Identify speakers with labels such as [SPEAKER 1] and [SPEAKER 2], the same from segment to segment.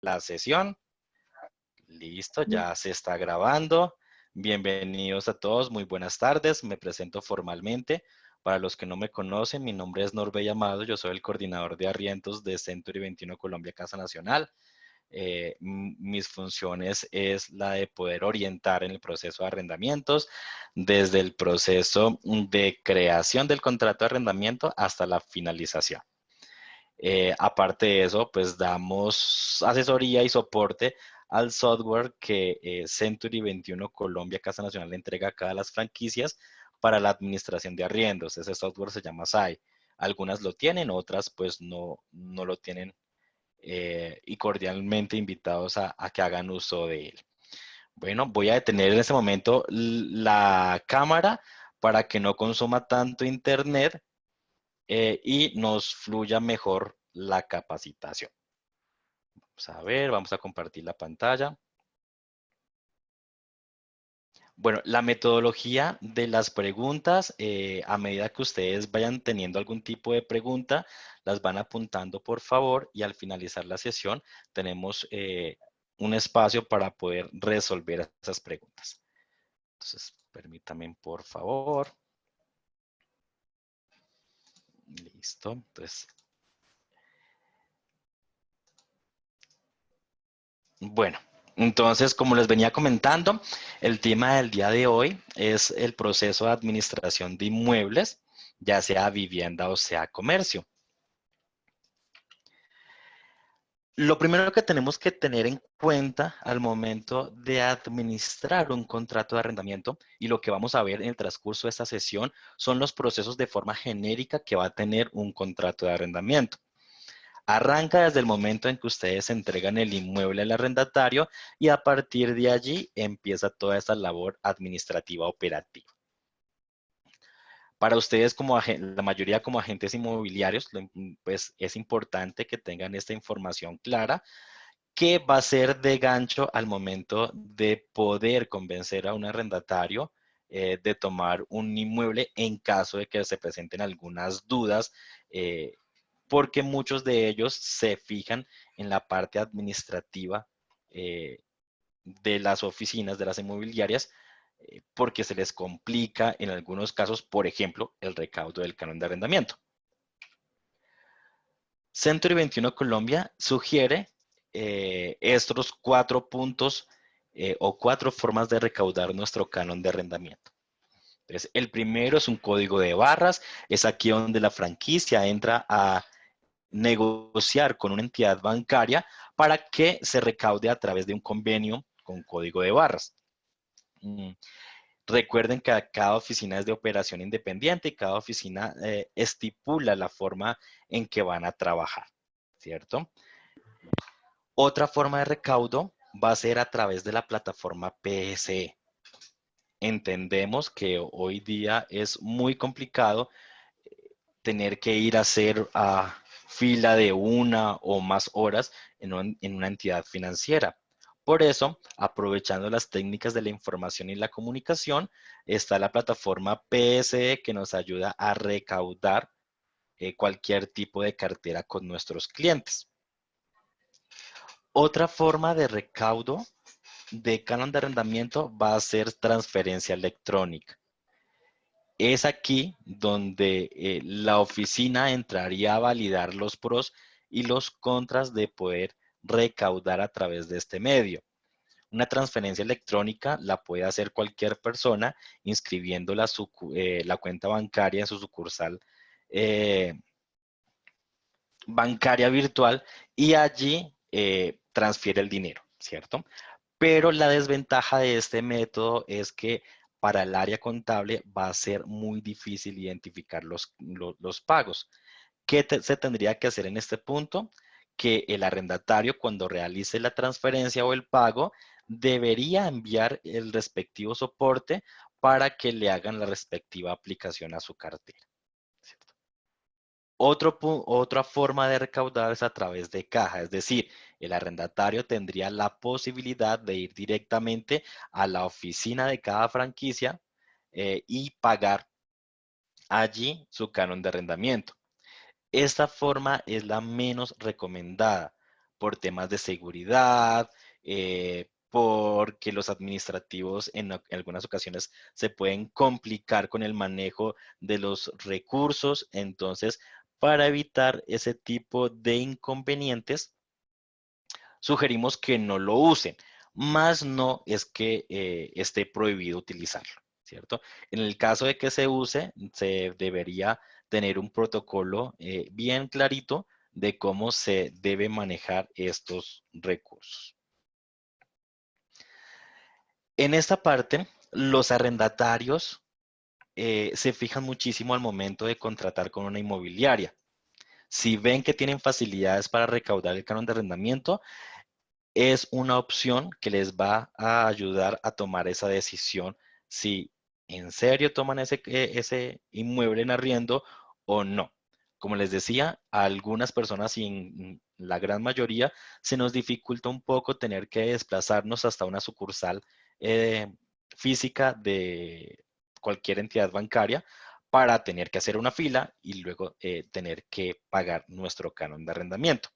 [SPEAKER 1] la sesión. Listo, ya se está grabando. Bienvenidos a todos, muy buenas tardes. Me presento formalmente. Para los que no me conocen, mi nombre es Norbey Amado, yo soy el coordinador de arriendos de Century 21 Colombia Casa Nacional. Mis funciones es la de poder orientar en el proceso de arrendamientos, desde el proceso de creación del contrato de arrendamiento hasta la finalización. Aparte de eso, pues damos asesoría y soporte al software que Century 21 Colombia Casa Nacional le entrega a cada las franquicias para la administración de arriendos. Ese software se llama SAI. Algunas lo tienen, otras pues no lo tienen, y cordialmente invitados a que hagan uso de él. Bueno, voy a detener en este momento la cámara para que no consuma tanto internet y nos fluya mejor la capacitación. Vamos a ver, vamos a compartir la pantalla. Bueno, la metodología de las preguntas, a medida que ustedes vayan teniendo algún tipo de pregunta, las van apuntando por favor y al finalizar la sesión tenemos un espacio para poder resolver esas preguntas. Entonces, permítanme por favor. Listo, entonces. Bueno, entonces, como les venía comentando, el tema del día de hoy es el proceso de administración de inmuebles, ya sea vivienda o sea comercio. Lo primero que tenemos que tener en cuenta al momento de administrar un contrato de arrendamiento y lo que vamos a ver en el transcurso de esta sesión son los procesos de forma genérica que va a tener un contrato de arrendamiento. Arranca desde el momento en que ustedes entregan el inmueble al arrendatario y a partir de allí empieza toda esta labor administrativa operativa. Para ustedes, como la mayoría como agentes inmobiliarios, pues es importante que tengan esta información clara que va a ser de gancho al momento de poder convencer a un arrendatario de tomar un inmueble en caso de que se presenten algunas dudas, porque muchos de ellos se fijan en la parte administrativa de las oficinas, de las inmobiliarias, porque se les complica en algunos casos, por ejemplo, el recaudo del canon de arrendamiento. Century 21 Colombia sugiere estos 4 puntos o 4 formas de recaudar nuestro canon de arrendamiento. Entonces, el primero es un código de barras, es aquí donde la franquicia entra a negociar con una entidad bancaria para que se recaude a través de un convenio con código de barras. Recuerden que cada oficina es de operación independiente y cada oficina estipula la forma en que van a trabajar, ¿cierto? Otra forma de recaudo va a ser a través de la plataforma PSE. Entendemos que hoy día es muy complicado tener que ir a hacer fila de 1 o más horas en una entidad financiera. Por eso, aprovechando las técnicas de la información y la comunicación, está la plataforma PSE que nos ayuda a recaudar cualquier tipo de cartera con nuestros clientes. Otra forma de recaudo de canon de arrendamiento va a ser transferencia electrónica. Es aquí donde la oficina entraría a validar los pros y los contras de poder recaudar a través de este medio. Una transferencia electrónica la puede hacer cualquier persona inscribiendo la cuenta bancaria en su sucursal bancaria virtual y allí transfiere el dinero, ¿cierto? Pero la desventaja de este método es que para el área contable va a ser muy difícil identificar los pagos. ¿Qué se tendría que hacer en este punto? Que el arrendatario cuando realice la transferencia o el pago debería enviar el respectivo soporte para que le hagan la respectiva aplicación a su cartera. ¿Cierto? Otra forma de recaudar es a través de caja, es decir, el arrendatario tendría la posibilidad de ir directamente a la oficina de cada franquicia y pagar allí su canon de arrendamiento. Esta forma es la menos recomendada por temas de seguridad, porque los administrativos en algunas ocasiones se pueden complicar con el manejo de los recursos. Entonces, para evitar ese tipo de inconvenientes, sugerimos que no lo usen, más no es que esté prohibido utilizarlo, ¿cierto? En el caso de que se use, se debería tener un protocolo bien clarito de cómo se debe manejar estos recursos. En esta parte, los arrendatarios se fijan muchísimo al momento de contratar con una inmobiliaria. Si ven que tienen facilidades para recaudar el canon de arrendamiento, es una opción que les va a ayudar a tomar esa decisión si en serio toman ese inmueble en arriendo o no. Como les decía, a algunas personas y en la gran mayoría se nos dificulta un poco tener que desplazarnos hasta una sucursal física de cualquier entidad bancaria para tener que hacer una fila y luego tener que pagar nuestro canon de arrendamiento.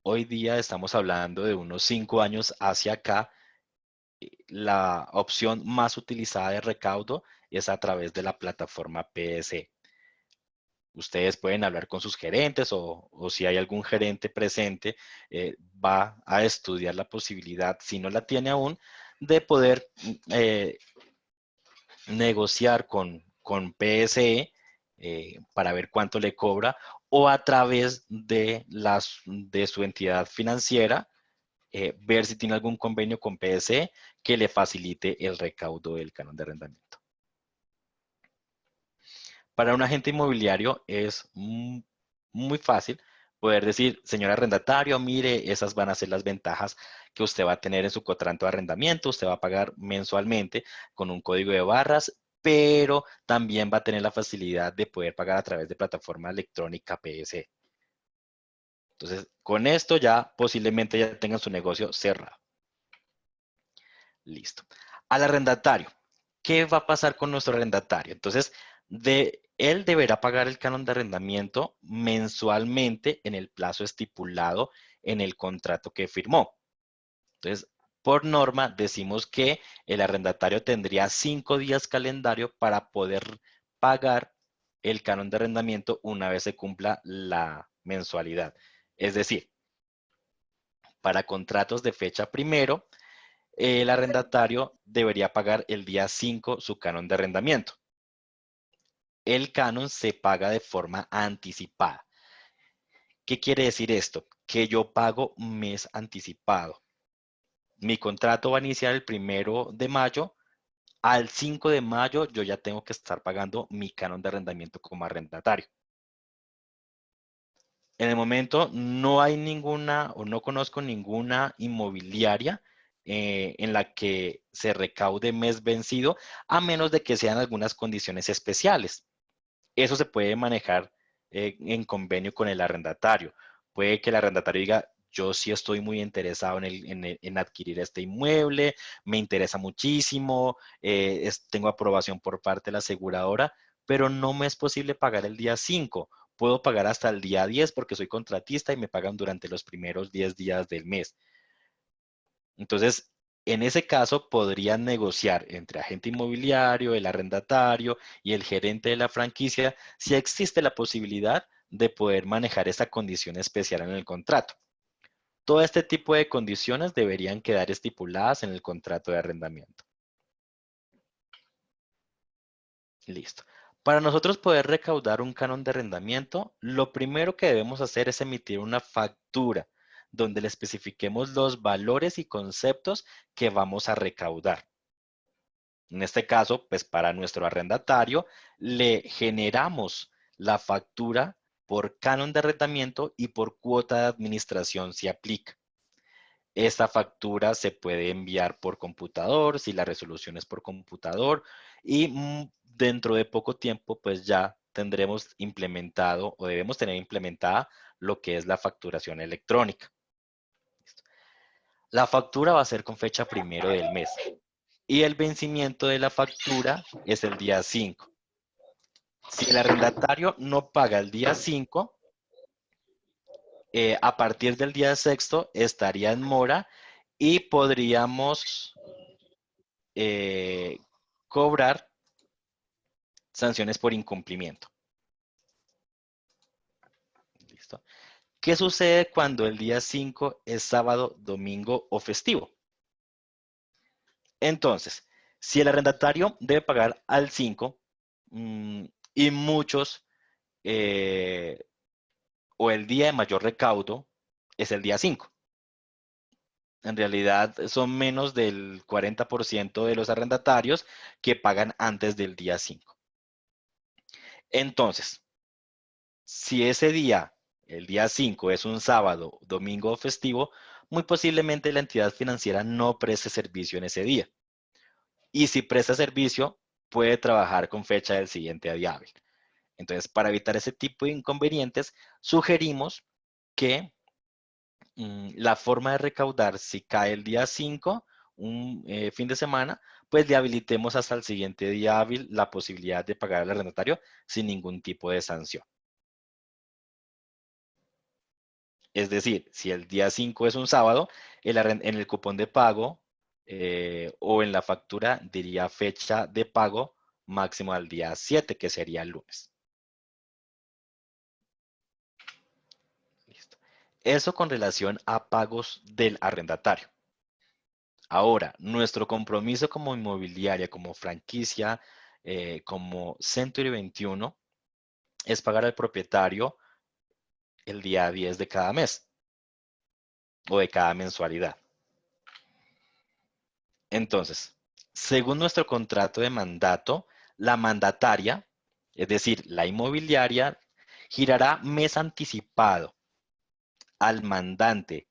[SPEAKER 1] Hoy día estamos hablando de unos 5 años hacia acá. La opción más utilizada de recaudo es a través de la plataforma PSE. Ustedes pueden hablar con sus gerentes o si hay algún gerente presente, va a estudiar la posibilidad, si no la tiene aún, de poder negociar con PSE para ver cuánto le cobra o a través de su entidad financiera ver si tiene algún convenio con PSE que le facilite el recaudo del canon de arrendamiento. Para un agente inmobiliario es muy fácil poder decir, señor arrendatario, mire, esas van a ser las ventajas que usted va a tener en su contrato de arrendamiento. Usted va a pagar mensualmente con un código de barras, pero también va a tener la facilidad de poder pagar a través de plataforma electrónica PSE. Entonces, con esto ya posiblemente ya tengan su negocio cerrado. Listo. Al arrendatario. ¿Qué va a pasar con nuestro arrendatario? Entonces, él deberá pagar el canon de arrendamiento mensualmente en el plazo estipulado en el contrato que firmó. Entonces, por norma, decimos que el arrendatario tendría 5 días calendario para poder pagar el canon de arrendamiento una vez se cumpla la mensualidad. Es decir, para contratos de fecha primero, el arrendatario debería pagar el día 5 su canon de arrendamiento. El canon se paga de forma anticipada. ¿Qué quiere decir esto? Que yo pago un mes anticipado. Mi contrato va a iniciar el 1 de mayo. Al 5 de mayo yo ya tengo que estar pagando mi canon de arrendamiento como arrendatario. En el momento no hay ninguna o no conozco ninguna inmobiliaria en la que se recaude mes vencido, a menos de que sean algunas condiciones especiales. Eso se puede manejar en convenio con el arrendatario. Puede que el arrendatario diga, yo sí estoy muy interesado en adquirir este inmueble, me interesa muchísimo, tengo aprobación por parte de la aseguradora, pero no me es posible pagar el día 5. Puedo pagar hasta el día 10 porque soy contratista y me pagan durante los primeros 10 días del mes. Entonces, en ese caso, podrían negociar entre agente inmobiliario, el arrendatario y el gerente de la franquicia si existe la posibilidad de poder manejar esa condición especial en el contrato. Todo este tipo de condiciones deberían quedar estipuladas en el contrato de arrendamiento. Listo. Para nosotros poder recaudar un canon de arrendamiento, lo primero que debemos hacer es emitir una factura donde le especifiquemos los valores y conceptos que vamos a recaudar. En este caso, pues para nuestro arrendatario, le generamos la factura por canon de arrendamiento y por cuota de administración si aplica. Esta factura se puede enviar por computador, si la resolución es por computador, y dentro de poco tiempo, pues ya tendremos implementado o debemos tener implementada lo que es la facturación electrónica. La factura va a ser con fecha 1 del mes y el vencimiento de la factura es el día 5. Si el arrendatario no paga el día 5, A partir del día sexto estaría en mora y podríamos eh, cobrar sanciones por incumplimiento. ¿Listo? ¿Qué sucede cuando el día 5 es sábado, domingo o festivo? Entonces, si el arrendatario debe pagar al 5 y muchos eh, o el día de mayor recaudo es el día 5. En realidad son menos del 40% de los arrendatarios que pagan antes del día 5. Entonces, si ese día, el día 5, es un sábado, domingo o festivo, muy posiblemente la entidad financiera no preste servicio en ese día. Y si presta servicio, puede trabajar con fecha del siguiente día hábil. Entonces, para evitar ese tipo de inconvenientes, sugerimos que la forma de recaudar, si cae el día 5, un fin de semana, pues le habilitemos hasta el siguiente día hábil la posibilidad de pagar al arrendatario sin ningún tipo de sanción. Es decir, si el día 5 es un sábado, en el cupón de pago o en la factura diría fecha de pago máximo al día 7, que sería el lunes. Listo. Eso con relación a pagos del arrendatario. Ahora, nuestro compromiso como inmobiliaria, como franquicia, como Century 21, es pagar al propietario el día 10 de cada mes o de cada mensualidad. Entonces, según nuestro contrato de mandato, la mandataria, es decir, la inmobiliaria, girará mes anticipado al mandante.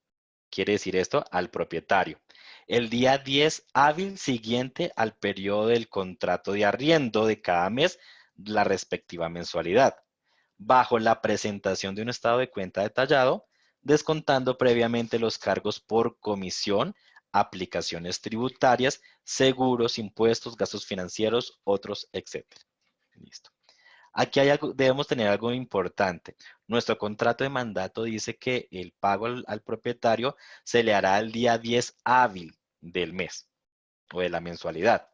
[SPEAKER 1] Quiere decir esto al propietario. El día 10 hábil siguiente al periodo del contrato de arriendo de cada mes, la respectiva mensualidad, bajo la presentación de un estado de cuenta detallado, descontando previamente los cargos por comisión, aplicaciones tributarias, seguros, impuestos, gastos financieros, otros, etcétera. Listo. Aquí debemos tener algo importante. Nuestro contrato de mandato dice que el pago al propietario se le hará el día 10 hábil del mes o de la mensualidad.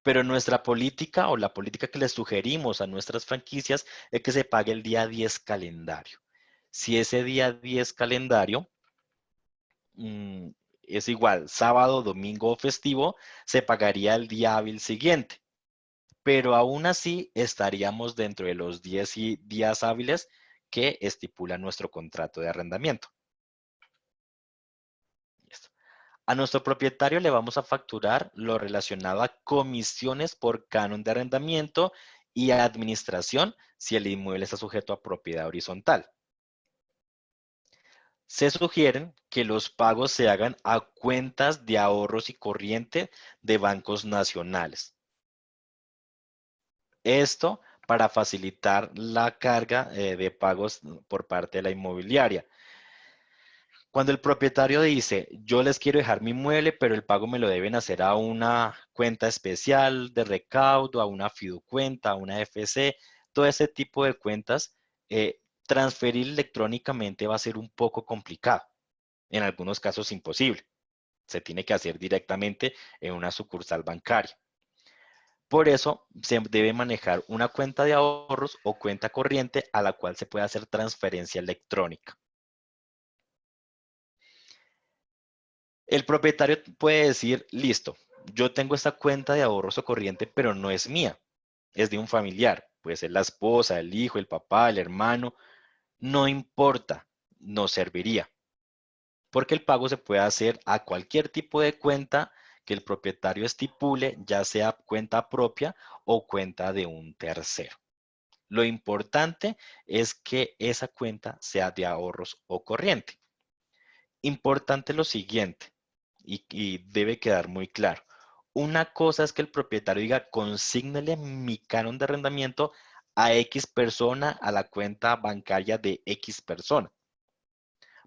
[SPEAKER 1] Pero nuestra política o la política que le sugerimos a nuestras franquicias es que se pague el día 10 calendario. Si ese día 10 calendario mm, es igual sábado, domingo o festivo, se pagaría el día hábil siguiente. Pero aún así estaríamos dentro de los 10 días hábiles que estipula nuestro contrato de arrendamiento. Listo. A nuestro propietario le vamos a facturar lo relacionado a comisiones por canon de arrendamiento y a administración si el inmueble está sujeto a propiedad horizontal. Se sugieren que los pagos se hagan a cuentas de ahorros y corriente de bancos nacionales. Esto para facilitar la carga de pagos por parte de la inmobiliaria. Cuando el propietario dice, yo les quiero dejar mi inmueble, pero el pago me lo deben hacer a una cuenta especial de recaudo, a una fiducuenta, a una FC, todo ese tipo de cuentas, transferir electrónicamente va a ser un poco complicado, en algunos casos imposible. Se tiene que hacer directamente en una sucursal bancaria. Por eso se debe manejar una cuenta de ahorros o cuenta corriente a la cual se puede hacer transferencia electrónica. El propietario puede decir, listo, yo tengo esta cuenta de ahorros o corriente, pero no es mía, es de un familiar. Puede ser la esposa, el hijo, el papá, el hermano, no importa, nos serviría. Porque el pago se puede hacer a cualquier tipo de cuenta que el propietario estipule, ya sea cuenta propia o cuenta de un tercero. Lo importante es que esa cuenta sea de ahorros o corriente. Importante lo siguiente, y debe quedar muy claro. Una cosa es que el propietario diga, consígnele mi canon de arrendamiento a X persona a la cuenta bancaria de X persona.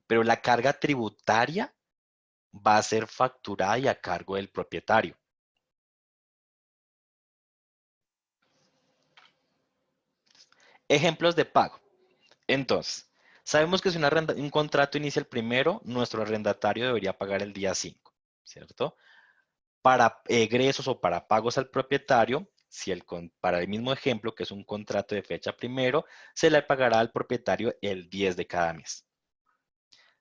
[SPEAKER 1] Pero la carga tributaria va a ser facturada y a cargo del propietario. Ejemplos de pago. Entonces, Sabemos que si un contrato inicia el primero, nuestro arrendatario debería pagar el día 5, ¿cierto? Para egresos o para pagos al propietario, para el mismo ejemplo, que es un contrato de fecha primero, se le pagará al propietario el 10 de cada mes.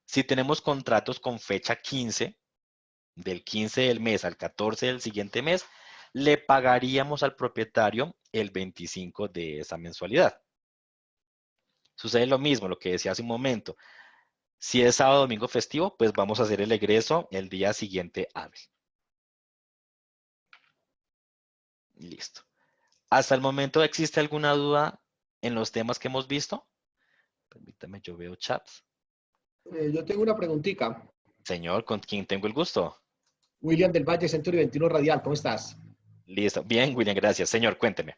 [SPEAKER 1] Si tenemos contratos con fecha 15, del 15 del mes al 14 del siguiente mes, le pagaríamos al propietario el 25 de esa mensualidad. Sucede lo mismo, lo que decía hace un momento. Si es sábado, domingo festivo, pues vamos a hacer el egreso el día siguiente hábil. Listo. ¿Hasta el momento existe alguna duda en los temas que hemos visto? Permítame, yo veo chats.
[SPEAKER 2] Yo tengo una preguntita.
[SPEAKER 1] Señor, ¿con quién tengo el gusto?
[SPEAKER 2] William del Valle, Century 21 Radial, ¿cómo estás?
[SPEAKER 1] Listo. Bien, William, gracias. Señor, cuénteme.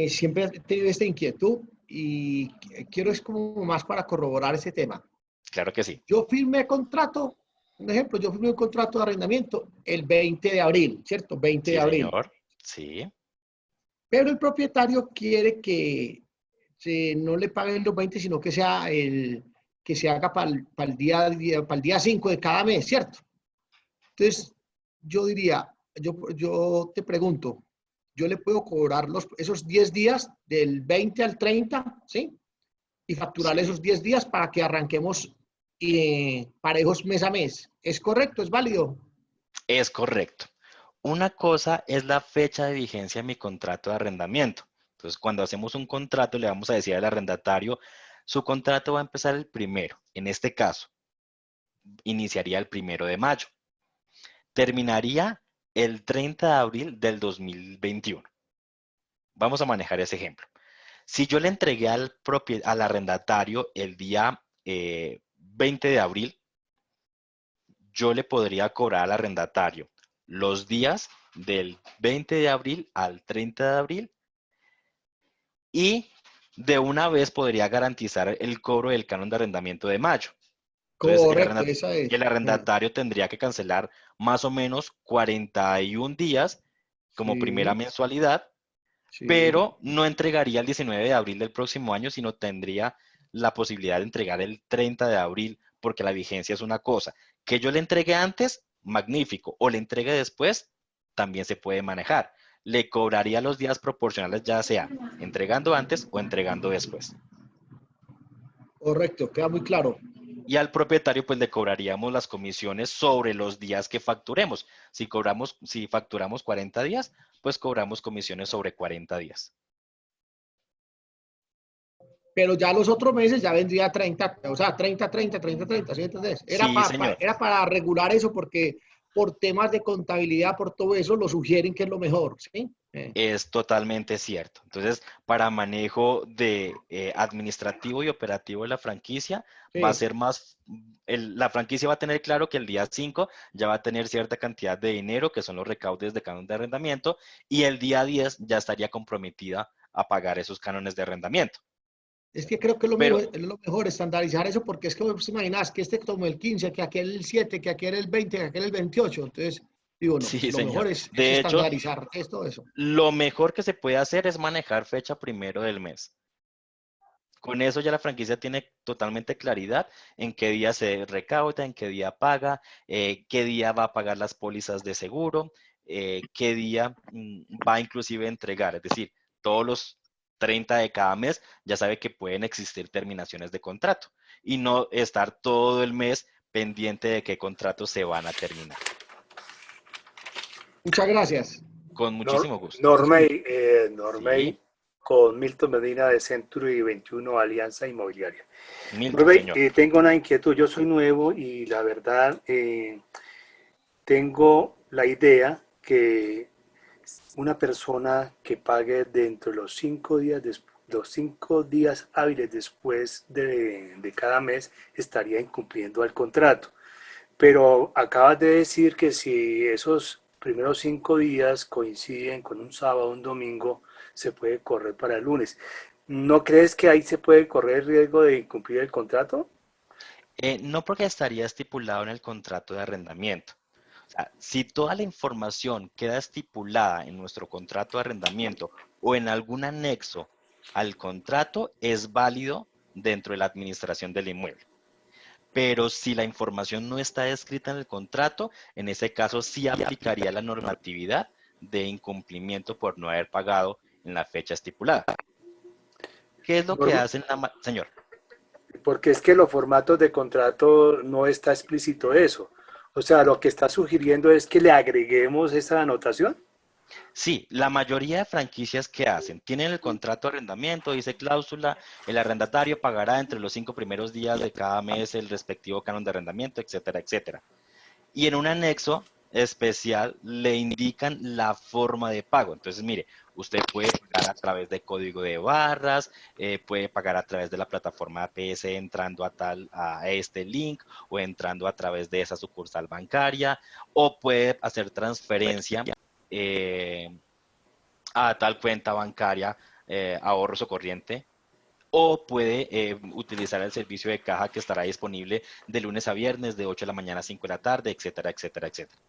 [SPEAKER 2] Siempre he tenido esta inquietud y quiero es como más para corroborar ese tema.
[SPEAKER 1] Claro que sí.
[SPEAKER 2] Yo firmé contrato, un ejemplo, yo firmé un contrato de arrendamiento el 20 de abril, ¿cierto? 20 de
[SPEAKER 1] Sí,
[SPEAKER 2] abril.
[SPEAKER 1] señor. Sí.
[SPEAKER 2] Pero el propietario quiere que no le paguen los 20, sino que se haga para el día 5 de cada mes, ¿cierto? Entonces, yo diría, yo te pregunto, yo le puedo cobrar esos 10 días del 20 al 30, ¿sí? Y facturar
[SPEAKER 1] Sí.
[SPEAKER 2] esos 10 días para que arranquemos parejos mes a mes. ¿Es correcto? ¿Es válido?
[SPEAKER 1] Es correcto. Una cosa es la fecha de vigencia de mi contrato de arrendamiento. Entonces, cuando hacemos un contrato, le vamos a decir al arrendatario, su contrato va a empezar el primero. En este caso, iniciaría el 1 de mayo. Terminaría el 30 de abril del 2021. Vamos a manejar ese ejemplo. Si yo le entregué al arrendatario el día 20 de abril, yo le podría cobrar al arrendatario los días del 20 de abril al 30 de abril y de una vez podría garantizar el cobro del canon de arrendamiento de mayo. Entonces,
[SPEAKER 2] Correcto, esa es.
[SPEAKER 1] el arrendatario tendría que cancelar más o menos 41 días como primera
[SPEAKER 2] Sí,
[SPEAKER 1] mensualidad,
[SPEAKER 2] sí.
[SPEAKER 1] pero no entregaría el 19 de abril del próximo año, sino tendría la posibilidad de entregar el 30 de abril, porque la vigencia es una cosa. Que yo le entregue antes, magnífico, o le entregue después, también se puede manejar. Le cobraría los días proporcionales, ya sea entregando antes o entregando después.
[SPEAKER 2] Correcto, queda muy claro.
[SPEAKER 1] Y al propietario, pues le cobraríamos las comisiones sobre los días que facturemos. Si facturamos 40 días, pues cobramos comisiones sobre 40 días.
[SPEAKER 2] Pero ya los otros meses ya vendría 30, o sea, 30, 30, 30, 30, ¿sí entendés?
[SPEAKER 1] Sí, señor.
[SPEAKER 2] Era para regular eso porque por temas de contabilidad, por todo eso, lo sugieren que es lo mejor, ¿sí?
[SPEAKER 1] Es totalmente cierto. Entonces, para manejo de administrativo y operativo de la franquicia, va a
[SPEAKER 2] Sí.
[SPEAKER 1] ser la franquicia va a tener claro que el día 5 ya va a tener cierta cantidad de dinero, que son los recaudes de canon de arrendamiento, y el día 10 ya estaría comprometida a pagar esos cánones de arrendamiento.
[SPEAKER 2] Es que creo que
[SPEAKER 1] Pero,
[SPEAKER 2] es lo mejor estandarizar eso porque es que vos imaginás que este tomó el 15, que aquel el 7, que aquel el 20, que aquel el 28. Entonces, digo, no,
[SPEAKER 1] sí,
[SPEAKER 2] lo mejor
[SPEAKER 1] señor.
[SPEAKER 2] es
[SPEAKER 1] De hecho,
[SPEAKER 2] estandarizar esto, eso.
[SPEAKER 1] lo mejor que se puede hacer es manejar fecha primero del mes. Con eso ya la franquicia tiene totalmente claridad en qué día se recauda, en qué día paga, qué día va a pagar las pólizas de seguro, qué día va inclusive a entregar. Es decir, todos los 30 de cada mes ya sabe que pueden existir terminaciones de contrato y no estar todo el mes pendiente de qué contratos se van a terminar.
[SPEAKER 2] Muchas gracias.
[SPEAKER 1] Con muchísimo gusto.
[SPEAKER 2] Te escucho.
[SPEAKER 1] Sí,
[SPEAKER 3] Normey con Milton Medina de Century 21 Alianza Inmobiliaria.
[SPEAKER 1] Milton,
[SPEAKER 3] Normey,
[SPEAKER 1] señor.
[SPEAKER 3] tengo una inquietud, yo soy nuevo y la verdad tengo la idea que una persona que pague dentro de los 5 días hábiles después de cada mes estaría incumpliendo el contrato. Pero acabas de decir que si esos primeros 5 días coinciden con un sábado o un domingo, se puede correr para el lunes. ¿No crees que ahí se puede correr el riesgo de incumplir el contrato?
[SPEAKER 1] No, porque estaría estipulado en el contrato de arrendamiento. O sea, si toda la información queda estipulada en nuestro contrato de arrendamiento o en algún anexo al contrato, es válido dentro de la administración del inmueble. Pero si la información no está escrita en el contrato, en ese caso sí aplicaría la normatividad de incumplimiento por no haber pagado en la fecha estipulada. ¿Qué es lo que
[SPEAKER 3] Norma,
[SPEAKER 1] hacen señor?
[SPEAKER 3] porque es que los formatos de contrato no está explícito eso. O sea, lo que está sugiriendo es que le agreguemos esa anotación.
[SPEAKER 1] Sí, la mayoría de franquicias que hacen, tienen el contrato de arrendamiento, dice cláusula, el arrendatario pagará entre los 5 primeros días de cada mes el respectivo canon de arrendamiento, etcétera, etcétera. Y en un anexo especial le indican la forma de pago. Entonces, mire, usted puede pagar a través de código de barras, puede pagar a través de la plataforma APS entrando a este link o entrando a través de esa sucursal bancaria, o puede hacer transferencia eh, a tal cuenta bancaria, ahorros o corriente, o puede utilizar el servicio de caja que estará disponible de lunes a viernes de 8 de la mañana a 5 de la tarde, etcétera, etcétera, etcétera.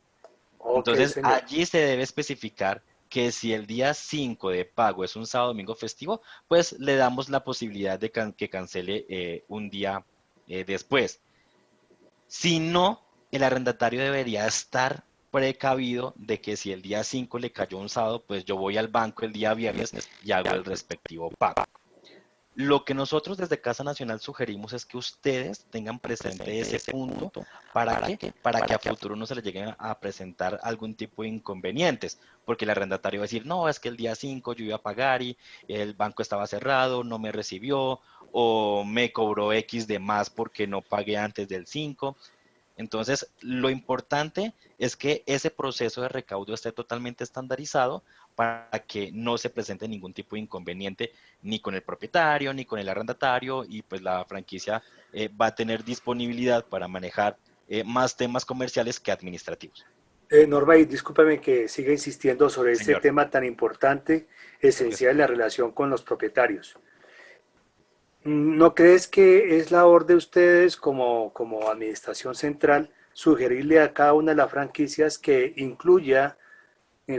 [SPEAKER 3] Ok,
[SPEAKER 1] Entonces,
[SPEAKER 3] señor.
[SPEAKER 1] allí se debe especificar que si el día 5 de pago es un sábado, domingo festivo, pues le damos la posibilidad de que cancele un día después. Si no, el arrendatario debería estar precavido de que si el día 5 le cayó un sábado, pues yo voy al banco el día viernes y hago el respectivo pago. Lo que nosotros desde Casa Nacional sugerimos es que ustedes tengan presente ese punto. ¿Para qué? Para que a futuro no se les lleguen a presentar algún tipo de inconvenientes, porque el arrendatario va a decir, no, es que el día 5 yo iba a pagar y el banco estaba cerrado, no me recibió, o me cobró X de más porque no pagué antes del 5. Entonces, lo importante es que ese proceso de recaudo esté totalmente estandarizado para que no se presente ningún tipo de inconveniente ni con el propietario ni con el arrendatario, y pues la franquicia va a tener disponibilidad para manejar más temas comerciales que administrativos.
[SPEAKER 3] Norma, y discúlpame que siga insistiendo sobre este
[SPEAKER 1] Señor,
[SPEAKER 3] tema tan importante,
[SPEAKER 1] creo que sí.
[SPEAKER 3] esencial, la relación con los propietarios. ¿No crees que es labor de ustedes como administración central sugerirle a cada una de las franquicias que incluya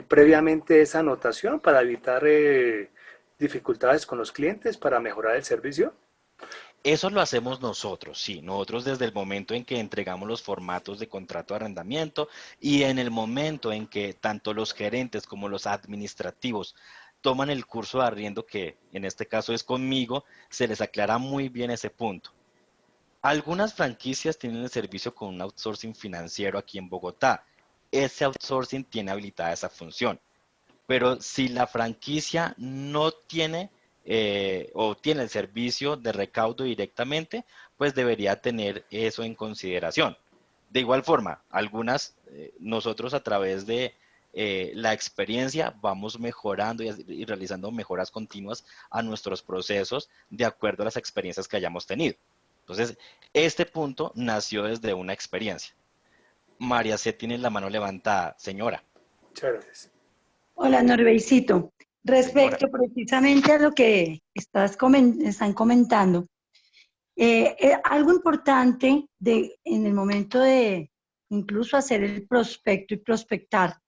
[SPEAKER 3] previamente esa anotación para evitar dificultades con los clientes, para mejorar el servicio?
[SPEAKER 1] Eso lo hacemos nosotros, sí. Nosotros desde el momento en que entregamos los formatos de contrato de arrendamiento y en el momento en que tanto los gerentes como los administrativos toman el curso de arriendo, que en este caso es conmigo, se les aclara muy bien ese punto. Algunas franquicias tienen el servicio con un outsourcing financiero aquí en Bogotá. Ese outsourcing tiene habilitada esa función. Pero si la franquicia no tiene o tiene el servicio de recaudo directamente, pues debería tener eso en consideración. De igual forma, algunas, nosotros a través de la experiencia vamos mejorando y realizando mejoras continuas a nuestros procesos de acuerdo a las experiencias que hayamos tenido. Entonces, este punto nació desde una experiencia. María C. tiene la mano levantada. Señora,
[SPEAKER 3] Muchas gracias.
[SPEAKER 4] Hola, Norbeicito.
[SPEAKER 1] señora.
[SPEAKER 4] Respecto precisamente a lo que están comentando, algo importante en el momento de incluso hacer el prospecto y prospectar,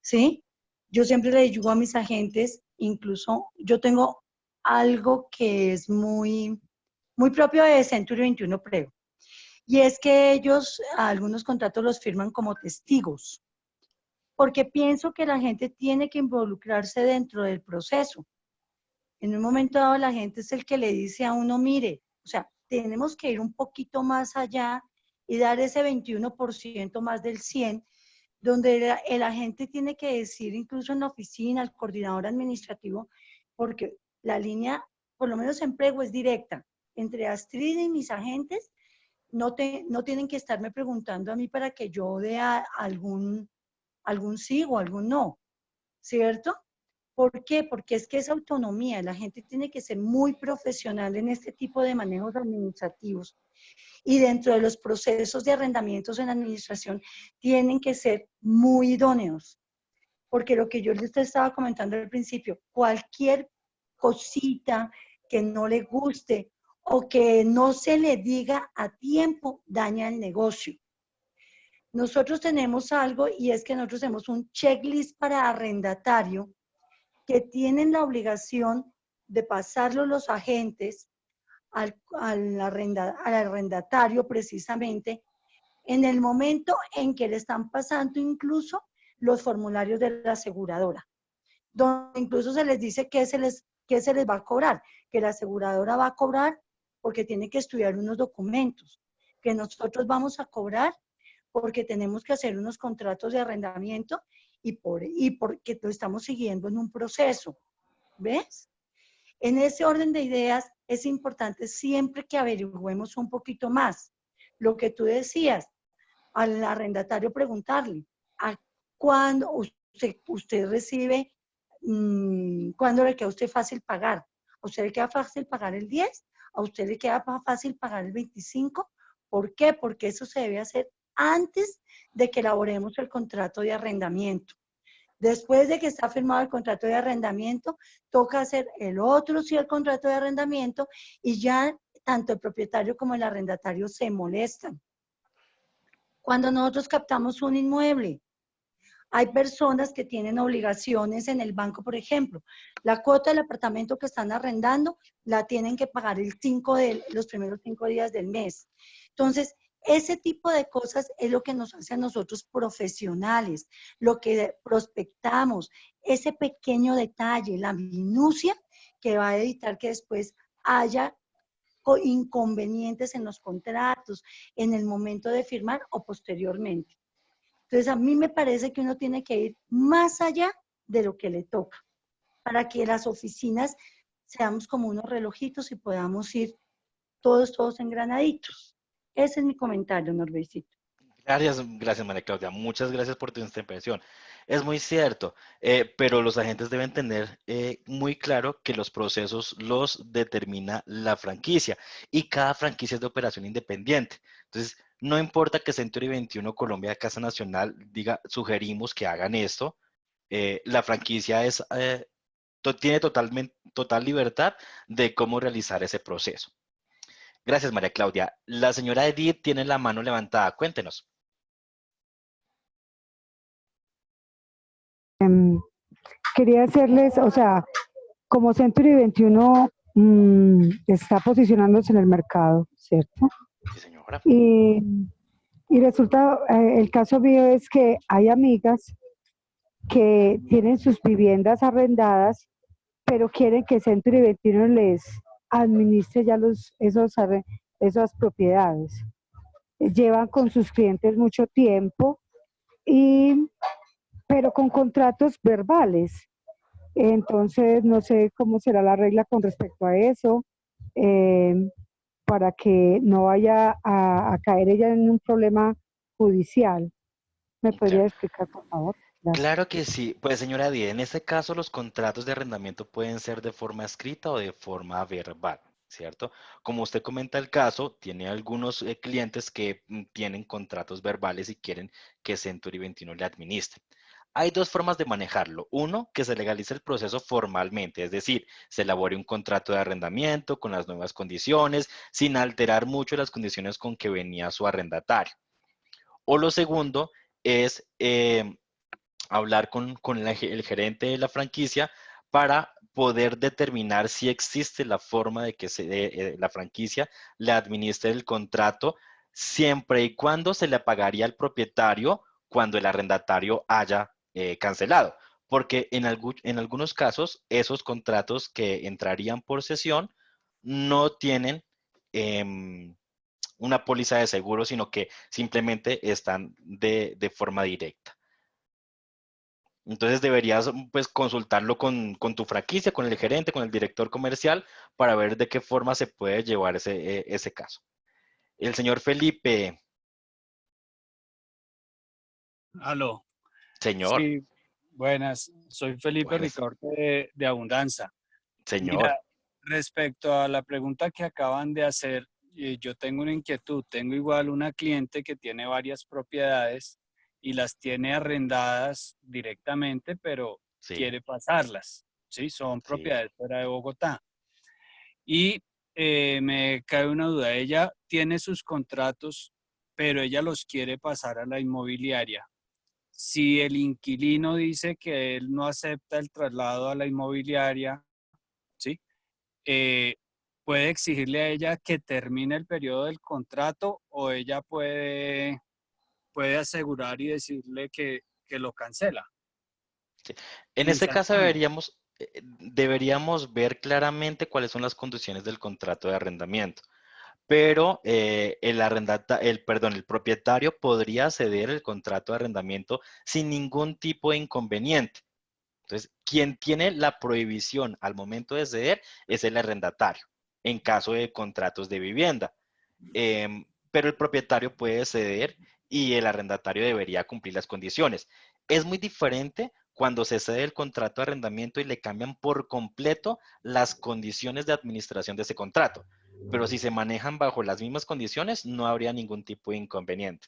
[SPEAKER 4] ¿sí? Yo siempre le digo a mis agentes, incluso yo tengo algo que es muy propio de Century 21 Prego, y es que ellos algunos contratos los firman como testigos, porque pienso que la gente tiene que involucrarse dentro del proceso. En un momento dado la gente es el que le dice a uno, mire, o sea, tenemos que ir un poquito más allá y dar ese 21% más del 100, donde el agente tiene que decir, incluso en la oficina, el coordinador administrativo, porque la línea, por lo menos en Prego, es directa. Entre Astrid y mis agentes, no tienen que estarme preguntando a mí para que yo dé algún sí o algún no, ¿cierto? ¿Por qué? Porque es que es autonomía, la gente tiene que ser muy profesional en este tipo de manejos administrativos, y dentro de los procesos de arrendamientos en la administración tienen que ser muy idóneos, porque lo que yo les estaba comentando al principio, cualquier cosita que no le guste o que no se le diga a tiempo daña el negocio. Nosotros tenemos algo, y es que nosotros tenemos un checklist para arrendatario que tienen la obligación de pasarlo los agentes al arrendatario precisamente en el momento en que le están pasando incluso los formularios de la aseguradora, donde incluso se les dice qué se les va a cobrar, que la aseguradora va a cobrar porque tiene que estudiar unos documentos, que nosotros vamos a cobrar porque tenemos que hacer unos contratos de arrendamiento y porque lo estamos siguiendo en un proceso, ¿ves? En ese orden de ideas es importante siempre que averigüemos un poquito más. Lo que tú decías, al arrendatario preguntarle, ¿a cuándo usted recibe, cuándo le queda a usted fácil pagar? ¿A usted le queda fácil pagar el 10? ¿A usted le queda fácil pagar el 25? ¿Por qué? Porque eso se debe hacer antes de que elaboremos el contrato de arrendamiento. Después de que está firmado el contrato de arrendamiento, toca hacer el otro, sí, el contrato de arrendamiento, y ya tanto el propietario como el arrendatario se molestan. Cuando nosotros captamos un inmueble, hay personas que tienen obligaciones en el banco, por ejemplo. La cuota del apartamento que están arrendando la tienen que pagar los primeros 5 días del mes. Entonces, ese tipo de cosas es lo que nos hace a nosotros profesionales, lo que prospectamos, ese pequeño detalle, la minucia que va a evitar que después haya inconvenientes en los contratos, en el momento de firmar o posteriormente. Entonces, a mí me parece que uno tiene que ir más allá de lo que le toca, para que las oficinas seamos como unos relojitos y podamos ir todos engranaditos. Ese es mi comentario, Norbercito.
[SPEAKER 1] Gracias María Claudia. Muchas gracias por tu intervención. Es muy cierto, pero los agentes deben tener muy claro que los procesos los determina la franquicia y cada franquicia es de operación independiente. Entonces, no importa que Century 21 Colombia Casa Nacional diga, sugerimos que hagan esto, la franquicia tiene total libertad de cómo realizar ese proceso. Gracias María Claudia. La señora Edith tiene la mano levantada. Cuéntenos.
[SPEAKER 5] Quería hacerles, o sea, como Century 21 está posicionándose en el mercado, ¿cierto?
[SPEAKER 1] Sí, señora.
[SPEAKER 5] Y resulta, el caso mío es que hay amigas que tienen sus viviendas arrendadas, pero quieren que Century 21 les administre ya esas propiedades. Llevan con sus clientes mucho tiempo, pero con contratos verbales. Entonces, no sé cómo será la regla con respecto a eso, para que no vaya a caer ella en un problema judicial. ¿Me podría explicar, por favor? Gracias.
[SPEAKER 1] Claro que sí. Pues señora Edith, en este caso los contratos de arrendamiento pueden ser de forma escrita o de forma verbal, ¿cierto? Como usted comenta el caso, tiene algunos clientes que tienen contratos verbales y quieren que Century 21 le administre. Hay dos formas de manejarlo. Uno, que se legalice el proceso formalmente, es decir, se elabore un contrato de arrendamiento con las nuevas condiciones, sin alterar mucho las condiciones con que venía su arrendatario. O lo segundo es hablar con el gerente de la franquicia para poder determinar si existe la forma de que la franquicia le administre el contrato siempre y cuando se le pagaría al propietario cuando el arrendatario haya cancelado. Porque en algunos casos esos contratos que entrarían por sesión no tienen una póliza de seguro, sino que simplemente están de forma directa. Entonces deberías pues consultarlo con tu franquicia, con el gerente, con el director comercial, para ver de qué forma se puede llevar ese caso. El señor Felipe.
[SPEAKER 6] Aló.
[SPEAKER 1] Señor.
[SPEAKER 6] Sí, buenas. Soy Felipe
[SPEAKER 1] Buenas.
[SPEAKER 6] Ricaurte de Abundanza.
[SPEAKER 1] Señor.
[SPEAKER 6] Mira, respecto a la pregunta que acaban de hacer, yo tengo una inquietud. Tengo igual una cliente que tiene varias propiedades y las tiene arrendadas directamente, pero
[SPEAKER 1] Sí,
[SPEAKER 6] quiere pasarlas. Sí, son
[SPEAKER 1] sí,
[SPEAKER 6] propiedades fuera de Bogotá. Y me cae una duda. Ella tiene sus contratos, pero ella los quiere pasar a la inmobiliaria. Si el inquilino dice que él no acepta el traslado a la inmobiliaria, ¿sí? ¿puede exigirle a ella que termine el periodo del contrato o ella puede asegurar y decirle que lo cancela?
[SPEAKER 1] En este caso
[SPEAKER 6] Inicialmente.
[SPEAKER 1] deberíamos ver claramente cuáles son las condiciones del contrato de arrendamiento. Pero el propietario podría ceder el contrato de arrendamiento sin ningún tipo de inconveniente. Entonces, quien tiene la prohibición al momento de ceder es el arrendatario, en caso de contratos de vivienda. Pero el propietario puede ceder y el arrendatario debería cumplir las condiciones. Es muy diferente cuando se cede el contrato de arrendamiento y le cambian por completo las condiciones de administración de ese contrato. Pero si se manejan bajo las mismas condiciones, no habría ningún tipo de inconveniente.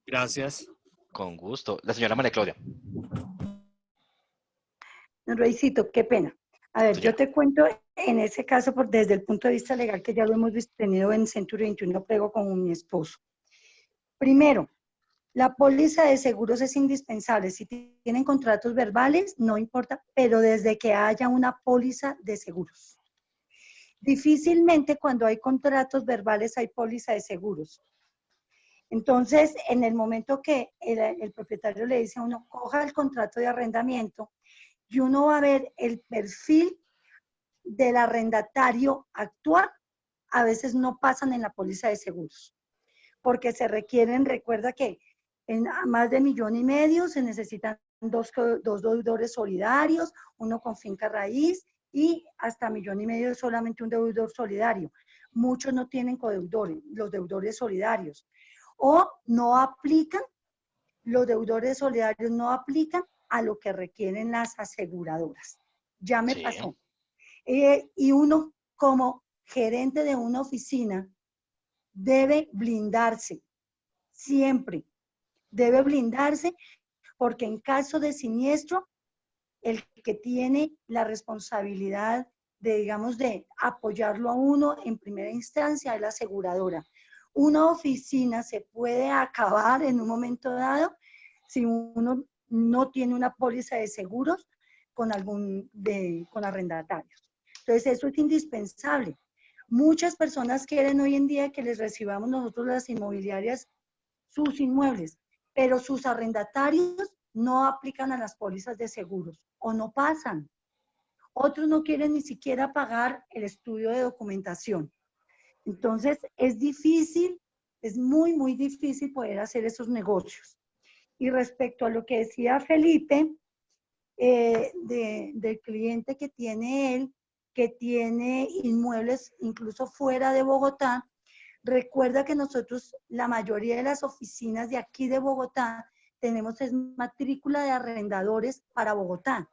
[SPEAKER 6] Gracias.
[SPEAKER 1] Con gusto. La señora María Claudia.
[SPEAKER 4] Reycito, qué pena. A ver, yo
[SPEAKER 1] Señora.
[SPEAKER 4] te cuento en ese caso desde el punto de vista legal, que ya lo hemos tenido en Century 21 Prego con mi esposo. Primero, la póliza de seguros es indispensable. Si tienen contratos verbales, no importa, pero desde que haya una póliza de seguros. Difícilmente cuando hay contratos verbales hay póliza de seguros. Entonces, en el momento que el propietario le dice a uno, coja el contrato de arrendamiento, y uno va a ver el perfil del arrendatario actual, a veces no pasan en la póliza de seguros, porque se requieren, recuerda que en más de 1,5 millones se necesitan dos deudores solidarios, uno con finca raíz y hasta 1,5 millones solamente un deudor solidario. Muchos no tienen codeudores, los deudores solidarios. O no aplican, los deudores solidarios no aplican a lo que requieren las aseguradoras. Ya me
[SPEAKER 1] Sí.
[SPEAKER 4] pasó. Y uno como gerente de una oficina debe blindarse, siempre. Debe blindarse porque en caso de siniestro, el que tiene la responsabilidad de, digamos, de apoyarlo a uno en primera instancia es la aseguradora. Una oficina se puede acabar en un momento dado si uno no tiene una póliza de seguros con arrendatarios. Entonces, eso es indispensable. Muchas personas quieren hoy en día que les recibamos nosotros las inmobiliarias sus inmuebles, pero sus arrendatarios no aplican a las pólizas de seguros o no pasan. Otros no quieren ni siquiera pagar el estudio de documentación. Entonces, es difícil, es muy, muy difícil poder hacer esos negocios. Y respecto a lo que decía Felipe, del cliente que tiene él, que tiene inmuebles incluso fuera de Bogotá, recuerda que nosotros, la mayoría de las oficinas de aquí de Bogotá, tenemos matrícula de arrendadores para Bogotá.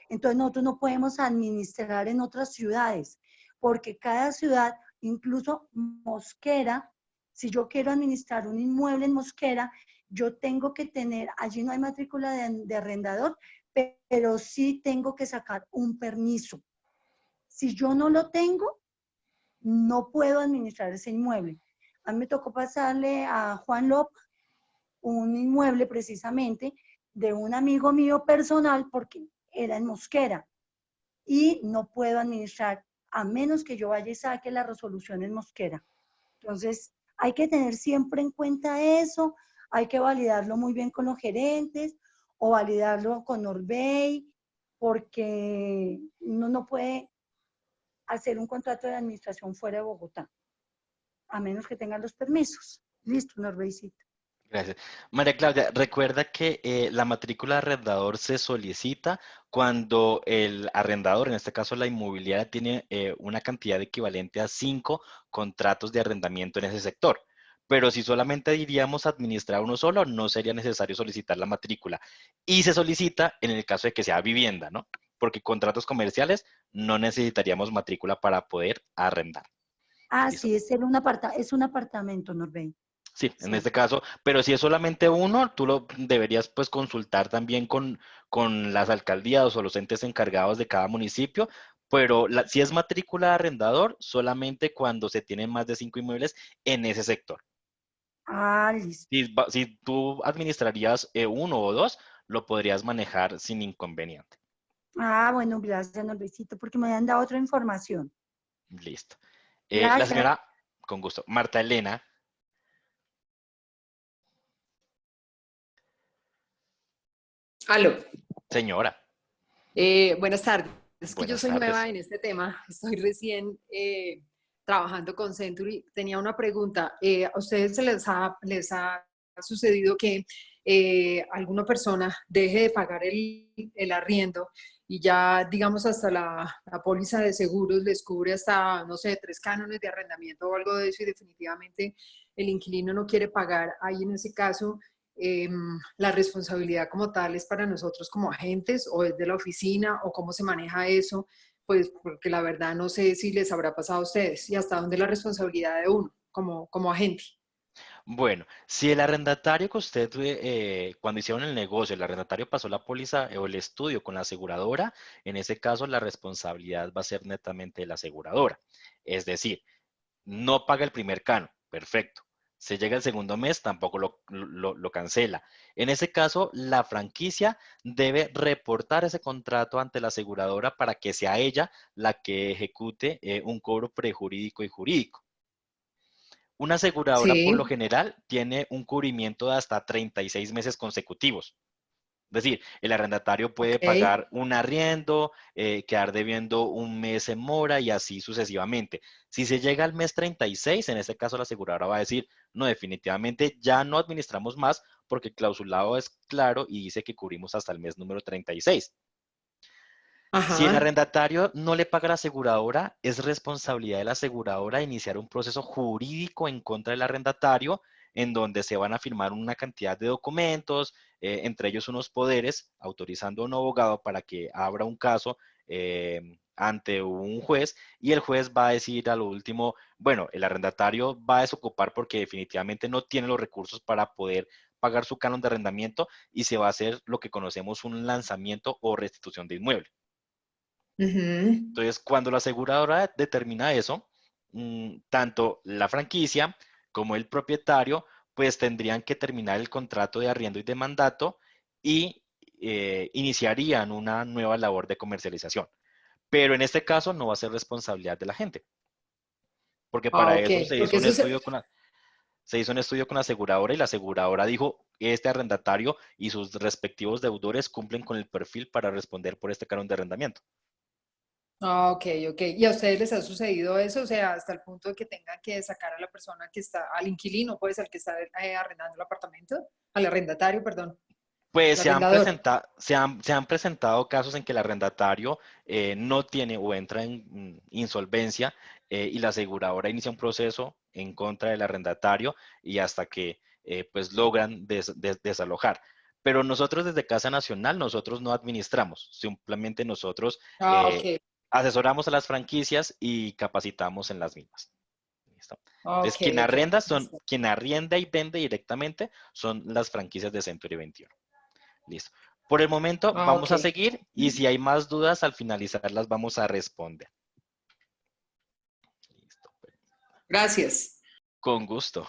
[SPEAKER 4] Entonces nosotros no podemos administrar en otras ciudades, porque cada ciudad, incluso Mosquera, si yo quiero administrar un inmueble en Mosquera, yo tengo que tener, allí no hay matrícula de arrendador, pero sí tengo que sacar un permiso. Si yo no lo tengo, no puedo administrar ese inmueble. A mí me tocó pasarle a Juan López un inmueble precisamente de un amigo mío personal porque era en Mosquera y no puedo administrar a menos que yo vaya y saque la resolución en Mosquera. Entonces, hay que tener siempre en cuenta eso, hay que validarlo muy bien con los gerentes o validarlo con Norbey, porque uno no puede hacer un contrato de administración fuera de Bogotá, a menos que tengan los permisos. Listo, Norbeycito.
[SPEAKER 1] Gracias. María Claudia, recuerda que la matrícula de arrendador se solicita cuando el arrendador, en este caso la inmobiliaria, tiene una cantidad equivalente a 5 contratos de arrendamiento en ese sector. Pero si solamente iríamos a administrar uno solo, no sería necesario solicitar la matrícula. Y se solicita en el caso de que sea vivienda, ¿no? Porque contratos comerciales no necesitaríamos matrícula para poder arrendar.
[SPEAKER 4] Ah,
[SPEAKER 1] ¿Listo?
[SPEAKER 4] sí, es un apartamento, Norbey.
[SPEAKER 1] Sí, en
[SPEAKER 4] Sí.
[SPEAKER 1] este caso, pero si es solamente uno, tú lo deberías pues consultar también con las alcaldías o los entes encargados de cada municipio, pero si es matrícula de arrendador, solamente cuando se tienen más de 5 inmuebles en ese sector.
[SPEAKER 4] Ah, listo.
[SPEAKER 1] Si tú administrarías uno o dos, lo podrías manejar sin inconveniente.
[SPEAKER 4] Ah, bueno, gracias, Norbecito, porque me han dado otra información.
[SPEAKER 1] Listo. La
[SPEAKER 4] Gracias.
[SPEAKER 1] señora, con gusto, Marta Elena.
[SPEAKER 7] Aló.
[SPEAKER 1] Señora,
[SPEAKER 7] Buenas tardes. Es que yo
[SPEAKER 1] buenas
[SPEAKER 7] soy nueva
[SPEAKER 1] tardes.
[SPEAKER 7] en este tema. Estoy recién trabajando con Century. Tenía una pregunta. ¿A ustedes les ha sucedido que alguna persona deje de pagar el arriendo y ya, digamos, hasta la póliza de seguros les cubre hasta, no sé, 3 cánones de arrendamiento o algo de eso y definitivamente el inquilino no quiere pagar? Ahí en ese caso, la responsabilidad como tal es para nosotros como agentes o es de la oficina o cómo se maneja eso, pues porque la verdad no sé si les habrá pasado a ustedes y hasta dónde es la responsabilidad de uno como agente.
[SPEAKER 1] Bueno, si el arrendatario que usted, cuando hicieron el negocio, el arrendatario pasó la póliza o el estudio con la aseguradora, en ese caso la responsabilidad va a ser netamente de la aseguradora. Es decir, no paga el primer canon, perfecto. Se llega el segundo mes, tampoco lo cancela. En ese caso, la franquicia debe reportar ese contrato ante la aseguradora para que sea ella la que ejecute un cobro prejurídico y jurídico. Una aseguradora, por lo
[SPEAKER 7] Sí,
[SPEAKER 1] general, tiene un cubrimiento de hasta 36 meses consecutivos. Es decir, el arrendatario puede
[SPEAKER 7] ok.
[SPEAKER 1] pagar un arriendo, quedar debiendo un mes en mora y así sucesivamente. Si se llega al mes 36, en ese caso la aseguradora va a decir, no, definitivamente ya no administramos más porque el clausulado es claro y dice que cubrimos hasta el mes número 36. Si el
[SPEAKER 7] Ajá.
[SPEAKER 1] arrendatario no le paga a la aseguradora, es responsabilidad de la aseguradora iniciar un proceso jurídico en contra del arrendatario, en donde se van a firmar una cantidad de documentos, entre ellos unos poderes, autorizando a un abogado para que abra un caso ante un juez, y el juez va a decir a lo último, bueno, el arrendatario va a desocupar porque definitivamente no tiene los recursos para poder pagar su canon de arrendamiento y se va a hacer lo que conocemos un lanzamiento o restitución de inmueble.
[SPEAKER 7] Ujú.
[SPEAKER 1] Entonces, cuando la aseguradora determina eso, tanto la franquicia como el propietario, pues tendrían que terminar el contrato de arriendo y de mandato y iniciarían una nueva labor de comercialización. Pero en este caso no va a ser responsabilidad de la gente, porque
[SPEAKER 7] Ah,
[SPEAKER 1] para
[SPEAKER 7] ok.
[SPEAKER 1] eso se hizo
[SPEAKER 7] Porque
[SPEAKER 1] un
[SPEAKER 7] eso
[SPEAKER 1] estudio se hizo un estudio con la aseguradora y la aseguradora dijo, este arrendatario y sus respectivos deudores cumplen con el perfil para responder por este canon de arrendamiento.
[SPEAKER 7] Ah, ok, ok. ¿Y a ustedes les ha sucedido eso? O sea, hasta el punto de que tengan que sacar a la persona que está, al inquilino, pues, al que está arrendando el apartamento, al arrendatario, perdón,
[SPEAKER 1] Pues
[SPEAKER 7] al arrendador.
[SPEAKER 1] se han presentado casos en que el arrendatario no tiene o entra en insolvencia y la aseguradora inicia un proceso en contra del arrendatario y hasta que pues logran desalojar. Pero nosotros desde Casa Nacional, nosotros no administramos, simplemente nosotros
[SPEAKER 7] Ah, ok,
[SPEAKER 1] asesoramos a las franquicias y capacitamos en las mismas. ¿Listo? Entonces,
[SPEAKER 7] ok, ok. Listo.
[SPEAKER 1] quien arrienda y vende directamente son las franquicias de Century 21. Listo. Por el momento
[SPEAKER 7] Ah,
[SPEAKER 1] vamos
[SPEAKER 7] ok.
[SPEAKER 1] a seguir y si hay más dudas al finalizar las vamos a responder. Listo.
[SPEAKER 7] Gracias.
[SPEAKER 1] Con gusto.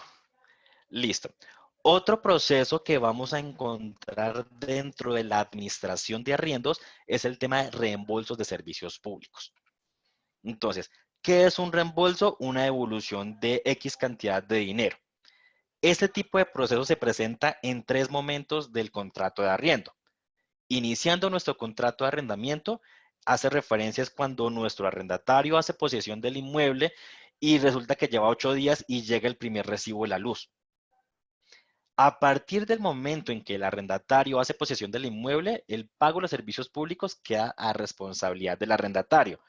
[SPEAKER 1] Listo. Otro proceso que vamos a encontrar dentro de la administración de arriendos es el tema de reembolsos de servicios públicos. Entonces, ¿qué es un reembolso? Una devolución de X cantidad de dinero. Este tipo de proceso se presenta en 3 momentos del contrato de arriendo. Iniciando nuestro contrato de arrendamiento, hace referencias cuando nuestro arrendatario hace posesión del inmueble y resulta que lleva 8 días y llega el primer recibo de la luz. A partir del momento en que el arrendatario hace posesión del inmueble, el pago de los servicios públicos queda a responsabilidad del arrendatario.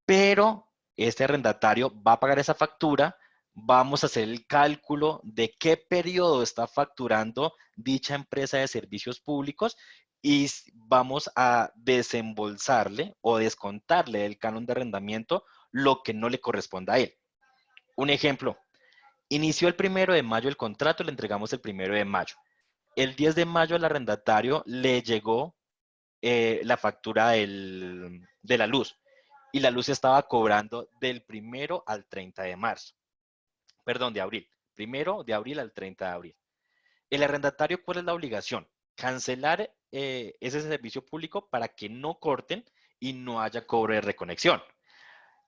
[SPEAKER 1] Pero este arrendatario va a pagar esa factura, vamos a hacer el cálculo de qué periodo está facturando dicha empresa de servicios públicos y vamos a desembolsarle o descontarle del canon de arrendamiento lo que no le corresponda a él. Un ejemplo, inició el 1 de mayo el contrato, le entregamos el 1 de mayo. El 10 de mayo al arrendatario le llegó la factura de la luz y la luz se estaba cobrando del 1 al 30 de marzo. Perdón, de abril. 1 de abril al 30 de abril. El arrendatario, ¿cuál es la obligación? Cancelar ese servicio público para que no corten y no haya cobro de reconexión.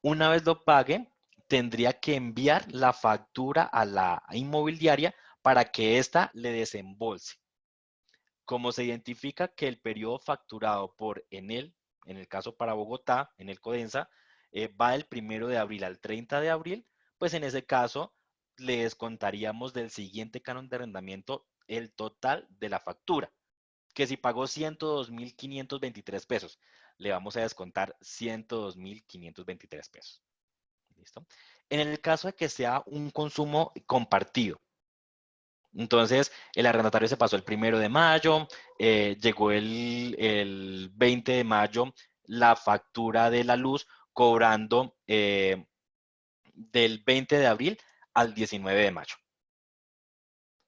[SPEAKER 1] Una vez lo pague, tendría que enviar la factura a la inmobiliaria para que ésta le desembolse. Como se identifica que el periodo facturado por Enel, en el caso para Bogotá, en el Codensa, va del 1 de abril al 30 de abril, pues en ese caso le descontaríamos del siguiente canon de arrendamiento el total de la factura, que si pagó 102.523 pesos, le vamos a descontar 102.523 pesos. ¿Listo? En el caso de que sea un consumo compartido, entonces, el arrendatario se pasó el 1 de mayo, llegó el 20 de mayo la factura de la luz cobrando del 20 de abril al 19 de mayo.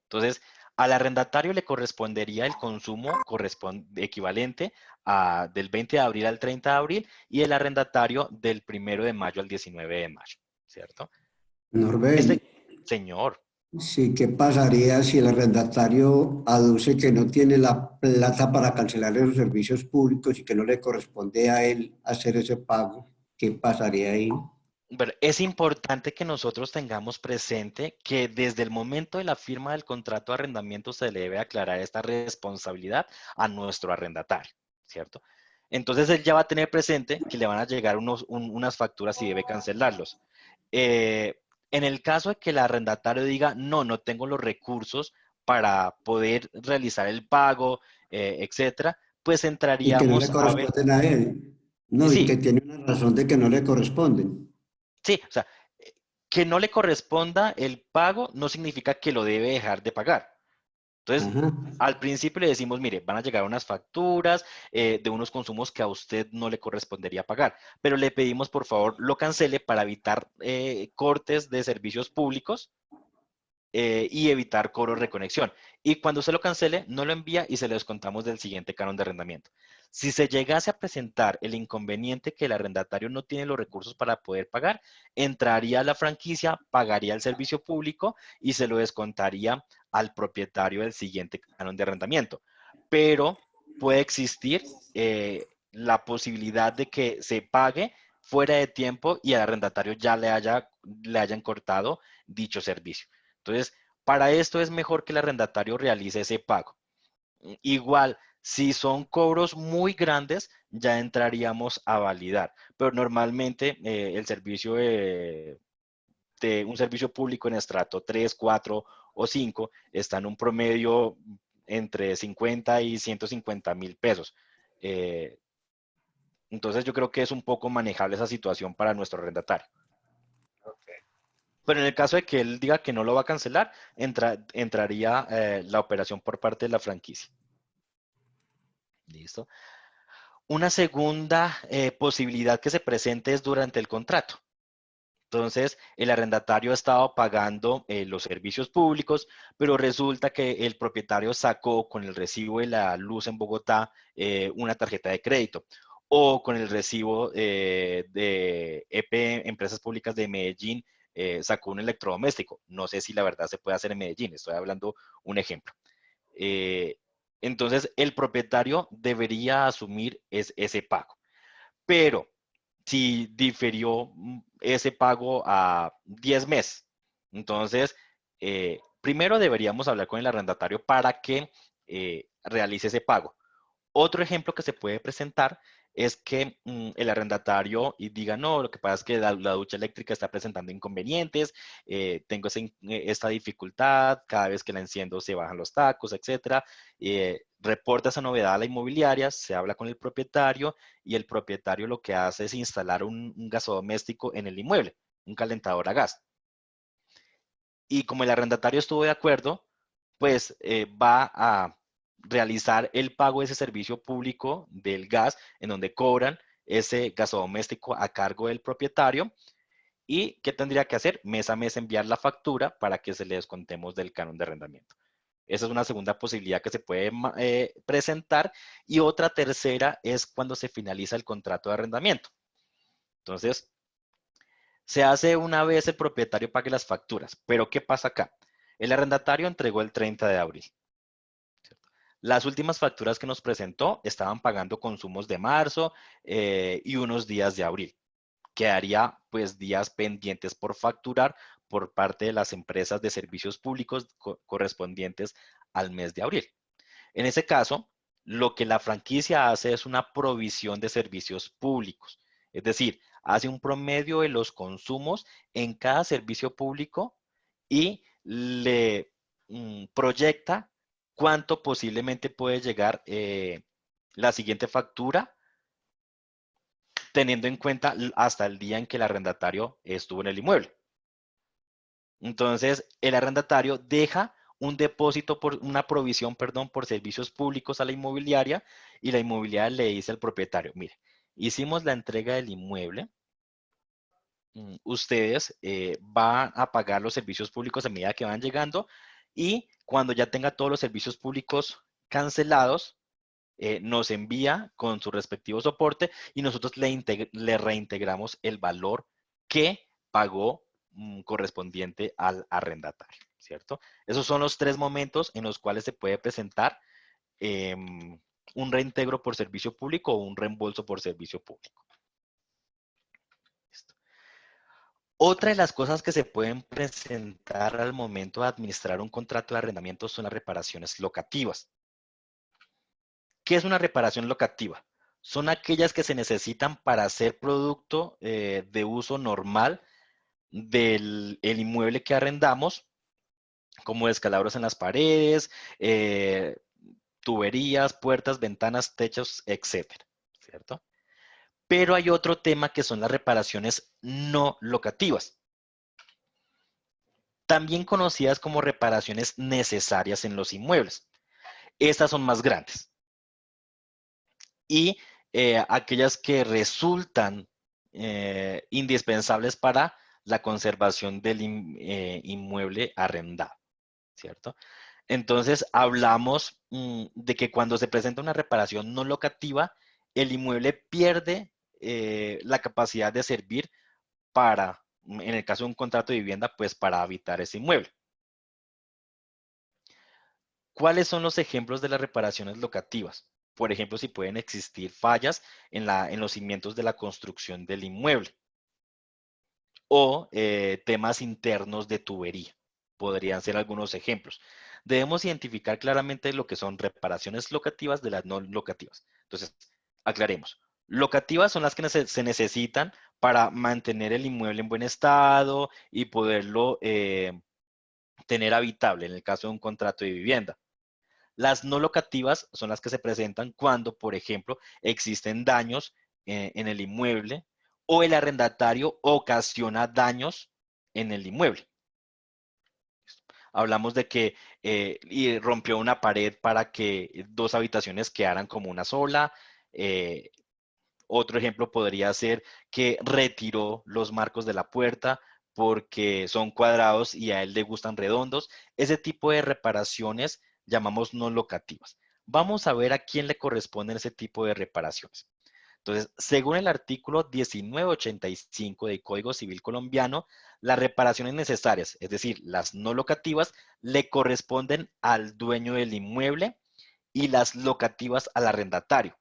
[SPEAKER 1] Entonces, al arrendatario le correspondería el consumo equivalente del 20 de abril al 30 de abril y el arrendatario del 1 de mayo al 19 de mayo, ¿cierto?
[SPEAKER 8] Norbert,
[SPEAKER 1] Señor.
[SPEAKER 8] sí, ¿qué pasaría si el arrendatario aduce que no tiene la plata para cancelar esos servicios públicos y que no le corresponde a él hacer ese pago? ¿Qué pasaría ahí?
[SPEAKER 1] Bueno, es importante que nosotros tengamos presente que desde el momento de la firma del contrato de arrendamiento se le debe aclarar esta responsabilidad a nuestro arrendatario, ¿cierto? Entonces él ya va a tener presente que le van a llegar unas facturas y debe cancelarlos. En el caso de que el arrendatario diga, no, no tengo los recursos para poder realizar el pago, etcétera, pues
[SPEAKER 8] Y que no le
[SPEAKER 1] entraríamos a ver,
[SPEAKER 8] corresponden a él.
[SPEAKER 1] y
[SPEAKER 8] No, y que
[SPEAKER 1] sí,
[SPEAKER 8] tiene una razón de que no le corresponden.
[SPEAKER 1] sí, o sea, que no le corresponda el pago no significa que lo debe dejar de pagar. Entonces,
[SPEAKER 8] Ajá.
[SPEAKER 1] al principio le decimos, mire, van a llegar unas facturas de unos consumos que a usted no le correspondería pagar, pero le pedimos por favor lo cancele para evitar cortes de servicios públicos y evitar cobro de reconexión. Y cuando se lo cancele, no lo envía y se lo descontamos del siguiente canon de arrendamiento. Si se llegase a presentar el inconveniente que el arrendatario no tiene los recursos para poder pagar, entraría a la franquicia, pagaría el servicio público y se lo descontaría al propietario del siguiente canon de arrendamiento. Pero puede existir la posibilidad de que se pague fuera de tiempo y al arrendatario ya le hayan cortado dicho servicio. Entonces, para esto es mejor que el arrendatario realice ese pago. Igual, si son cobros muy grandes, ya entraríamos a validar. Pero normalmente el servicio de un servicio público en estrato 3, 4 o 5 está en un promedio entre 50 y 150.000 pesos. Entonces, yo creo que es un poco manejable esa situación para nuestro arrendatario. Pero en el caso de que él diga que no lo va a cancelar, entraría la operación por parte de la franquicia. ¿Listo? Una segunda posibilidad que se presente es durante el contrato. Entonces, el arrendatario ha estado pagando los servicios públicos, pero resulta que el propietario sacó con el recibo de la luz en Bogotá una tarjeta de crédito o con el recibo de EP, Empresas Públicas de Medellín, sacó un electrodoméstico. No sé si la verdad se puede hacer en Medellín, estoy hablando un ejemplo. Eh, entonces, el propietario debería asumir ese pago. Pero si diferió ese pago a 10 meses, entonces, primero deberíamos hablar con el arrendatario para que realice ese pago. Otro ejemplo que se puede presentar es que el arrendatario y diga, no, lo que pasa es que la ducha eléctrica está presentando inconvenientes, tengo esta dificultad, cada vez que la enciendo se bajan los tacos, etcétera. Reporta esa novedad a la inmobiliaria, se habla con el propietario y el propietario lo que hace es instalar un gasodoméstico en el inmueble, un calentador a gas. Y como el arrendatario estuvo de acuerdo, pues va a realizar el pago de ese servicio público del gas, en donde cobran ese gasodoméstico a cargo del propietario. ¿Y qué tendría que hacer? Mes a mes enviar la factura para que se le descontemos del canon de arrendamiento. Esa es una segunda posibilidad que se puede presentar. Y otra tercera es cuando se finaliza el contrato de arrendamiento. Entonces, se hace una vez el propietario pague las facturas. Pero ¿qué pasa acá? El arrendatario entregó el 30 de abril. Las últimas facturas que nos presentó estaban pagando consumos de marzo y unos días de abril. Quedaría pues días pendientes por facturar por parte de las empresas de servicios públicos correspondientes al mes de abril. En ese caso, lo que la franquicia hace es una provisión de servicios públicos, es decir, hace un promedio de los consumos en cada servicio público y le proyecta cuánto posiblemente puede llegar la siguiente factura, teniendo en cuenta hasta el día en que el arrendatario estuvo en el inmueble. Entonces, el arrendatario deja un depósito una provisión, perdón, por servicios públicos a la inmobiliaria y la inmobiliaria le dice al propietario, mire, hicimos la entrega del inmueble, ustedes van a pagar los servicios públicos a medida que van llegando y cuando ya tenga todos los servicios públicos cancelados, nos envía con su respectivo soporte y nosotros le reintegramos el valor que pagó correspondiente al arrendatario, ¿cierto? Esos son los 3 momentos en los cuales se puede presentar un reintegro por servicio público o un reembolso por servicio público. Listo. Otra de las cosas que se pueden presentar al momento de administrar un contrato de arrendamiento son las reparaciones locativas. ¿Qué es una reparación locativa? Son aquellas que se necesitan para hacer producto de uso normal del inmueble que arrendamos, como descalabros en las paredes, tuberías, puertas, ventanas, techos, etcétera, ¿cierto? Pero hay otro tema que son las reparaciones no locativas, también conocidas como reparaciones necesarias en los inmuebles. Estas son más grandes y aquellas que resultan indispensables para la conservación del inmueble arrendado, ¿cierto? Entonces, hablamos de que cuando se presenta una reparación no locativa, el inmueble pierde la capacidad de servir para, en el caso de un contrato de vivienda, pues para habitar ese inmueble. ¿Cuáles son los ejemplos de las reparaciones locativas? Por ejemplo, si pueden existir fallas en los cimientos de la construcción del inmueble o temas internos de tubería. Podrían ser algunos ejemplos. Debemos identificar claramente lo que son reparaciones locativas de las no locativas. Entonces, aclaremos. Locativas son las que se necesitan para mantener el inmueble en buen estado y poderlo tener habitable en el caso de un contrato de vivienda. Las no locativas son las que se presentan cuando, por ejemplo, existen daños en el inmueble o el arrendatario ocasiona daños en el inmueble. Hablamos de que rompió una pared para que 2 habitaciones quedaran como una sola. Otro ejemplo podría ser que retiró los marcos de la puerta porque son cuadrados y a él le gustan redondos. Ese tipo de reparaciones llamamos no locativas. Vamos a ver a quién le corresponden ese tipo de reparaciones. Entonces, según el artículo 1985 del Código Civil colombiano, las reparaciones necesarias, es decir, las no locativas, le corresponden al dueño del inmueble y las locativas al arrendatario.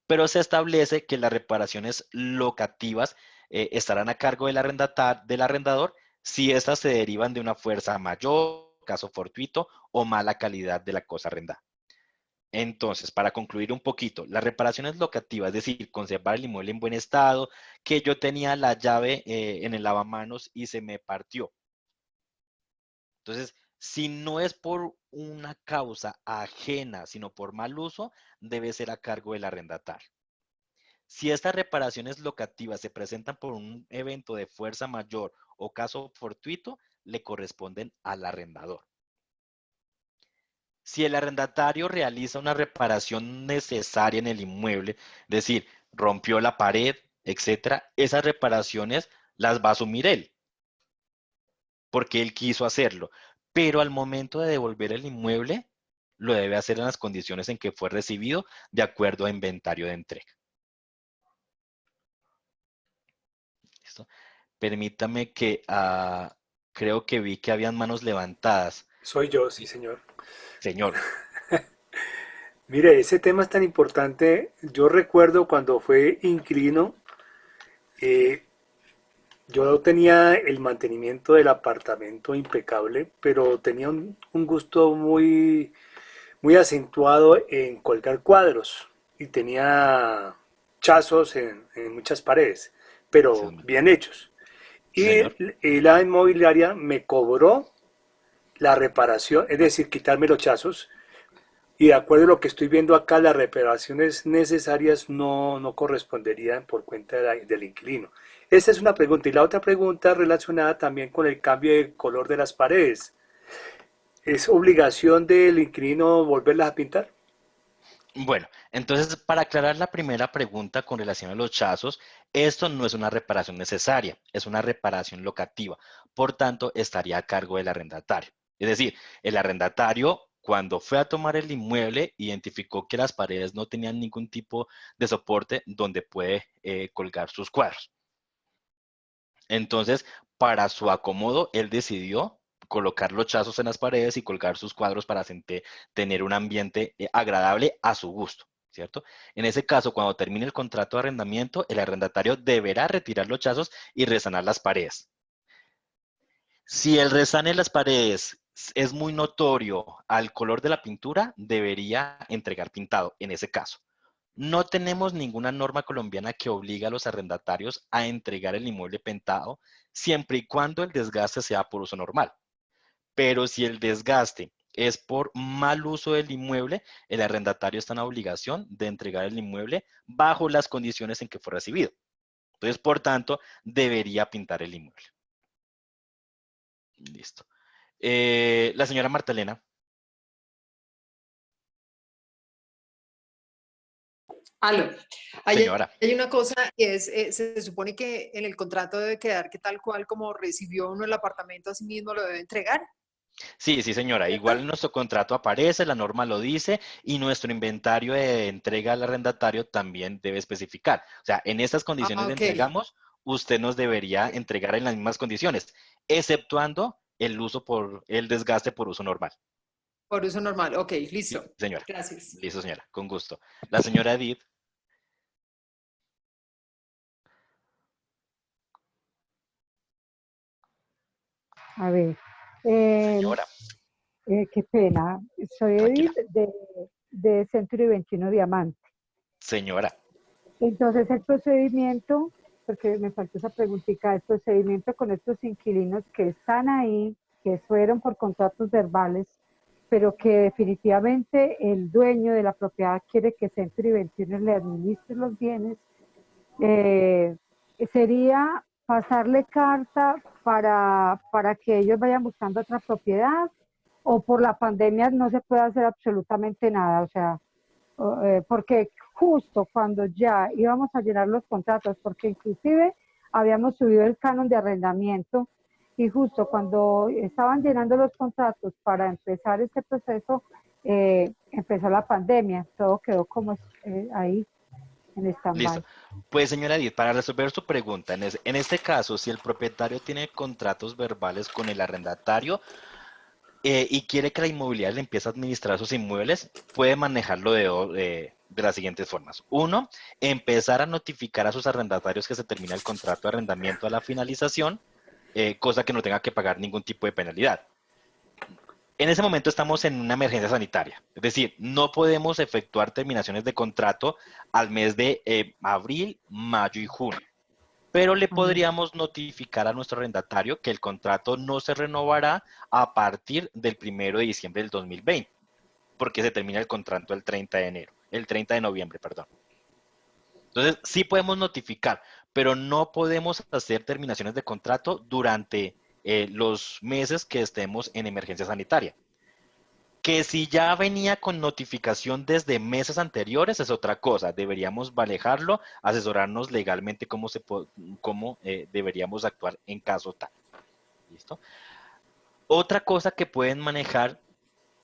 [SPEAKER 1] Pero se establece que las reparaciones locativas estarán a cargo del arrendador si éstas se derivan de una fuerza mayor, caso fortuito o mala calidad de la cosa arrendada. Entonces, para concluir un poquito, las reparaciones locativas, es decir, conservar el inmueble en buen estado, que yo tenía la llave en el lavamanos y se me partió. Entonces, si no es por una causa ajena, sino por mal uso, debe ser a cargo del arrendatario. Si estas reparaciones locativas se presentan por un evento de fuerza mayor o caso fortuito, le corresponden al arrendador. Si el arrendatario realiza una reparación necesaria en el inmueble, es decir, rompió la pared, etcétera, esas reparaciones las va a asumir él, porque él quiso hacerlo. Pero al momento de devolver el inmueble, lo debe hacer en las condiciones en que fue recibido, de acuerdo a inventario de entrega. ¿Listo? Permítame que creo que vi que habían manos levantadas.
[SPEAKER 3] Soy yo, sí, señor.
[SPEAKER 1] Señor.
[SPEAKER 3] Mire, ese tema es tan importante. Yo recuerdo cuando fue inquilino, eh, yo tenía el mantenimiento del apartamento impecable, pero tenía un gusto muy acentuado en colgar cuadros y tenía chazos en muchas paredes,
[SPEAKER 1] Sí,
[SPEAKER 3] pero
[SPEAKER 1] señor.
[SPEAKER 3] bien hechos.
[SPEAKER 1] Sí,
[SPEAKER 3] Y
[SPEAKER 1] señor.
[SPEAKER 3] la inmobiliaria me cobró la reparación, es decir, quitarme los chazos. Y de acuerdo a lo que estoy viendo acá, las reparaciones necesarias no corresponderían por cuenta del inquilino. Esa es una pregunta. Y la otra pregunta relacionada también con el cambio de color de las paredes. ¿Es obligación del inquilino volverlas a pintar?
[SPEAKER 1] Bueno, entonces para aclarar la primera pregunta con relación a los chazos, esto no es una reparación necesaria, es una reparación locativa. Por tanto, estaría a cargo del arrendatario. Es decir, el arrendatario, cuando fue a tomar el inmueble, identificó que las paredes no tenían ningún tipo de soporte donde puede colgar sus cuadros. Entonces, para su acomodo, él decidió colocar los chazos en las paredes y colgar sus cuadros para tener un ambiente agradable a su gusto, ¿cierto? En ese caso, cuando termine el contrato de arrendamiento, el arrendatario deberá retirar los chazos y resanar las paredes. Si el resane de las paredes es muy notorio al color de la pintura, debería entregar pintado en ese caso. No tenemos ninguna norma colombiana que obligue a los arrendatarios a entregar el inmueble pintado siempre y cuando el desgaste sea por uso normal. Pero si el desgaste es por mal uso del inmueble, el arrendatario está en la obligación de entregar el inmueble bajo las condiciones en que fue recibido. Entonces, por tanto, debería pintar el inmueble. Listo. La señora Marta Elena.
[SPEAKER 7] Aló,
[SPEAKER 1] Señora.
[SPEAKER 7] hay una cosa y es, se supone que en el contrato debe quedar que tal cual como recibió uno el apartamento, así mismo lo debe entregar,
[SPEAKER 1] Sí, sí, señora. Igual
[SPEAKER 7] ¿cierto?
[SPEAKER 1] en nuestro contrato aparece, la norma lo dice y nuestro inventario de entrega al arrendatario también debe especificar. O sea, en estas condiciones
[SPEAKER 7] Ah,
[SPEAKER 1] le
[SPEAKER 7] ok.
[SPEAKER 1] entregamos, usted nos debería
[SPEAKER 7] Ok.
[SPEAKER 1] entregar en las mismas condiciones, exceptuando el uso por el desgaste por uso normal.
[SPEAKER 7] Por uso normal. Ok,
[SPEAKER 1] Sí,
[SPEAKER 7] listo.
[SPEAKER 1] señora.
[SPEAKER 7] Gracias.
[SPEAKER 1] Listo, señora. Con gusto. La señora Edith.
[SPEAKER 5] A ver, eh,
[SPEAKER 1] Señora,
[SPEAKER 5] qué pena. Soy
[SPEAKER 1] tranquila.
[SPEAKER 5] Edith de Century 21 Diamante.
[SPEAKER 1] Señora.
[SPEAKER 5] Entonces, el procedimiento, porque me faltó esa preguntita, el procedimiento con estos inquilinos que están ahí, que fueron por contratos verbales, pero que definitivamente el dueño de la propiedad quiere que Century 21 le administre los bienes, eh, sería pasarle carta para que ellos vayan buscando otra propiedad, o por la pandemia no se puede hacer absolutamente nada, o sea, porque justo cuando ya íbamos a llenar los contratos, porque inclusive habíamos subido el canon de arrendamiento, y justo cuando estaban llenando los contratos para empezar este proceso, empezó la pandemia, todo quedó como ahí en
[SPEAKER 1] Listo.
[SPEAKER 5] stand-by.
[SPEAKER 1] Pues, señora Edith, para resolver su pregunta, en este caso, si el propietario tiene contratos verbales con el arrendatario, y quiere que la inmobiliaria le empiece a administrar sus inmuebles, puede manejarlo de las siguientes formas. Uno, empezar a notificar a sus arrendatarios que se termina el contrato de arrendamiento a la finalización, cosa que no tenga que pagar ningún tipo de penalidad. En ese momento estamos en una emergencia sanitaria, es decir, no podemos efectuar terminaciones de contrato al mes de abril, mayo y junio, pero le
[SPEAKER 5] Ajá.
[SPEAKER 1] podríamos notificar a nuestro arrendatario que el contrato no se renovará a partir del 1 de diciembre del 2020, porque se termina el contrato el 30 de noviembre, perdón. Entonces, sí podemos notificar, pero no podemos hacer terminaciones de contrato durante los meses que estemos en emergencia sanitaria. Que si ya venía con notificación desde meses anteriores es otra cosa. Deberíamos manejarlo, asesorarnos legalmente cómo deberíamos actuar en caso tal. ¿Listo? Otra cosa que pueden manejar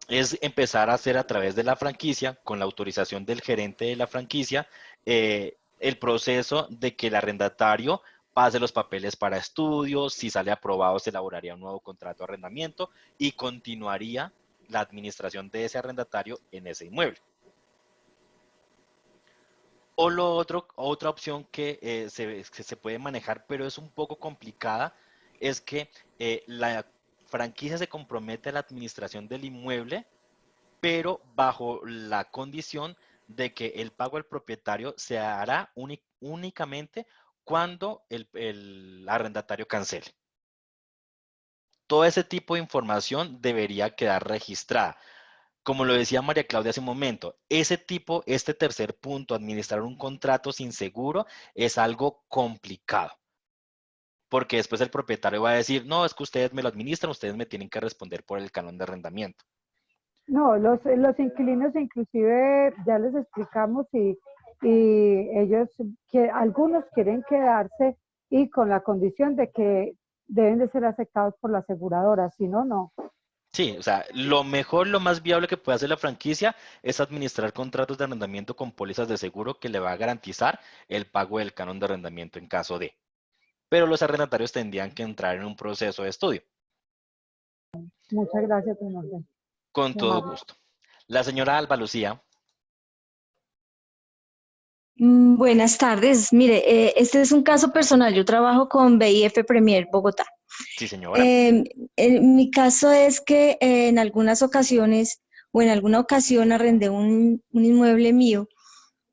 [SPEAKER 1] es empezar a hacer a través de la franquicia, con la autorización del gerente de la franquicia, el proceso de que el arrendatario pase los papeles para estudios, si sale aprobado se elaboraría un nuevo contrato de arrendamiento y continuaría la administración de ese arrendatario en ese inmueble. O lo otro, otra opción que se puede manejar, pero es un poco complicada, es que la franquicia se compromete a la administración del inmueble, pero bajo la condición de que el pago al propietario se hará únicamente cuando el arrendatario cancele. Todo ese tipo de información debería quedar registrada. Como lo decía María Claudia hace un momento, este tercer punto, administrar un contrato sin seguro, es algo complicado. Porque después el propietario va a decir, no, es que ustedes me lo administran, ustedes me tienen que responder por el canon de arrendamiento.
[SPEAKER 5] No, los inquilinos inclusive ya les explicamos y ellos, que algunos quieren quedarse y con la condición de que deben de ser aceptados por la aseguradora, si no, no.
[SPEAKER 1] Sí, o sea, lo mejor, lo más viable que puede hacer la franquicia es administrar contratos de arrendamiento con pólizas de seguro que le va a garantizar el pago del canon de arrendamiento en caso de. Pero los arrendatarios tendrían que entrar en un proceso de estudio.
[SPEAKER 5] Muchas gracias, don Orden.
[SPEAKER 1] Con
[SPEAKER 5] Muy
[SPEAKER 1] todo
[SPEAKER 5] amable.
[SPEAKER 1] gusto. La señora Alba Lucía.
[SPEAKER 9] Buenas tardes. Mire, este es un caso personal. Yo trabajo con BIF Premier Bogotá.
[SPEAKER 1] Sí, señora.
[SPEAKER 9] Mi caso es que en algunas ocasiones o en alguna ocasión arrendé un inmueble mío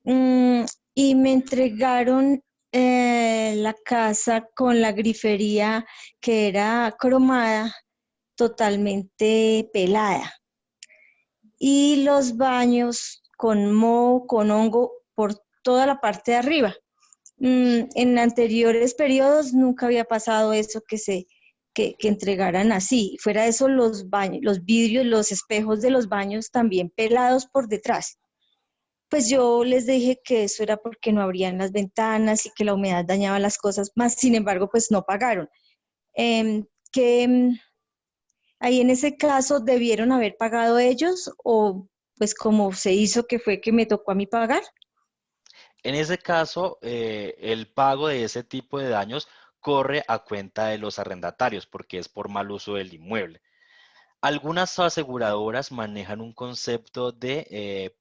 [SPEAKER 9] y me entregaron la casa con la grifería que era cromada, totalmente pelada. Y los baños con moho, con hongo por toda la parte de arriba. En anteriores periodos nunca había pasado eso que entregaran así. Fuera de eso, los baños, los vidrios, los espejos de los baños también pelados por detrás. Pues yo les dije que eso era porque no abrían las ventanas y que la humedad dañaba las cosas, más sin embargo, pues no pagaron. Que ahí en ese caso debieron haber pagado ellos o pues como se hizo que fue que me tocó a mí pagar.
[SPEAKER 1] En ese caso, el pago de ese tipo de daños corre a cuenta de los arrendatarios porque es por mal uso del inmueble. Algunas aseguradoras manejan un concepto de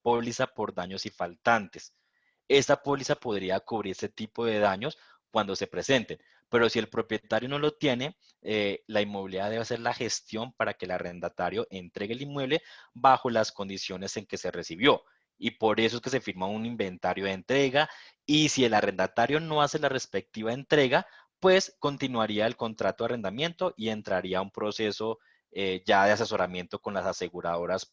[SPEAKER 1] póliza por daños y faltantes. Esta póliza podría cubrir ese tipo de daños cuando se presenten, pero si el propietario no lo tiene, la inmobiliaria debe hacer la gestión para que el arrendatario entregue el inmueble bajo las condiciones en que se recibió. Y por eso es que se firma un inventario de entrega y si el arrendatario no hace la respectiva entrega, pues continuaría el contrato de arrendamiento y entraría un proceso ya de asesoramiento con las aseguradoras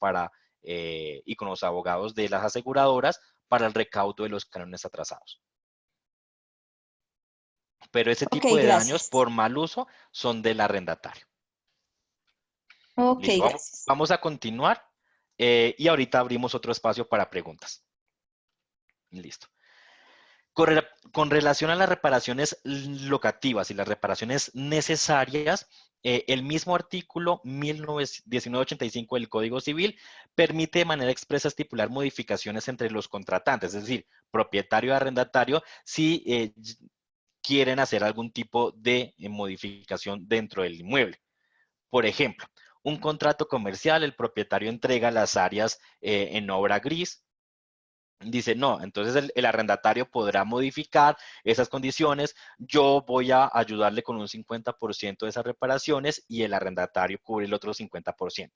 [SPEAKER 1] y con los abogados de las aseguradoras para el recaudo de los cánones atrasados. Pero ese tipo de daños
[SPEAKER 9] Gracias.
[SPEAKER 1] por mal uso son del arrendatario.
[SPEAKER 9] Ok,
[SPEAKER 1] Listo,
[SPEAKER 9] gracias.
[SPEAKER 1] vamos a continuar y ahorita abrimos otro espacio para preguntas. Listo. Con relación a las reparaciones locativas y las reparaciones necesarias, el mismo artículo 1985 del Código Civil permite de manera expresa estipular modificaciones entre los contratantes, es decir, propietario y arrendatario, si quieren hacer algún tipo de modificación dentro del inmueble. Por ejemplo, un contrato comercial, el propietario entrega las áreas en obra gris. Dice, no, entonces el arrendatario podrá modificar esas condiciones, yo voy a ayudarle con un 50% de esas reparaciones y el arrendatario cubre el otro 50%.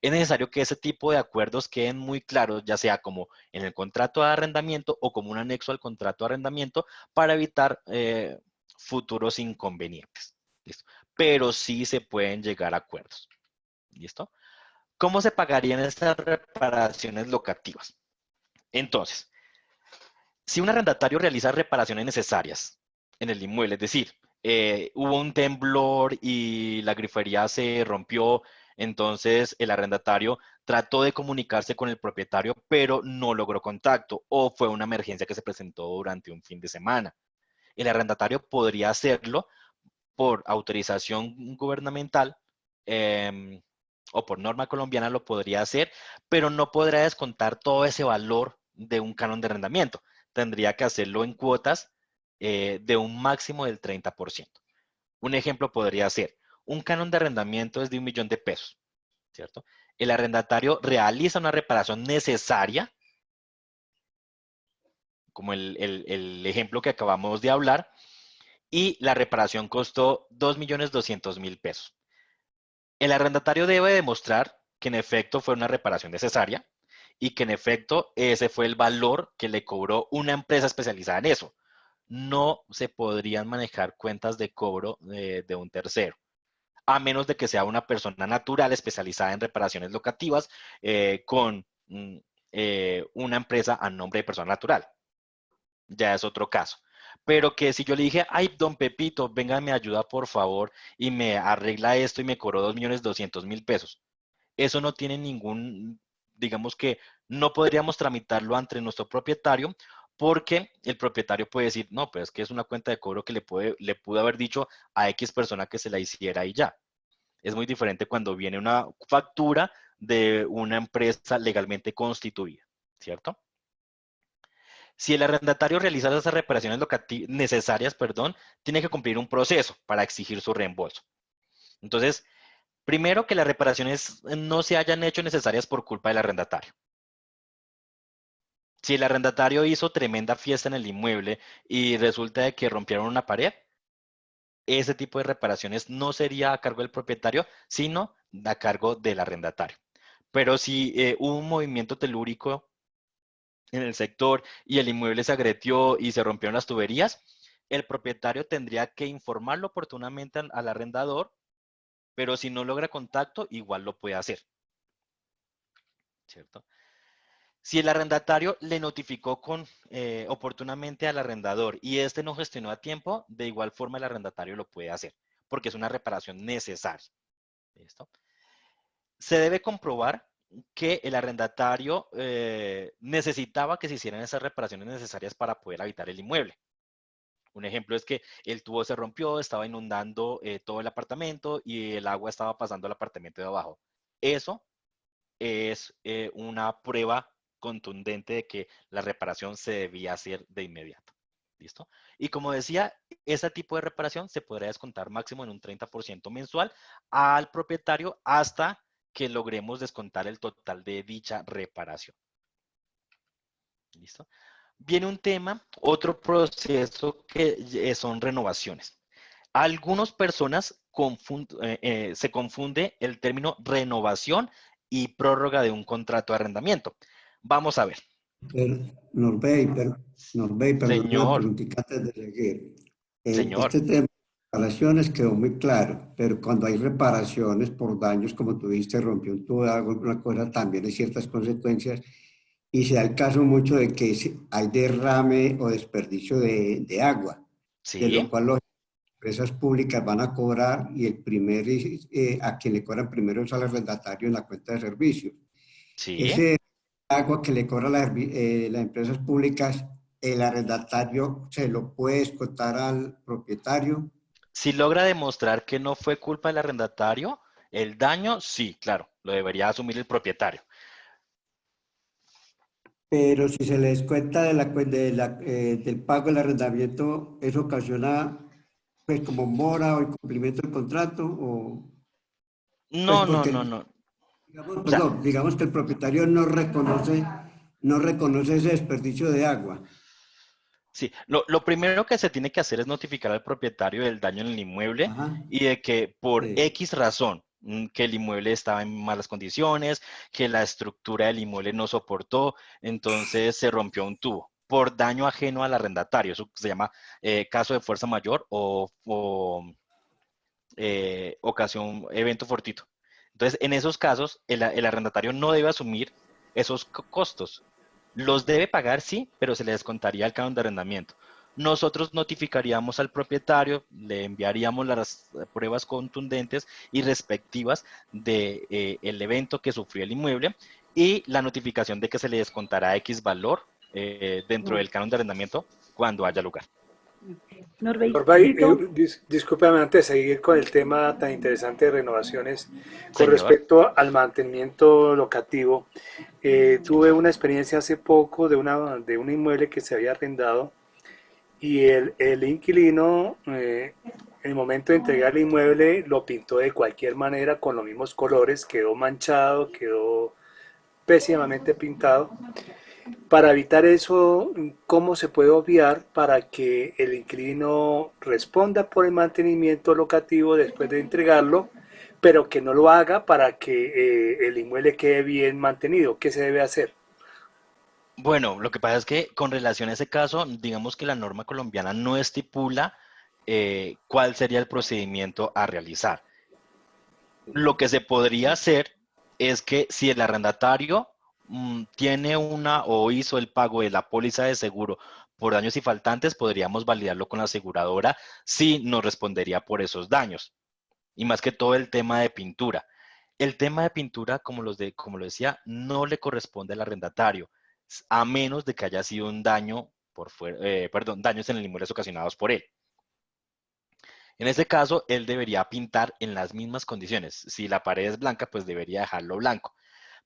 [SPEAKER 1] Es necesario que ese tipo de acuerdos queden muy claros, ya sea como en el contrato de arrendamiento o como un anexo al contrato de arrendamiento para evitar futuros inconvenientes. ¿Listo? Pero sí se pueden llegar a acuerdos. ¿Listo? ¿Cómo se pagarían estas reparaciones locativas? Entonces, si un arrendatario realiza reparaciones necesarias en el inmueble, es decir, hubo un temblor y la grifería se rompió, entonces el arrendatario trató de comunicarse con el propietario, pero no logró contacto o fue una emergencia que se presentó durante un fin de semana. El arrendatario podría hacerlo por autorización gubernamental o por norma colombiana lo podría hacer, pero no podrá descontar todo ese valor de un canon de arrendamiento. Tendría que hacerlo en cuotas de un máximo del 30%. Un ejemplo podría ser, un canon de arrendamiento es de 1.000.000 de pesos, ¿cierto? El arrendatario realiza una reparación necesaria como el ejemplo que acabamos de hablar, y la reparación costó 2.200.000 pesos. El arrendatario debe demostrar que en efecto fue una reparación necesaria y que en efecto ese fue el valor que le cobró una empresa especializada en eso. No se podrían manejar cuentas de cobro de un tercero, a menos de que sea una persona natural especializada en reparaciones locativas con una empresa a nombre de persona natural. Ya es otro caso. Pero que si yo le dije, ay, don Pepito, venga, me ayuda por favor y me arregla esto y me cobró 2.200.000 pesos. Eso no tiene ningún, digamos que no podríamos tramitarlo ante nuestro propietario porque el propietario puede decir, no, pero es que es una cuenta de cobro que le pudo haber dicho a X persona que se la hiciera y ya. Es muy diferente cuando viene una factura de una empresa legalmente constituida, ¿cierto? Si el arrendatario realiza esas reparaciones necesarias, tiene que cumplir un proceso para exigir su reembolso. Entonces, primero que las reparaciones no se hayan hecho necesarias por culpa del arrendatario. Si el arrendatario hizo tremenda fiesta en el inmueble y resulta de que rompieron una pared, ese tipo de reparaciones no sería a cargo del propietario, sino a cargo del arrendatario. Pero si hubo un movimiento telúrico en el sector y el inmueble se agrieció y se rompieron las tuberías, el propietario tendría que informarlo oportunamente al arrendador, pero si no logra contacto, igual lo puede hacer, ¿cierto? Si el arrendatario le notificó oportunamente al arrendador y este no gestionó a tiempo, de igual forma el arrendatario lo puede hacer, porque es una reparación necesaria. ¿Listo? Se debe comprobar que el arrendatario necesitaba que se hicieran esas reparaciones necesarias para poder habitar el inmueble. Un ejemplo es que el tubo se rompió, estaba inundando todo el apartamento y el agua estaba pasando al apartamento de abajo. Eso es una prueba contundente de que la reparación se debía hacer de inmediato. ¿Listo? Y como decía, ese tipo de reparación se podrá descontar máximo en un 30% mensual al propietario hasta que logremos descontar el total de dicha reparación. ¿Listo? Viene un tema, otro proceso que son renovaciones. Algunas personas se confunde el término renovación y prórroga de un contrato de arrendamiento. Vamos a ver.
[SPEAKER 8] Norbey, perdón, una
[SPEAKER 1] Señor,
[SPEAKER 8] preguntita antes de seguir.
[SPEAKER 1] señor.
[SPEAKER 8] Este tema de reparaciones quedó muy claro, pero cuando hay reparaciones por daños, como tú dijiste, rompió un tubo, alguna cosa, también hay ciertas consecuencias. Y se da el caso mucho de que hay derrame o desperdicio de agua, de lo
[SPEAKER 1] Sí,
[SPEAKER 8] cual las empresas públicas van a cobrar y a quien le cobran primero es al arrendatario en la cuenta de servicios.
[SPEAKER 1] sí.
[SPEAKER 8] Ese agua que le cobran las empresas públicas, el arrendatario se lo puede descontar al propietario.
[SPEAKER 1] Si logra demostrar que no fue culpa del arrendatario, el daño, sí, claro, lo debería asumir el propietario.
[SPEAKER 8] Pero si se le descuenta del pago del arrendamiento, ¿eso ocasiona pues como mora o incumplimiento del contrato? O, pues
[SPEAKER 1] No, no,
[SPEAKER 8] porque,
[SPEAKER 1] no, no. O sea,
[SPEAKER 8] digamos que el propietario no reconoce ese desperdicio de agua.
[SPEAKER 1] sí, lo primero que se tiene que hacer es notificar al propietario del daño en el inmueble
[SPEAKER 8] Ajá,
[SPEAKER 1] y de que por
[SPEAKER 8] sí.
[SPEAKER 1] X razón, que el inmueble estaba en malas condiciones, que la estructura del inmueble no soportó, entonces se rompió un tubo por daño ajeno al arrendatario. Eso se llama caso de fuerza mayor o ocasión, evento fortuito. Entonces, en esos casos, el arrendatario no debe asumir esos costos. Los debe pagar, sí, pero se le descontaría el canon de arrendamiento. Nosotros notificaríamos al propietario, le enviaríamos las pruebas contundentes y respectivas de el evento que sufrió el inmueble y la notificación de que se le descontará X valor dentro del canon de arrendamiento cuando haya lugar.
[SPEAKER 3] Norbay,
[SPEAKER 4] Norbertito,
[SPEAKER 3] discúlpame antes de seguir con el tema tan interesante de renovaciones. Con
[SPEAKER 1] Señor,
[SPEAKER 3] respecto al mantenimiento locativo, tuve una experiencia hace poco de un inmueble que se había arrendado y el inquilino, en el momento de entregar el inmueble, lo pintó de cualquier manera con los mismos colores, quedó manchado, quedó pésimamente pintado. Para evitar eso, ¿cómo se puede obviar para que el inquilino responda por el mantenimiento locativo después de entregarlo, pero que no lo haga para que el inmueble quede bien mantenido? ¿Qué se debe hacer?
[SPEAKER 1] Bueno, lo que pasa es que con relación a ese caso, digamos que la norma colombiana no estipula cuál sería el procedimiento a realizar. Lo que se podría hacer es que si el arrendatario tiene o hizo el pago de la póliza de seguro por daños y faltantes, podríamos validarlo con la aseguradora si nos respondería por esos daños. Y más que todo el tema de pintura. El tema de pintura, como lo decía, no le corresponde al arrendatario, a menos de que haya sido un daño daños en el inmueble ocasionados por él. En este caso, él debería pintar en las mismas condiciones. Si la pared es blanca, pues debería dejarlo blanco.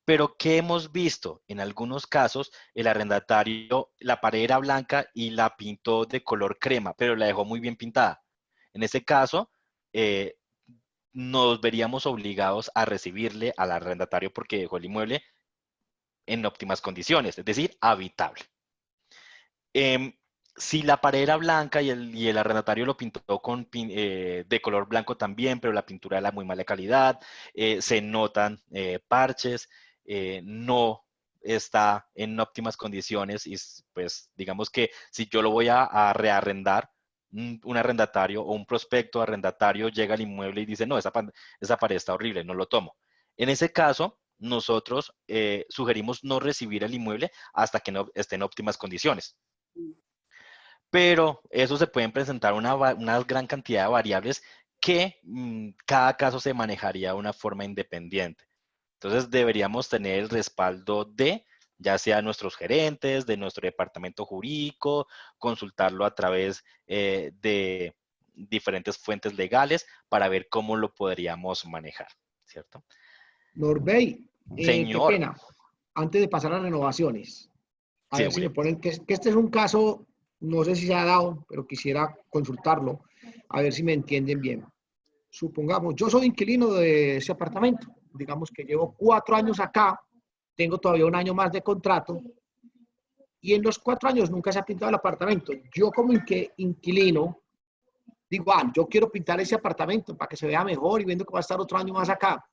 [SPEAKER 1] Pero ¿qué hemos visto? En algunos casos, el arrendatario, la pared era blanca y la pintó de color crema, pero la dejó muy bien pintada. En ese caso, eh, nos veríamos obligados a recibirle al arrendatario porque dejó el inmueble en óptimas condiciones, es decir, habitable. Em, si la pared era blanca y el arrendatario lo pintó de color blanco también, pero la pintura era muy mala calidad, se notan parches, no está en óptimas condiciones y pues digamos que si yo lo voy a rearrendar, un arrendatario o un prospecto arrendatario llega al inmueble y dice, no, esa pared está horrible, no lo tomo. En ese caso, nosotros sugerimos no recibir el inmueble hasta que no esté en óptimas condiciones. Pero eso se pueden presentar una gran cantidad de variables que cada caso se manejaría de una forma independiente. Entonces deberíamos tener el respaldo de, ya sea nuestros gerentes, de nuestro departamento jurídico, consultarlo a través de diferentes fuentes legales para ver cómo lo podríamos manejar, ¿cierto?
[SPEAKER 2] Norbey, qué
[SPEAKER 1] Señor,
[SPEAKER 2] pena. Antes de pasar a renovaciones, a
[SPEAKER 1] sí,
[SPEAKER 2] ver si me
[SPEAKER 1] William.
[SPEAKER 2] ponen que este es un caso, no sé si se ha dado, pero quisiera consultarlo, a ver si me entienden bien. Supongamos, yo soy inquilino de ese apartamento, digamos que llevo 4 años acá, tengo todavía un año más de contrato y en los 4 años nunca se ha pintado el apartamento. Yo como inquilino digo, yo quiero pintar ese apartamento para que se vea mejor y viendo que va a estar otro año más acá.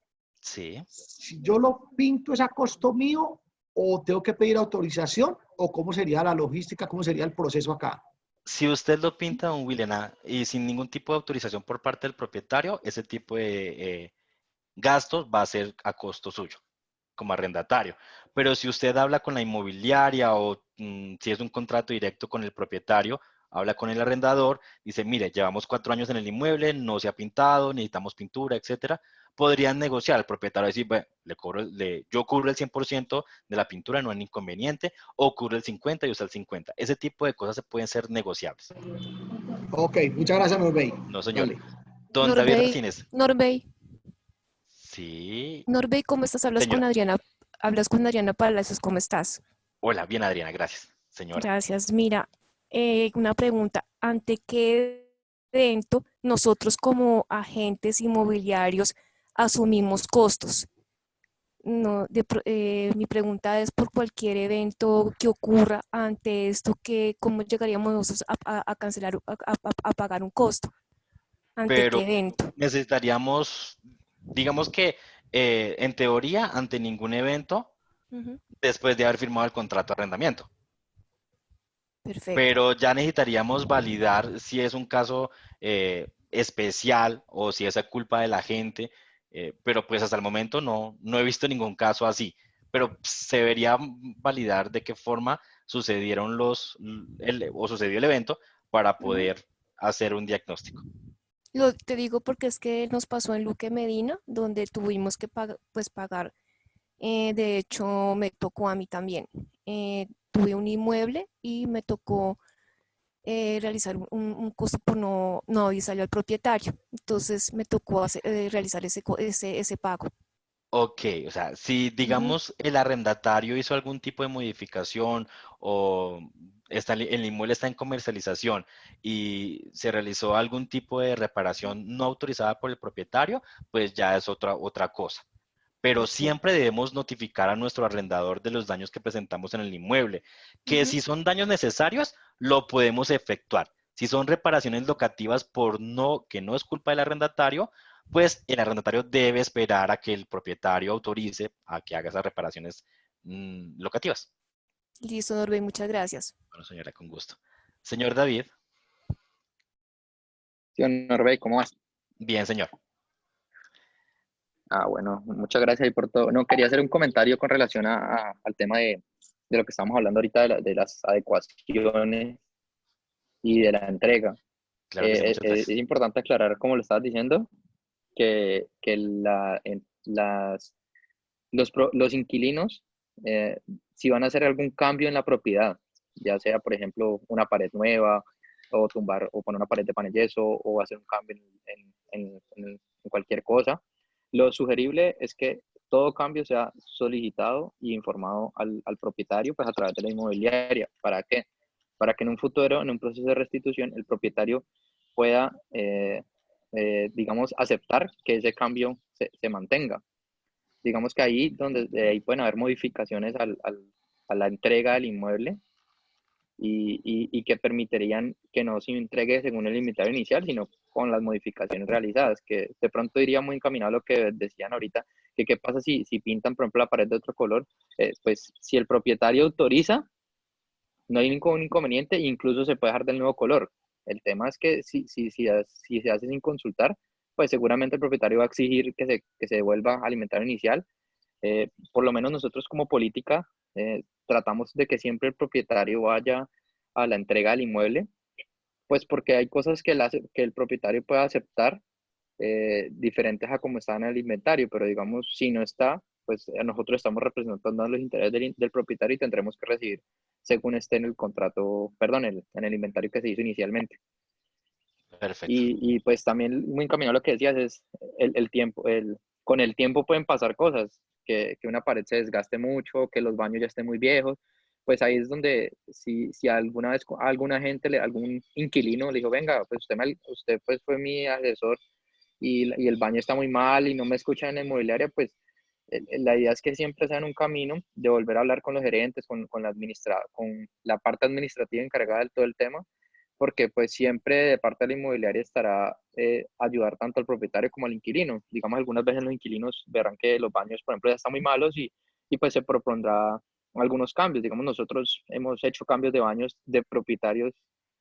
[SPEAKER 1] Sí.
[SPEAKER 2] Si yo lo pinto, ¿es a costo mío o tengo que pedir autorización o cómo sería la logística, cómo sería el proceso acá?
[SPEAKER 1] Si usted lo pinta, don William, y sin ningún tipo de autorización por parte del propietario, ese tipo de gastos va a ser a costo suyo, como arrendatario. Pero si usted habla con la inmobiliaria o si es un contrato directo con el propietario, habla con el arrendador, dice, mire, llevamos 4 años en el inmueble, no se ha pintado, necesitamos pintura, etcétera. Podrían negociar al propietario, decir, bueno, yo cubro el 100% de la pintura, no hay inconveniente, o cubro el 50% y usted el 50%. Ese tipo de cosas se pueden ser negociables.
[SPEAKER 2] Ok, muchas gracias, Norbey.
[SPEAKER 1] No, señor.
[SPEAKER 2] Dale.
[SPEAKER 1] Don David
[SPEAKER 10] Norbey,
[SPEAKER 1] Martínez.
[SPEAKER 10] Norbey,
[SPEAKER 1] Sí,
[SPEAKER 10] Norbey, ¿cómo estás?
[SPEAKER 1] señora.
[SPEAKER 10] Hablas con Adriana Palacios, ¿cómo estás?
[SPEAKER 1] Hola, bien, Adriana, gracias, señora.
[SPEAKER 10] Gracias. Mira, una pregunta. ¿Ante qué evento nosotros como agentes inmobiliarios asumimos costos? No, mi pregunta es por cualquier evento que ocurra ante esto, ¿cómo llegaríamos nosotros a cancelar, a pagar un costo? ¿Ante qué
[SPEAKER 1] Pero
[SPEAKER 10] evento?
[SPEAKER 1] necesitaríamos, digamos que en teoría, ante ningún evento,
[SPEAKER 10] Ujú,
[SPEAKER 1] después de haber firmado el contrato de arrendamiento.
[SPEAKER 10] perfecto.
[SPEAKER 1] Pero ya necesitaríamos validar si es un caso especial o si es culpa de la gente. Pero pues hasta el momento no he visto ningún caso así. Pero se debería validar de qué forma sucedieron o sucedió el evento para
[SPEAKER 10] Ujú.
[SPEAKER 1] poder hacer un diagnóstico.
[SPEAKER 10] Te digo porque es que nos pasó en Luque Medina, donde tuvimos que pagar. De hecho, me tocó a mí también. Tuve un inmueble y me tocó realizar un costo por no avisarle al propietario. Entonces me tocó realizar ese pago.
[SPEAKER 1] Ok, o sea, si
[SPEAKER 10] Ujú,
[SPEAKER 1] digamos el arrendatario hizo algún tipo de modificación o el inmueble está en comercialización y se realizó algún tipo de reparación no autorizada por el propietario, pues ya es otra cosa. pero siempre debemos notificar a nuestro arrendador de los daños que presentamos en el inmueble, que si son daños necesarios, lo podemos efectuar. Si son reparaciones locativas que no es culpa del arrendatario, pues el arrendatario debe esperar a que el propietario autorice a que haga esas reparaciones locativas.
[SPEAKER 10] Listo, Norbey, muchas gracias.
[SPEAKER 1] Bueno, señora, con gusto. Señor David.
[SPEAKER 11] Señor Norbey, ¿cómo vas?
[SPEAKER 1] Bien, señor.
[SPEAKER 11] Bueno, muchas gracias ahí por todo. No, quería hacer un comentario con relación al tema de lo que estamos hablando ahorita, de las adecuaciones y de la entrega.
[SPEAKER 1] Claro que sí, muchas gracias.
[SPEAKER 11] Es importante aclarar, como lo estabas diciendo, que los inquilinos, si van a hacer algún cambio en la propiedad, ya sea, por ejemplo, una pared nueva, o tumbar, o poner una pared de panelleso, o hacer un cambio en cualquier cosa, lo sugerible es que todo cambio sea solicitado y informado al propietario, pues a través de la inmobiliaria. ¿Para qué? Para que en un futuro, en un proceso de restitución, el propietario pueda, digamos, aceptar que ese cambio se mantenga. Digamos que ahí pueden haber modificaciones a la entrega del inmueble y que permitirían que no se entregue según el inventario inicial, sino con las modificaciones realizadas, que de pronto iría muy encaminado a lo que decían ahorita, que qué pasa si pintan, por ejemplo, la pared de otro color. Pues si el propietario autoriza, no hay ningún inconveniente, incluso se puede dejar del nuevo color. El tema es que si se hace sin consultar, pues seguramente el propietario va a exigir que se devuelva al inventario inicial. Por lo menos nosotros como política tratamos de que siempre el propietario vaya a la entrega del inmueble, pues porque hay cosas que el propietario puede aceptar diferentes a como está en el inventario, pero digamos, si no está, pues nosotros estamos representando los intereses del propietario y tendremos que recibir según esté en el contrato, perdón, en el inventario que se hizo inicialmente.
[SPEAKER 1] Perfecto.
[SPEAKER 11] Y pues también muy encaminado a lo que decías es el tiempo. Con el tiempo pueden pasar cosas, que una pared se desgaste mucho, que los baños ya estén muy viejos. Pues ahí es donde si alguna vez alguna gente, algún inquilino le dijo, venga, pues usted pues fue mi asesor y el baño está muy mal y no me escucha en la inmobiliaria, pues la idea es que siempre sea en un camino de volver a hablar con los gerentes, con la parte administrativa encargada de todo el tema, porque pues siempre de parte de la inmobiliaria estará ayudar tanto al propietario como al inquilino. Digamos, algunas veces los inquilinos verán que los baños, por ejemplo, ya están muy malos y pues se propondrá algunos cambios. Digamos, nosotros hemos hecho cambios de baños de propietarios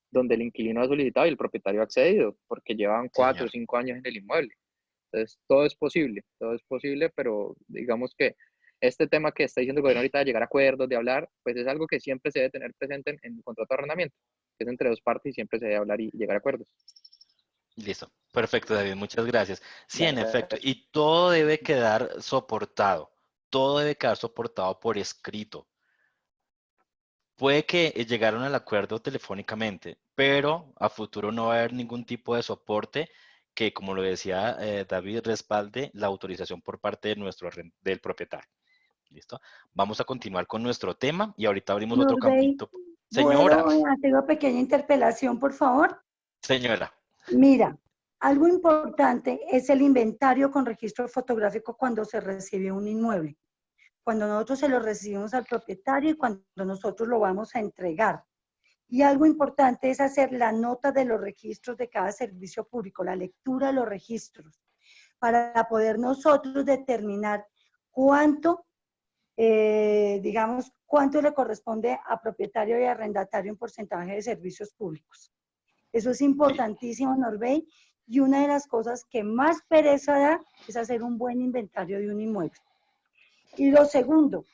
[SPEAKER 11] donde el inquilino ha solicitado y el propietario ha accedido, porque llevan 4 o 5 años en el inmueble. Entonces, todo es posible, pero digamos que este tema que está diciendo el gobierno ahorita de llegar a acuerdos, de hablar, pues es algo que siempre se debe tener presente en el contrato de arrendamiento, que es entre dos partes y siempre se debe hablar y llegar a acuerdos.
[SPEAKER 1] Listo. Perfecto, David. Muchas gracias. Sí, en
[SPEAKER 11] Gracias.
[SPEAKER 1] efecto. Y todo debe quedar soportado. Todo debe quedar soportado por escrito. Puede que llegaron al acuerdo telefónicamente, pero a futuro no va a haber ningún tipo de soporte que, como lo decía David, respalde la autorización por parte del propietario. ¿Listo? Vamos a continuar con nuestro tema y ahorita abrimos otro
[SPEAKER 4] Norbey,
[SPEAKER 1] campito. Señora.
[SPEAKER 4] ¿puedo hacer una pequeña interpelación, por favor?
[SPEAKER 1] Señora.
[SPEAKER 4] Mira, algo importante es el inventario con registro fotográfico cuando se recibe un inmueble. Cuando nosotros se lo recibimos al propietario y cuando nosotros lo vamos a entregar. Y algo importante es hacer la nota de los registros de cada servicio público, la lectura de los registros, para poder nosotros determinar cuánto, cuánto le corresponde a propietario y arrendatario en porcentaje de servicios públicos. Eso es importantísimo, Norbey, y una de las cosas que más pereza da es hacer un buen inventario de un inmueble. Y lo segundo,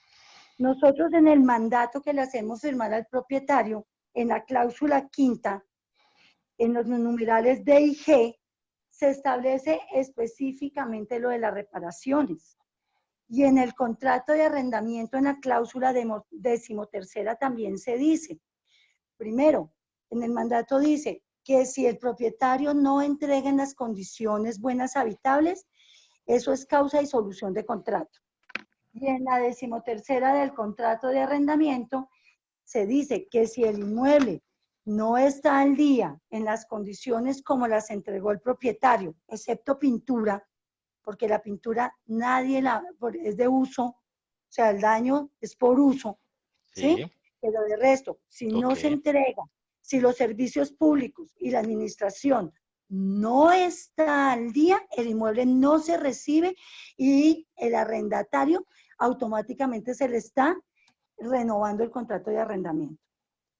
[SPEAKER 4] nosotros en el mandato que le hacemos firmar al propietario, en la cláusula quinta, en los numerales D y G, se establece específicamente lo de las reparaciones. Y en el contrato de arrendamiento, en la cláusula 13ª también se dice, primero, en el mandato dice que si el propietario no entrega en las condiciones buenas habitables, eso es causa y solución de contrato. Y en la 13ª del contrato de arrendamiento se dice que si el inmueble no está al día en las condiciones como las entregó el propietario, excepto pintura, porque la pintura es de uso, o sea, el daño es por uso, ¿sí?
[SPEAKER 1] Sí,
[SPEAKER 4] Pero de resto, si no se
[SPEAKER 1] ok.
[SPEAKER 4] entrega, si los servicios públicos y la administración no está al día, el inmueble no se recibe y el arrendatario automáticamente se le está renovando el contrato de arrendamiento.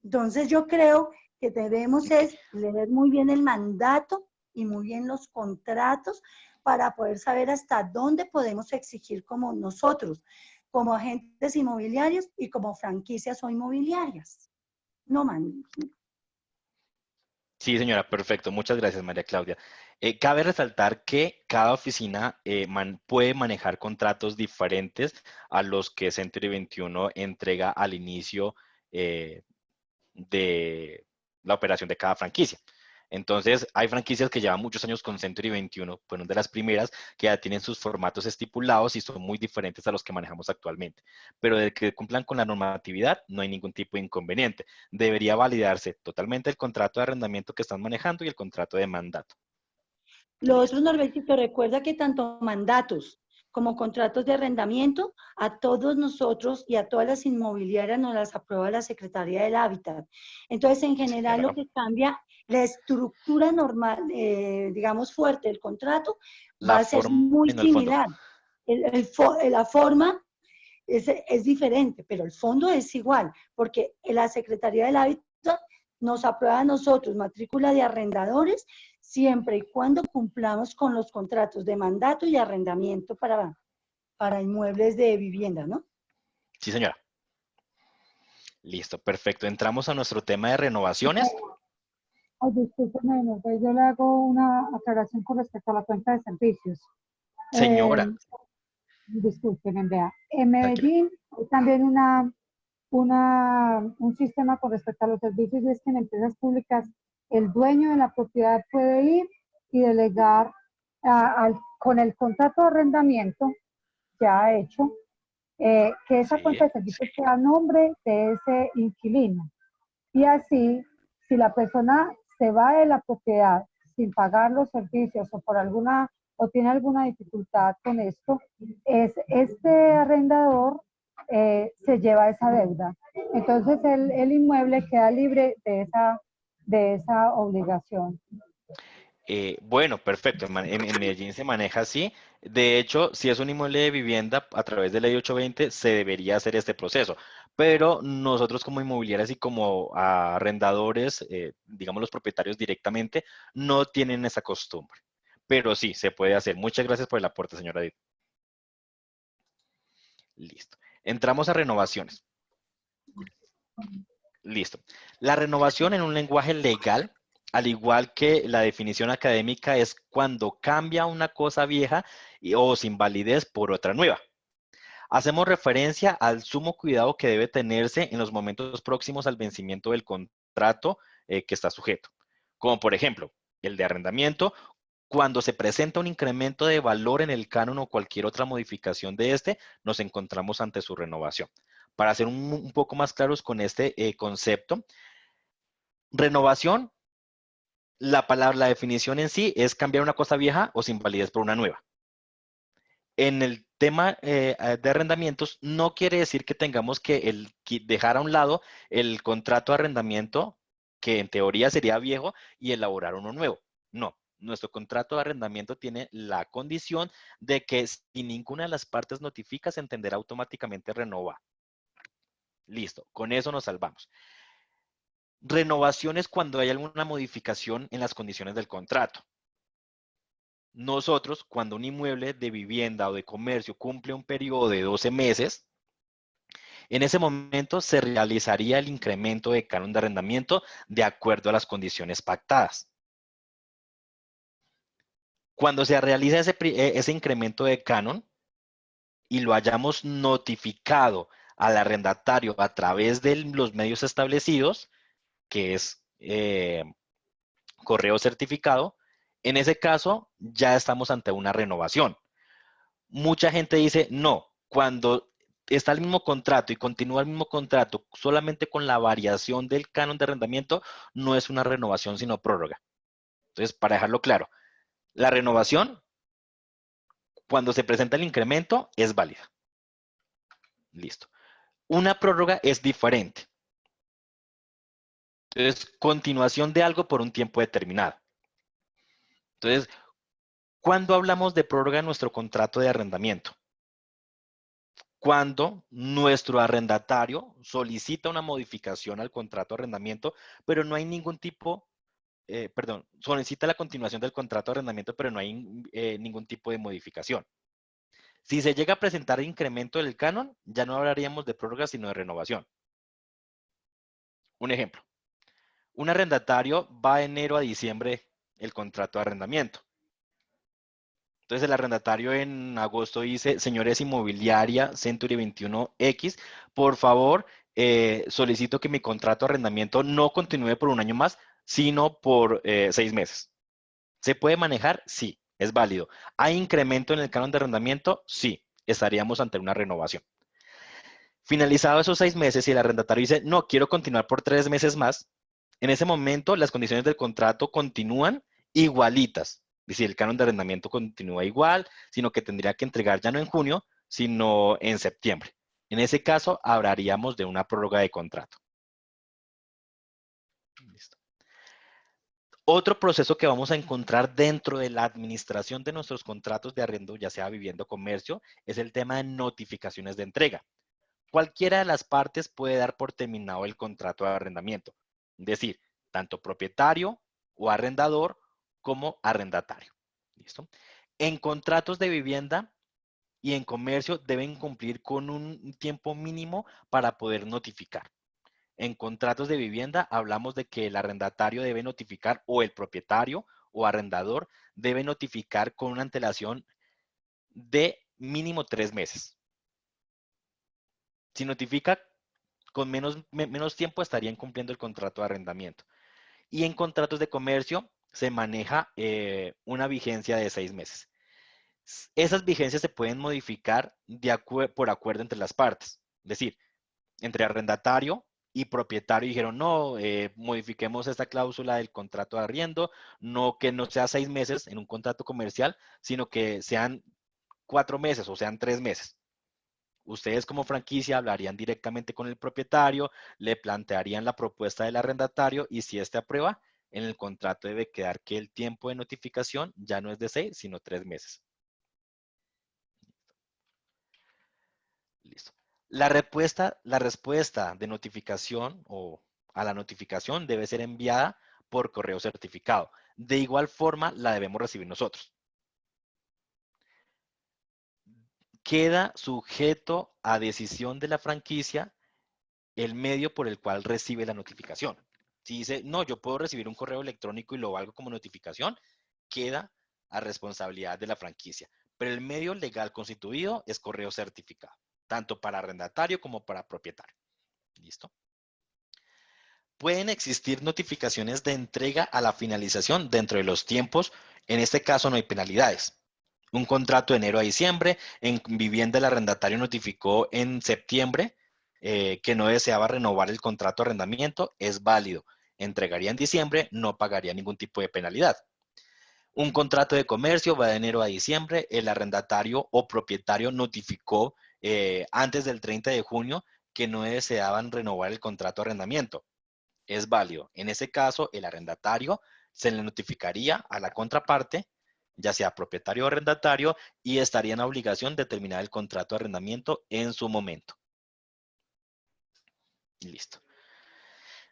[SPEAKER 4] Entonces yo creo que debemos es leer muy bien el mandato y muy bien los contratos para poder saber hasta dónde podemos exigir como nosotros, como agentes inmobiliarios y como franquicias o inmobiliarias. No, man.
[SPEAKER 1] Sí, señora, perfecto. Muchas gracias, María Claudia. Cabe resaltar que cada oficina puede manejar contratos diferentes a los que Century 21 entrega al inicio de la operación de cada franquicia. Entonces, hay franquicias que llevan muchos años con Century 21, fueron de las primeras que ya tienen sus formatos estipulados y son muy diferentes a los que manejamos actualmente. Pero de que cumplan con la normatividad, no hay ningún tipo de inconveniente. Debería validarse totalmente el contrato de arrendamiento que están manejando y el contrato de mandato.
[SPEAKER 4] Lo
[SPEAKER 1] Listo.
[SPEAKER 4] otro, Norbertito, recuerda que tanto mandatos como contratos de arrendamiento, a todos nosotros y a todas las inmobiliarias nos las aprueba la Secretaría del Hábitat. Entonces, en
[SPEAKER 1] Sí,
[SPEAKER 4] general, lo
[SPEAKER 1] señora.
[SPEAKER 4] que cambia, la estructura normal, digamos, fuerte del contrato, va
[SPEAKER 1] La
[SPEAKER 4] a ser
[SPEAKER 1] forma
[SPEAKER 4] muy
[SPEAKER 1] y no el fondo.
[SPEAKER 4] similar. La forma es diferente, pero el fondo es igual, porque la Secretaría del Hábitat nos aprueba a nosotros matrícula de arrendadores siempre y cuando cumplamos con los contratos de mandato y arrendamiento para inmuebles de vivienda, ¿no?
[SPEAKER 1] Sí, señora. Listo, perfecto. Entramos a nuestro tema de renovaciones.
[SPEAKER 5] Ay, discúlpeme, no, pues yo le hago una aclaración con respecto a la cuenta de servicios.
[SPEAKER 1] Señora,
[SPEAKER 5] Discúlpeme, vea. En
[SPEAKER 1] tranquila.
[SPEAKER 5] Medellín hay también un sistema con respecto a los servicios, y es que en empresas públicas el dueño de la propiedad puede ir y delegar con el contrato de arrendamiento ya hecho, que esa
[SPEAKER 1] Sí.
[SPEAKER 5] cuenta de servicios sea a nombre de ese inquilino. Y así, si la persona se va de la propiedad sin pagar los servicios o tiene alguna dificultad con esto, este arrendador se lleva esa deuda. Entonces el inmueble queda libre de esa obligación.
[SPEAKER 1] Bueno, perfecto. En Medellín se maneja así. De hecho, si es un inmueble de vivienda, a través de ley 820 se debería hacer este proceso. Pero nosotros como inmobiliarias y como arrendadores, digamos los propietarios directamente, no tienen esa costumbre. Pero sí, se puede hacer. Muchas gracias por el aporte, señora Edith. Listo. Entramos a renovaciones. Listo. La renovación en un lenguaje legal, al igual que la definición académica, es cuando cambia una cosa vieja o sin validez por otra nueva. Hacemos referencia al sumo cuidado que debe tenerse en los momentos próximos al vencimiento del contrato que está sujeto. Como por ejemplo, el de arrendamiento, cuando se presenta un incremento de valor en el canon o cualquier otra modificación de este, nos encontramos ante su renovación. Para ser un poco más claros con este concepto, renovación, la definición en sí es cambiar una cosa vieja o sin validez por una nueva. En el tema de arrendamientos, no quiere decir que tengamos que dejar a un lado el contrato de arrendamiento, que en teoría sería viejo, y elaborar uno nuevo. No, nuestro contrato de arrendamiento tiene la condición de que si ninguna de las partes notifica, se entenderá automáticamente renovar. Listo, con eso nos salvamos. Renovaciones cuando hay alguna modificación en las condiciones del contrato. Nosotros, cuando un inmueble de vivienda o de comercio cumple un periodo de 12 meses, en ese momento se realizaría el incremento de canon de arrendamiento de acuerdo a las condiciones pactadas. Cuando se realiza ese incremento de canon y lo hayamos notificado al arrendatario a través de los medios establecidos, que es correo certificado, en ese caso ya estamos ante una renovación. Mucha gente dice, no, cuando está el mismo contrato y continúa el mismo contrato solamente con la variación del canon de arrendamiento, no es una renovación sino prórroga. Entonces, para dejarlo claro, la renovación, Cuando se presenta el incremento, es válida. Listo. Una prórroga es diferente. Entonces, continuación de algo por un tiempo determinado. Entonces, ¿cuándo hablamos de prórroga en nuestro contrato de arrendamiento? Cuando nuestro arrendatario solicita una modificación al contrato de arrendamiento, pero no hay ningún tipo, solicita la continuación del contrato de arrendamiento, pero no hay ningún tipo de modificación. Si se llega a presentar incremento del canon, ya no hablaríamos de prórroga, sino de renovación. Un ejemplo. Un arrendatario va de enero a diciembre el contrato de arrendamiento. Entonces el arrendatario en agosto dice, señores inmobiliaria Century 21X, por favor, solicito que mi contrato de arrendamiento no continúe por un año más, sino por 6 meses. ¿Se puede manejar? Sí, es válido. ¿Hay incremento en el canon de arrendamiento? Sí, estaríamos ante una renovación. Finalizado esos 6 meses, si el arrendatario dice, no, quiero continuar por 3 meses más, en ese momento las condiciones del contrato continúan igualitas. Es decir, el canon de arrendamiento continúa igual, sino que tendría que entregar ya no en junio, sino en septiembre. En ese caso, hablaríamos de una prórroga de contrato. Listo. Otro proceso que vamos a encontrar dentro de la administración de nuestros contratos de arriendo, ya sea vivienda o comercio, es el tema de notificaciones de entrega. Cualquiera de las partes puede dar por terminado el contrato de arrendamiento. Es decir, tanto propietario o arrendador como arrendatario. ¿Listo? En contratos de vivienda y en comercio deben cumplir con un tiempo mínimo para poder notificar. En contratos de vivienda hablamos de que el arrendatario debe notificar o el propietario o arrendador debe notificar con una antelación de mínimo 3 meses. Si notifica con menos tiempo estarían cumpliendo el contrato de arrendamiento. Y en contratos de comercio se maneja una vigencia de 6 meses. Esas vigencias se pueden modificar por acuerdo entre las partes. Es decir, entre arrendatario y propietario dijeron, no, modifiquemos esta cláusula del contrato de arriendo, no que no sea 6 meses en un contrato comercial, sino que sean 4 meses o sean 3 meses. Ustedes como franquicia hablarían directamente con el propietario, le plantearían la propuesta del arrendatario y si éste aprueba, en el contrato debe quedar que el tiempo de notificación ya no es de 6, sino 3 meses. Listo. La respuesta de notificación o a la notificación debe ser enviada por correo certificado. De igual forma, la debemos recibir nosotros. Queda sujeto a decisión de la franquicia el medio por el cual recibe la notificación. Si dice, no, yo puedo recibir un correo electrónico y lo valgo como notificación, queda a responsabilidad de la franquicia. Pero el medio legal constituido es correo certificado, tanto para arrendatario como para propietario. ¿Listo? Pueden existir notificaciones de entrega a la finalización dentro de los tiempos. En este caso no hay penalidades. Un contrato de enero a diciembre, en vivienda el arrendatario notificó en septiembre que no deseaba renovar el contrato de arrendamiento, es válido. Entregaría en diciembre, no pagaría ningún tipo de penalidad. Un contrato de comercio va de enero a diciembre, el arrendatario o propietario notificó antes del 30 de junio que no deseaban renovar el contrato de arrendamiento. Es válido. En ese caso, el arrendatario se le notificaría a la contraparte, ya sea propietario o arrendatario, y estaría en obligación de terminar el contrato de arrendamiento en su momento. Listo.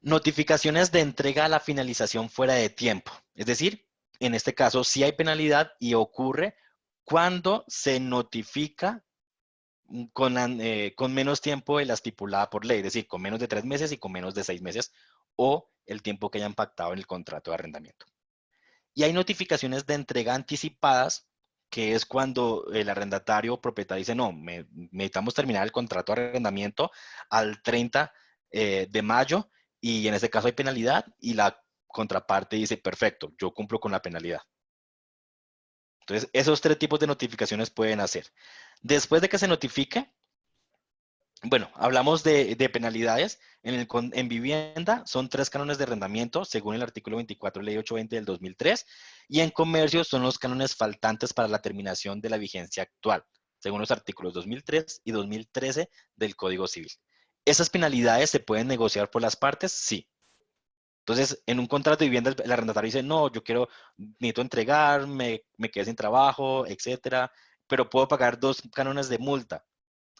[SPEAKER 1] Notificaciones de entrega a la finalización fuera de tiempo. Es decir, en este caso sí hay penalidad y ocurre cuando se notifica con menos tiempo de la estipulada por ley, es decir, con menos de 3 meses y con menos de 6 meses o el tiempo que hayan pactado en el contrato de arrendamiento. Y hay notificaciones de entrega anticipadas, que es cuando el arrendatario o propietario dice, no, necesitamos terminar el contrato de arrendamiento al 30 de mayo y en este caso hay penalidad y la contraparte dice, perfecto, yo cumplo con la penalidad. Entonces, esos 3 tipos de notificaciones pueden hacer. Después de que se notifique, Bueno, hablamos de penalidades. En vivienda son 3 cánones de arrendamiento, según el artículo 24, ley 820 del 2003, y en comercio son los cánones faltantes para la terminación de la vigencia actual, según los artículos 2003 y 2013 del Código Civil. ¿Esas penalidades se pueden negociar por las partes? Sí. Entonces, en un contrato de vivienda, el arrendatario dice, no, necesito entregar, me quedé sin trabajo, etcétera, pero puedo pagar 2 cánones de multa.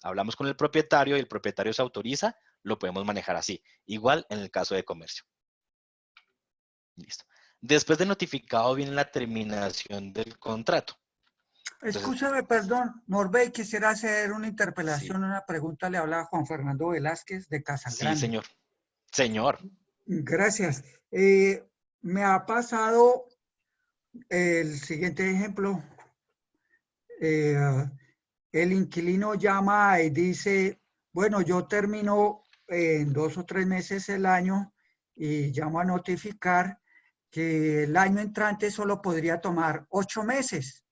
[SPEAKER 1] Hablamos con el propietario y el propietario se autoriza, lo podemos manejar así. Igual en el caso de comercio. Listo. Después de notificado viene la terminación del contrato. Entonces,
[SPEAKER 12] Escúchame, perdón, Norbey, quisiera hacer una
[SPEAKER 1] sí,
[SPEAKER 12] interpelación, una pregunta, le habla Juan Fernando Velázquez de
[SPEAKER 1] sí,
[SPEAKER 12] Casagrande.
[SPEAKER 1] señor. Señor.
[SPEAKER 12] Gracias. Me ha pasado el siguiente ejemplo. El inquilino llama y dice, bueno, yo termino en 2 o 3 meses el año y llamo a notificar que el año entrante solo podría tomar 8 meses.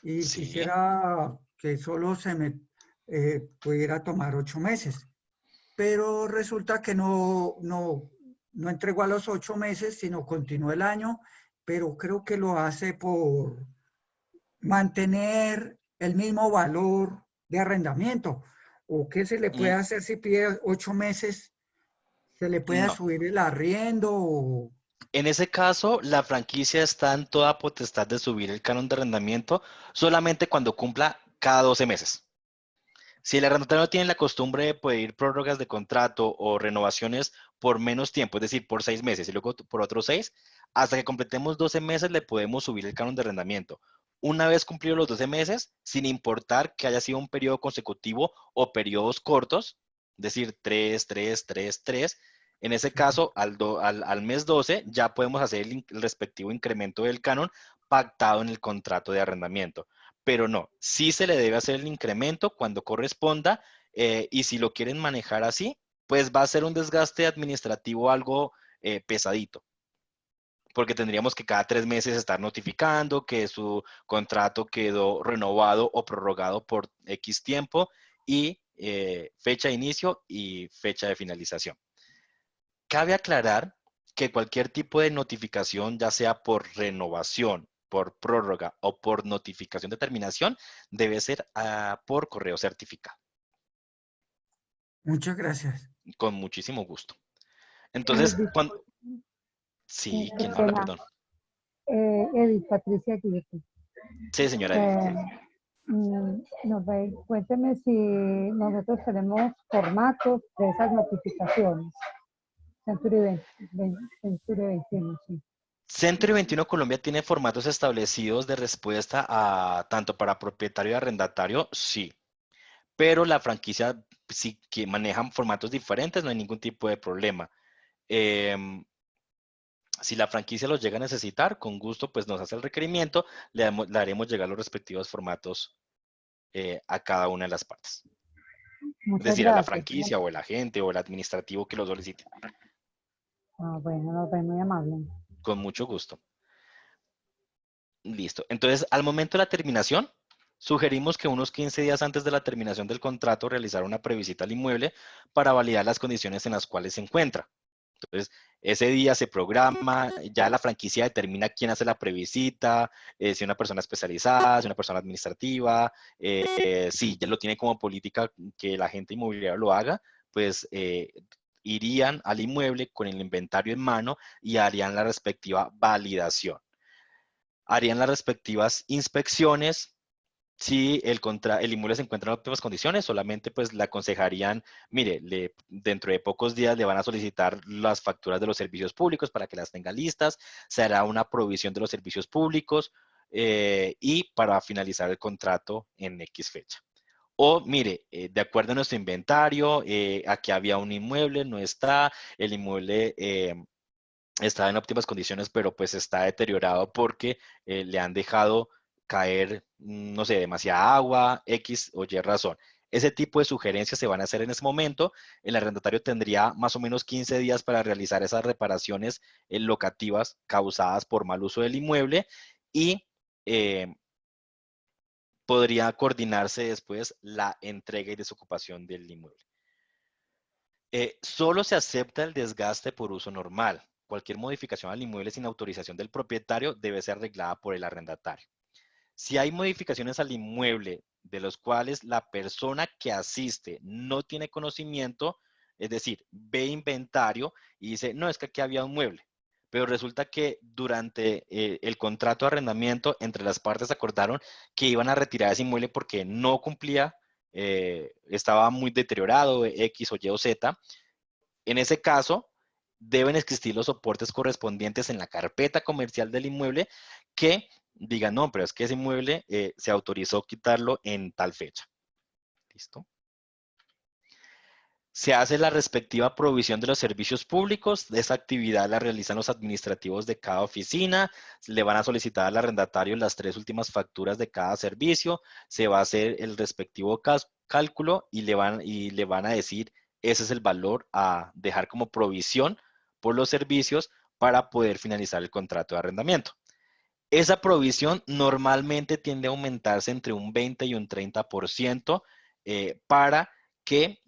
[SPEAKER 12] Y
[SPEAKER 1] Sí.
[SPEAKER 12] quisiera que solo se me pudiera tomar 8 meses. Pero resulta que no entregó a los 8 meses, sino continuó el año, pero creo que lo hace por mantener el mismo valor de arrendamiento. ¿O qué se le puede hacer si pide 8 meses? ¿Se le puede
[SPEAKER 1] No.
[SPEAKER 12] subir el arriendo?
[SPEAKER 1] En ese caso, la franquicia está en toda potestad de subir el canon de arrendamiento solamente cuando cumpla cada 12 meses. Si el arrendatario no tiene la costumbre de pedir prórrogas de contrato o renovaciones por menos tiempo, es decir, por 6 meses y luego por otros 6, hasta que completemos 12 meses le podemos subir el canon de arrendamiento. Una vez cumplidos los 12 meses, sin importar que haya sido un periodo consecutivo o periodos cortos, es decir, 3, 3, 3, 3, en ese caso, al mes 12 ya podemos hacer el respectivo incremento del canon pactado en el contrato de arrendamiento. Pero no, sí se le debe hacer el incremento cuando corresponda y si lo quieren manejar así, pues va a ser un desgaste administrativo algo pesadito, porque tendríamos que cada 3 meses estar notificando que su contrato quedó renovado o prorrogado por X tiempo y fecha de inicio y fecha de finalización. Cabe aclarar que cualquier tipo de notificación, ya sea por renovación, por prórroga o por notificación de terminación, debe ser por correo certificado.
[SPEAKER 12] Muchas gracias.
[SPEAKER 1] Con muchísimo gusto. Entonces, cuando... Sí, ¿quién habla? Perdón.
[SPEAKER 5] Edith Patricia Quirito.
[SPEAKER 1] Sí, señora Edith.
[SPEAKER 5] Cuénteme si nosotros tenemos formatos de esas notificaciones. Century 21, sí.
[SPEAKER 1] Century 21 Colombia tiene formatos establecidos de respuesta a tanto para propietario y arrendatario, sí. Pero la franquicia sí que manejan formatos diferentes, no hay ningún tipo de problema. Si la franquicia los llega a necesitar, con gusto, pues nos hace el requerimiento, le haremos llegar los respectivos formatos a cada una de las partes.
[SPEAKER 5] Muchas
[SPEAKER 1] es decir,
[SPEAKER 5] gracias.
[SPEAKER 1] A la franquicia o el agente o el administrativo que lo solicite.
[SPEAKER 5] Bueno, nos ven muy amable.
[SPEAKER 1] Con mucho gusto. Listo. Entonces, al momento de la terminación, sugerimos que unos 15 días antes de la terminación del contrato realizar una previsita al inmueble para validar las condiciones en las cuales se encuentra. Entonces, ese día se programa, ya la franquicia determina quién hace la previsita, si una persona especializada, si una persona administrativa, si ya lo tiene como política que el agente inmobiliario lo haga, pues irían al inmueble con el inventario en mano y harían la respectiva validación. Harían las respectivas inspecciones. Si el inmueble se encuentra en óptimas condiciones, solamente pues le aconsejarían, mire, dentro de pocos días le van a solicitar las facturas de los servicios públicos para que las tenga listas, se hará una provisión de los servicios públicos y para finalizar el contrato en X fecha. O mire, de acuerdo a nuestro inventario, aquí había un inmueble, no está, el inmueble está en óptimas condiciones, pero pues está deteriorado porque le han dejado caer, no sé, demasiada agua, X o Y razón. Ese tipo de sugerencias se van a hacer en ese momento. El arrendatario tendría más o menos 15 días para realizar esas reparaciones locativas causadas por mal uso del inmueble y podría coordinarse después la entrega y desocupación del inmueble. Solo se acepta el desgaste por uso normal. Cualquier modificación al inmueble sin autorización del propietario debe ser arreglada por el arrendatario. Si hay modificaciones al inmueble de los cuales la persona que asiste no tiene conocimiento, es decir, ve inventario y dice, no, es que aquí había un mueble, pero resulta que durante el contrato de arrendamiento entre las partes acordaron que iban a retirar ese inmueble porque no cumplía, estaba muy deteriorado, X o Y o Z. En ese caso, deben existir los soportes correspondientes en la carpeta comercial del inmueble que digan, no, pero es que ese inmueble se autorizó quitarlo en tal fecha. ¿Listo? Se hace la respectiva provisión de los servicios públicos. Esa actividad la realizan los administrativos de cada oficina. Le van a solicitar al arrendatario las 3 últimas facturas de cada servicio. Se va a hacer el respectivo cálculo y le van a decir, ese es el valor a dejar como provisión por los servicios para poder finalizar el contrato de arrendamiento. Esa provisión normalmente tiende a aumentarse entre un 20 y un 30% para que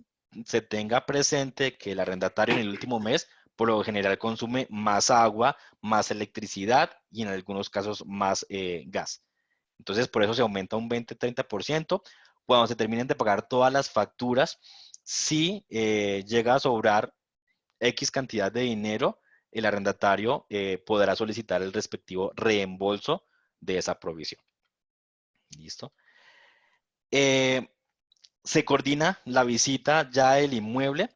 [SPEAKER 1] se tenga presente que el arrendatario en el último mes por lo general consume más agua, más electricidad y en algunos casos más gas. Entonces, por eso se aumenta un 20-30%. Cuando se terminen de pagar todas las facturas, si llega a sobrar X cantidad de dinero, el arrendatario podrá solicitar el respectivo reembolso de esa provisión. ¿Listo? Se coordina la visita ya del inmueble.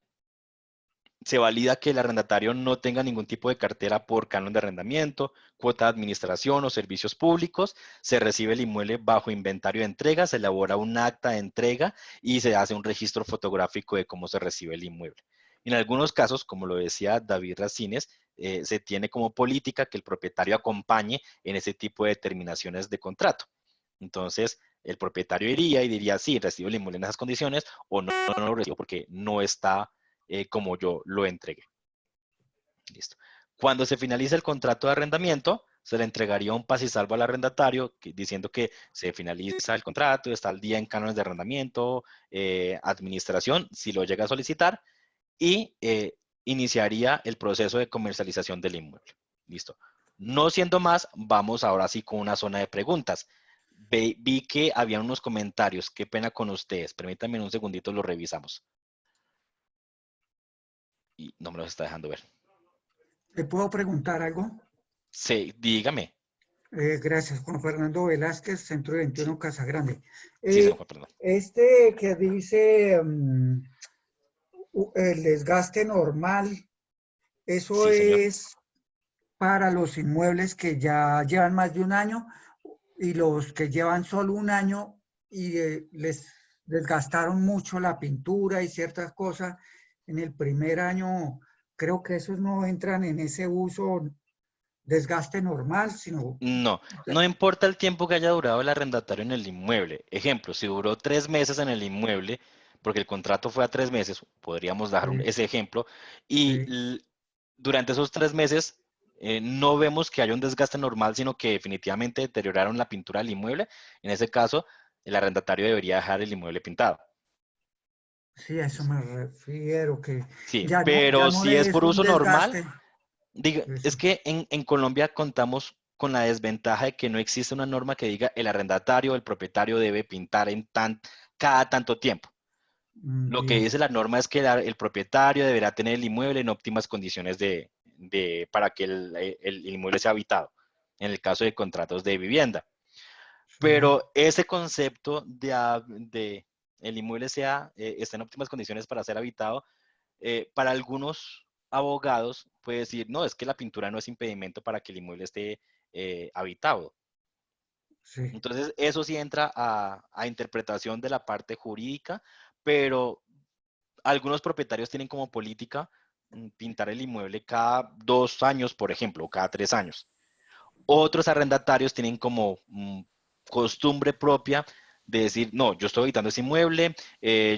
[SPEAKER 1] Se valida que el arrendatario no tenga ningún tipo de cartera por canon de arrendamiento, cuota de administración o servicios públicos. Se recibe el inmueble bajo inventario de entrega, se elabora un acta de entrega y se hace un registro fotográfico de cómo se recibe el inmueble. En algunos casos, como lo decía David Racines, se tiene como política que el propietario acompañe en ese tipo de determinaciones de contrato. Entonces, el propietario iría y diría, sí, recibo el inmueble en esas condiciones o no, no lo recibo porque no está como yo lo entregué. Listo. Cuando se finaliza el contrato de arrendamiento, se le entregaría un paz y salvo al arrendatario diciendo que se finaliza el contrato, está al día en cánones de arrendamiento, administración, si lo llega a solicitar, y iniciaría el proceso de comercialización del inmueble. Listo. No siendo más, vamos ahora sí con una zona de preguntas. Vi que había unos comentarios. Qué pena con ustedes. Permítanme un segundito, lo revisamos. Y no me los está dejando ver.
[SPEAKER 12] ¿Le puedo preguntar algo?
[SPEAKER 1] Sí, dígame.
[SPEAKER 12] Gracias, Juan Fernando Velázquez, Centro 21,
[SPEAKER 1] Sí.
[SPEAKER 12] Casa Grande.
[SPEAKER 1] Sí, señor Juan, perdón.
[SPEAKER 12] Este que dice el desgaste normal, ¿eso
[SPEAKER 1] Sí, señor.
[SPEAKER 12] es para los inmuebles que ya llevan más de un año y los que llevan solo un año y les desgastaron mucho la pintura y ciertas cosas en el primer año? Creo que esos no entran en ese uso desgaste normal, sino...
[SPEAKER 1] No, no importa el tiempo que haya durado el arrendatario en el inmueble. Ejemplo, si duró 3 meses en el inmueble, porque el contrato fue a 3 meses, podríamos dar
[SPEAKER 12] Sí,
[SPEAKER 1] ese ejemplo, y
[SPEAKER 12] sí.
[SPEAKER 1] durante esos 3 meses no vemos que haya un desgaste normal, sino que definitivamente deterioraron la pintura del inmueble. En ese caso, el arrendatario debería dejar el inmueble pintado.
[SPEAKER 12] Sí, a eso me refiero, que
[SPEAKER 1] Sí,
[SPEAKER 12] ya
[SPEAKER 1] pero
[SPEAKER 12] no
[SPEAKER 1] si es
[SPEAKER 12] es
[SPEAKER 1] por
[SPEAKER 12] un
[SPEAKER 1] uso normal,
[SPEAKER 12] desgaste.
[SPEAKER 1] es
[SPEAKER 12] Eso.
[SPEAKER 1] que en Colombia contamos con la desventaja de que no existe una norma que diga el arrendatario o el propietario debe pintar cada tanto tiempo. Lo que
[SPEAKER 12] Bien,
[SPEAKER 1] dice la norma es que el propietario deberá tener el inmueble en óptimas condiciones para que el inmueble sea habitado, en el caso de contratos de vivienda.
[SPEAKER 12] sí,
[SPEAKER 1] Pero ese concepto de el inmueble está en óptimas condiciones para ser habitado, para algunos abogados puede decir, no, es que la pintura no es impedimento para que el inmueble esté habitado.
[SPEAKER 12] sí.
[SPEAKER 1] Entonces, eso sí entra a interpretación de la parte jurídica, pero algunos propietarios tienen como política pintar el inmueble cada 2 años, por ejemplo, o cada 3 años. Otros arrendatarios tienen como costumbre propia de decir, no, yo estoy habitando ese inmueble,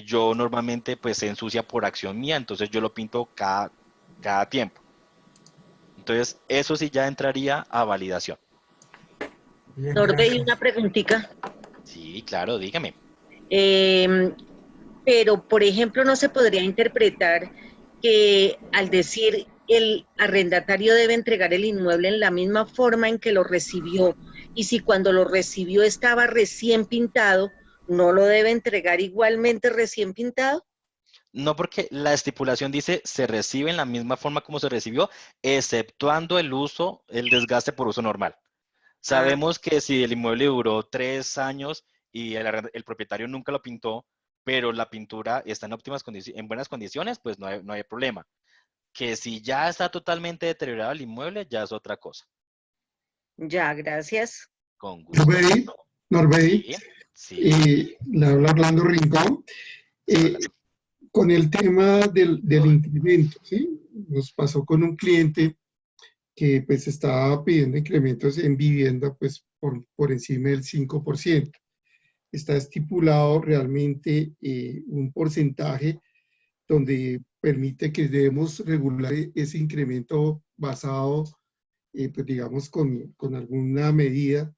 [SPEAKER 1] yo normalmente pues se ensucia por acción mía, entonces yo lo pinto cada tiempo. Entonces, eso sí ya entraría a validación.
[SPEAKER 12] Bien,
[SPEAKER 13] Norbe, y
[SPEAKER 12] gracias.
[SPEAKER 13] una preguntita.
[SPEAKER 1] Sí, claro, dígame.
[SPEAKER 13] Em, pero, por ejemplo, no se podría interpretar que al decir el arrendatario debe entregar el inmueble en la misma forma en que lo recibió, y si cuando lo recibió estaba recién pintado, ¿no lo debe entregar igualmente recién pintado?
[SPEAKER 1] No, porque la estipulación dice se recibe en la misma forma como se recibió, exceptuando el uso, el desgaste por uso normal.
[SPEAKER 13] Ah,
[SPEAKER 1] Sabemos que si el inmueble duró 3 años y el propietario nunca lo pintó, pero la pintura está en óptimas condiciones, en buenas condiciones, pues no hay problema. Que si ya está totalmente deteriorado el inmueble, ya es otra cosa.
[SPEAKER 13] ya, gracias.
[SPEAKER 1] Con gusto.
[SPEAKER 14] Norbey, Norbey,
[SPEAKER 1] Sí, sí.
[SPEAKER 14] le habla Orlando Rincón. Eh,
[SPEAKER 1] Hola.
[SPEAKER 14] con el tema del incremento, ¿sí? Nos pasó con un cliente que pues estaba pidiendo incrementos en vivienda pues por encima del 5%. Está estipulado realmente un porcentaje donde permite que debemos regular ese incremento basado, pues digamos, con alguna medida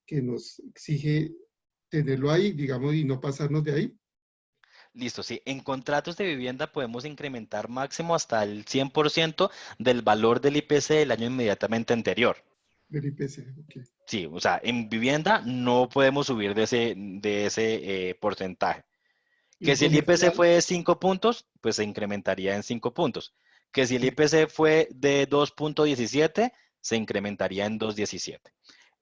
[SPEAKER 14] que nos exige tenerlo ahí, digamos, y no pasarnos de ahí.
[SPEAKER 1] Listo, sí. En contratos de vivienda podemos incrementar máximo hasta el 100% del valor del IPC del año inmediatamente anterior.
[SPEAKER 14] Del IPC, ok.
[SPEAKER 1] Sí, o sea, en vivienda no podemos subir de ese porcentaje.
[SPEAKER 14] ¿Y
[SPEAKER 1] Que si el IPC
[SPEAKER 14] comercial?
[SPEAKER 1] fue de 5 puntos, pues se incrementaría en 5 puntos. Que si el IPC fue de 2,17, se incrementaría en 2,17.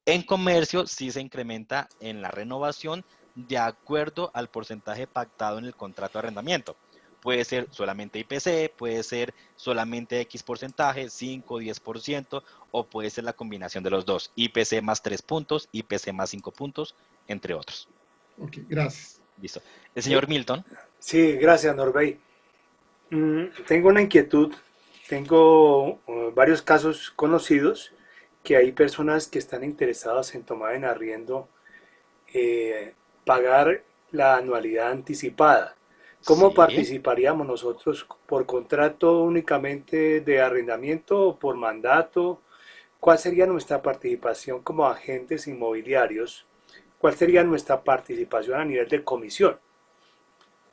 [SPEAKER 1] En comercio sí se incrementa en la renovación de acuerdo al porcentaje pactado en el contrato de arrendamiento. Puede ser solamente IPC, puede ser solamente X porcentaje, 5, 10%, o puede ser la combinación de los dos, IPC más 3 puntos, IPC más 5 puntos, entre otros.
[SPEAKER 14] Ok, gracias.
[SPEAKER 1] Listo. El señor Milton.
[SPEAKER 3] Sí, gracias, Norbey. Tengo una inquietud. Tengo varios casos conocidos que hay personas que están interesadas en tomar en arriendo, pagar la anualidad anticipada. ¿Cómo
[SPEAKER 1] Sí.
[SPEAKER 3] participaríamos nosotros? ¿Por contrato únicamente de arrendamiento o por mandato? ¿Cuál sería nuestra participación como agentes inmobiliarios? ¿Cuál sería nuestra participación a nivel de comisión?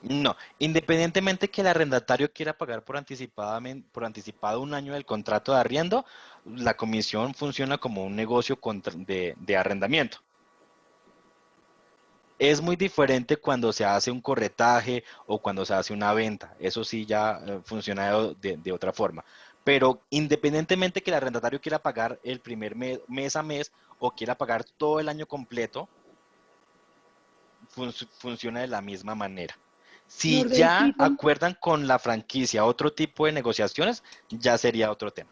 [SPEAKER 1] No, independientemente que el arrendatario quiera pagar por anticipado un año del contrato de arriendo, la comisión funciona como un negocio de arrendamiento. Es muy diferente cuando se hace un corretaje o cuando se hace una venta. Eso sí ya funciona de otra forma. Pero independientemente que el arrendatario quiera pagar el primer mes a mes o quiera pagar todo el año completo, funciona de la misma manera. Si ya
[SPEAKER 4] Norbeycito,
[SPEAKER 1] acuerdan con la franquicia otro tipo de negociaciones, ya sería otro tema.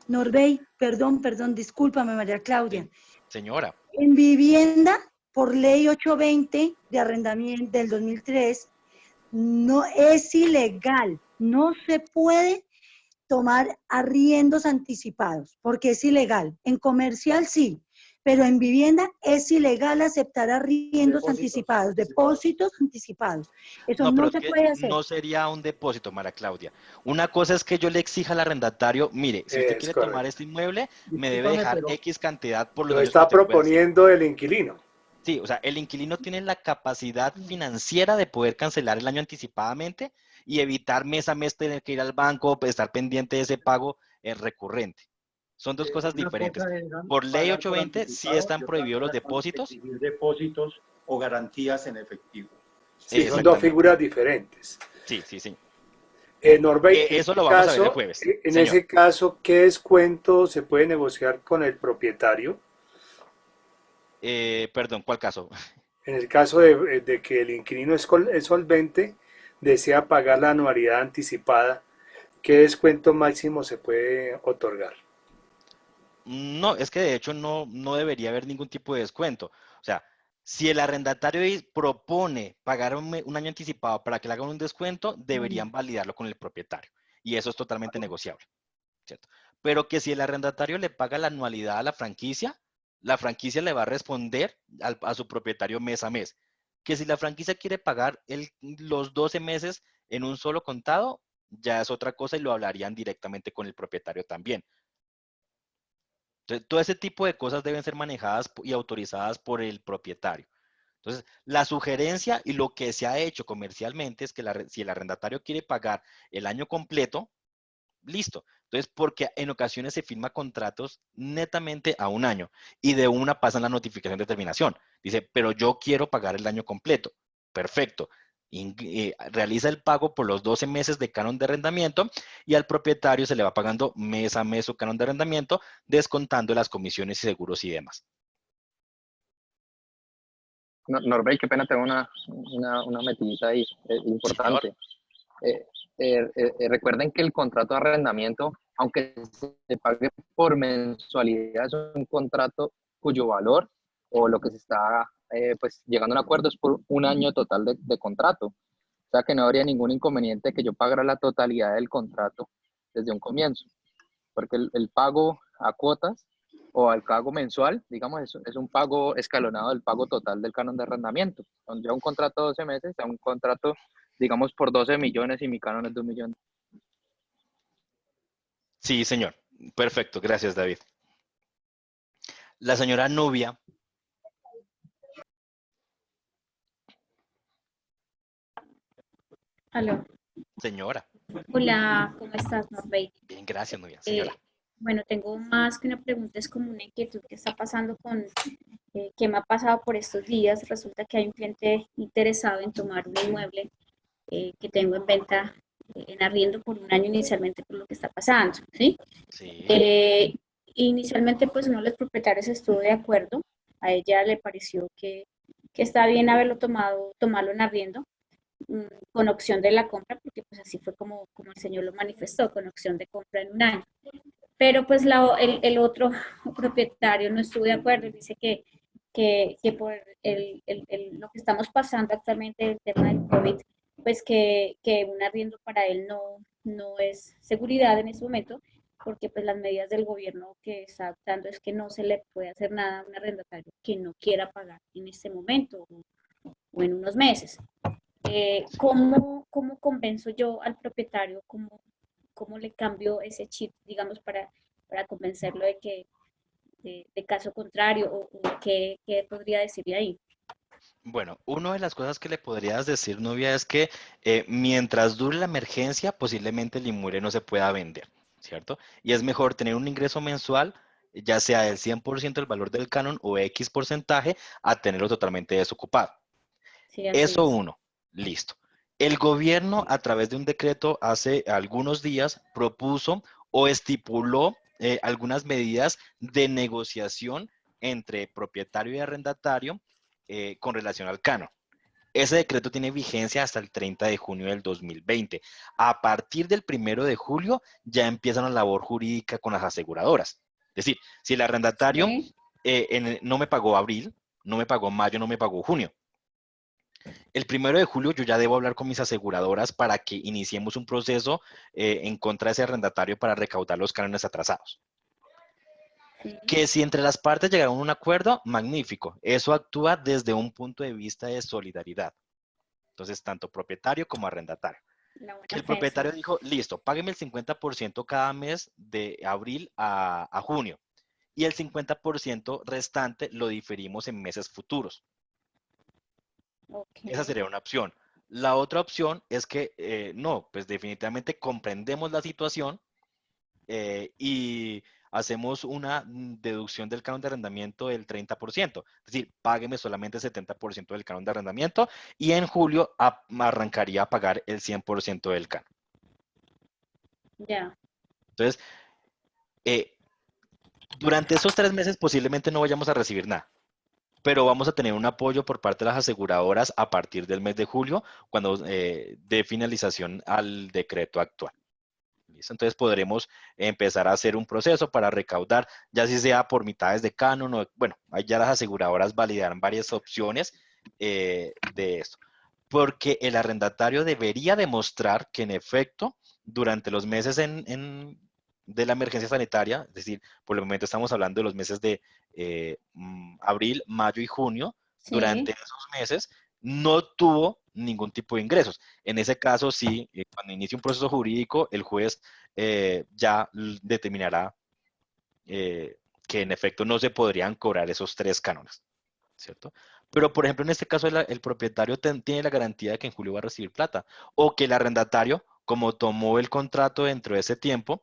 [SPEAKER 4] Norbey, perdón, discúlpame, María Claudia.
[SPEAKER 1] Señora,
[SPEAKER 4] En vivienda, por ley 820 de arrendamiento del 2003, no es ilegal, no se puede tomar arriendos anticipados, porque es ilegal. En comercial sí, pero en vivienda es ilegal aceptar arriendos anticipados, depósitos anticipados. Eso
[SPEAKER 1] no, pero
[SPEAKER 4] no
[SPEAKER 1] es
[SPEAKER 4] se
[SPEAKER 1] que
[SPEAKER 4] puede hacer.
[SPEAKER 1] no sería un depósito, María Claudia. Una cosa es que yo le exija al arrendatario, mire, si usted
[SPEAKER 3] Es
[SPEAKER 1] quiere tomar
[SPEAKER 3] correcto.
[SPEAKER 1] este inmueble, me debe
[SPEAKER 2] Discúlpame,
[SPEAKER 1] dejar
[SPEAKER 2] pero
[SPEAKER 1] X cantidad por los
[SPEAKER 3] Lo
[SPEAKER 1] años que
[SPEAKER 3] está
[SPEAKER 1] usted pueda. Sí,
[SPEAKER 3] proponiendo el inquilino.
[SPEAKER 1] sí, o sea, el inquilino tiene la capacidad financiera de poder cancelar el año anticipadamente y evitar mes a mes tener que ir al banco, pues, estar pendiente de ese pago recurrente. Son dos cosas
[SPEAKER 15] Una
[SPEAKER 1] diferentes.
[SPEAKER 15] cosa es
[SPEAKER 1] Por ley
[SPEAKER 15] pagar por
[SPEAKER 1] 820 sí
[SPEAKER 15] anticipado
[SPEAKER 1] están
[SPEAKER 15] y otra
[SPEAKER 1] prohibidos los
[SPEAKER 15] cosa son
[SPEAKER 1] depósitos.
[SPEAKER 15] exigir depósitos o garantías en efectivo.
[SPEAKER 3] Sí, son dos
[SPEAKER 1] Exactamente.
[SPEAKER 3] figuras diferentes.
[SPEAKER 1] Sí, sí, sí.
[SPEAKER 3] Norbey,
[SPEAKER 1] Que eso lo vamos a ver el jueves.
[SPEAKER 3] en
[SPEAKER 1] Señor,
[SPEAKER 3] ese caso, ¿qué descuento se puede negociar con el propietario?
[SPEAKER 1] perdón, ¿cuál caso?
[SPEAKER 3] En el caso de que el inquilino es solvente, desea pagar la anualidad anticipada, ¿qué descuento máximo se puede otorgar?
[SPEAKER 1] No, es que de hecho no debería haber ningún tipo de descuento. O sea, si el arrendatario propone pagar un año anticipado para que le hagan un descuento, deberían validarlo con el propietario. Y eso es totalmente negociable, ¿cierto? Pero que si el arrendatario le paga la anualidad a la franquicia le va a responder a su propietario mes a mes. Que si la franquicia quiere pagar los 12 meses en un solo contado, ya es otra cosa y lo hablarían directamente con el propietario también. Entonces, todo ese tipo de cosas deben ser manejadas y autorizadas por el propietario. Entonces, la sugerencia y lo que se ha hecho comercialmente es que si el arrendatario quiere pagar el año completo, listo. Entonces, porque en ocasiones se firma contratos netamente a un año y de una pasan la notificación de terminación. Dice, pero yo quiero pagar el año completo. Perfecto. Realiza el pago por los 12 meses de canon de arrendamiento y al propietario se le va pagando mes a mes su canon de arrendamiento, descontando las comisiones y seguros y demás.
[SPEAKER 11] Norbey, qué pena, tengo una metidita ahí importante. Recuerden que el contrato de arrendamiento, aunque se pague por mensualidad, es un contrato cuyo valor o lo que se está pues llegando a un acuerdo es por un año total de contrato. O sea que no habría ningún inconveniente que yo pagara la totalidad del contrato desde un comienzo, porque el pago a cuotas o al pago mensual, digamos, es un pago escalonado del pago total del canon de arrendamiento. Donde un contrato de 12 meses, a un contrato, digamos, por 12 millones y mi canon es de 1 millón.
[SPEAKER 1] Sí, señor. Perfecto. Gracias, David. La señora Nubia.
[SPEAKER 16] Aló.
[SPEAKER 1] Señora.
[SPEAKER 16] Hola, ¿cómo estás, Norbey?
[SPEAKER 1] Bien, gracias, Nubia. Señora.
[SPEAKER 16] Bueno, tengo más que una pregunta, es como una inquietud que está pasando con, que me ha pasado por estos días. Resulta que hay un cliente interesado en tomar un inmueble que tengo en venta, en arriendo por un año inicialmente por lo que está pasando, ¿sí?
[SPEAKER 1] Sí.
[SPEAKER 16] Inicialmente, pues uno de los propietarios estuvo de acuerdo, a ella le pareció que está bien haberlo tomarlo en arriendo, con opción de la compra, porque pues así fue como el señor lo manifestó, con opción de compra en un año. Pero pues el otro propietario no estuvo de acuerdo y dice que por lo que estamos pasando actualmente, el tema del COVID, pues que un arriendo para él no es seguridad en ese momento, porque pues las medidas del gobierno que está adoptando es que no se le puede hacer nada a un arrendatario que no quiera pagar en este momento o en unos meses. ¿Cómo convenzo yo al propietario? ¿Cómo le cambio ese chip, digamos, para convencerlo de que de caso contrario o qué podría decirle ahí?
[SPEAKER 1] Bueno, una de las cosas que le podrías decir, Nubia, es que mientras dure la emergencia, posiblemente el inmueble no se pueda vender, ¿cierto? Y es mejor tener un ingreso mensual, ya sea del 100% del valor del canon o X porcentaje, a tenerlo totalmente desocupado.
[SPEAKER 16] Sí, así
[SPEAKER 1] Eso
[SPEAKER 16] es.
[SPEAKER 1] uno, listo. El gobierno, a través de un decreto hace algunos días, propuso o estipuló algunas medidas de negociación entre propietario y arrendatario con relación al canon. Ese decreto tiene vigencia hasta el 30 de junio del 2020. A partir del 1 de julio ya empieza una labor jurídica con las aseguradoras. Es decir, si el arrendatario no me pagó abril, no me pagó mayo, no me pagó junio, el 1 de julio yo ya debo hablar con mis aseguradoras para que iniciemos un proceso en contra de ese arrendatario para recaudar los cánones atrasados. Que si entre las partes llegaron a un acuerdo, magnífico. Eso actúa desde un punto de vista de solidaridad. Entonces, tanto propietario como arrendatario. Que el propietario dijo, listo, págueme el 50% cada mes de abril a junio. Y el 50% restante lo diferimos en meses futuros.
[SPEAKER 16] Okay.
[SPEAKER 1] Esa sería una opción. La otra opción es que no, pues definitivamente comprendemos la situación y hacemos una deducción del canon de arrendamiento del 30%. Es decir, págueme solamente el 70% del canon de arrendamiento y en julio arrancaría a pagar el 100% del canon.
[SPEAKER 16] Ya.
[SPEAKER 1] Entonces, durante esos 3 meses posiblemente no vayamos a recibir nada, pero vamos a tener un apoyo por parte de las aseguradoras a partir del mes de julio, cuando dé finalización al decreto actual. ¿Listo? Entonces podremos empezar a hacer un proceso para recaudar, ya si sea por mitades de canon o, bueno, ahí ya las aseguradoras validarán varias opciones de esto. Porque el arrendatario debería demostrar que en efecto, durante los meses de la emergencia sanitaria, es decir, por el momento estamos hablando de los meses de abril, mayo y junio,
[SPEAKER 16] Sí.
[SPEAKER 1] durante esos meses no tuvo ningún tipo de ingresos. En ese caso, sí, cuando inicie un proceso jurídico, el juez ya determinará que en efecto no se podrían cobrar esos 3 cánones, ¿cierto? Pero, por ejemplo, en este caso, el propietario tiene la garantía de que en julio va a recibir plata. O que el arrendatario, como tomó el contrato dentro de ese tiempo,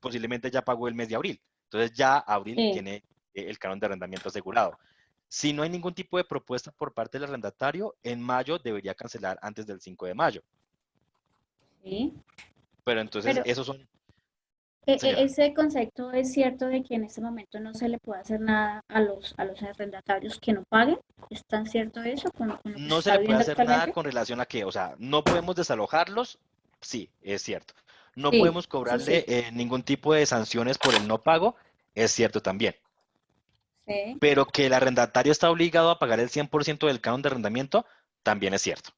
[SPEAKER 1] posiblemente ya pagó el mes de abril. Entonces ya abril
[SPEAKER 16] Sí,
[SPEAKER 1] tiene el canon de arrendamiento asegurado. Si no hay ningún tipo de propuesta por parte del arrendatario, en mayo debería cancelar antes del 5 de mayo.
[SPEAKER 16] sí.
[SPEAKER 1] Pero entonces,
[SPEAKER 16] Pero
[SPEAKER 1] esos son, señora,
[SPEAKER 16] ese concepto es cierto de que en este momento no se le puede hacer nada a los arrendatarios que no paguen. ¿Es tan cierto eso con lo que se
[SPEAKER 1] no se
[SPEAKER 16] está
[SPEAKER 1] le puede
[SPEAKER 16] viviendo
[SPEAKER 1] hacer nada
[SPEAKER 16] actualmente?
[SPEAKER 1] con relación a que, o sea, no podemos desalojarlos, sí, es cierto. No
[SPEAKER 16] Sí,
[SPEAKER 1] podemos
[SPEAKER 16] eso sí.
[SPEAKER 1] cobrarle ningún tipo de sanciones por el no pago, es cierto también.
[SPEAKER 16] Sí,
[SPEAKER 1] Pero que el arrendatario está obligado a pagar el 100% del canon de arrendamiento, también es cierto.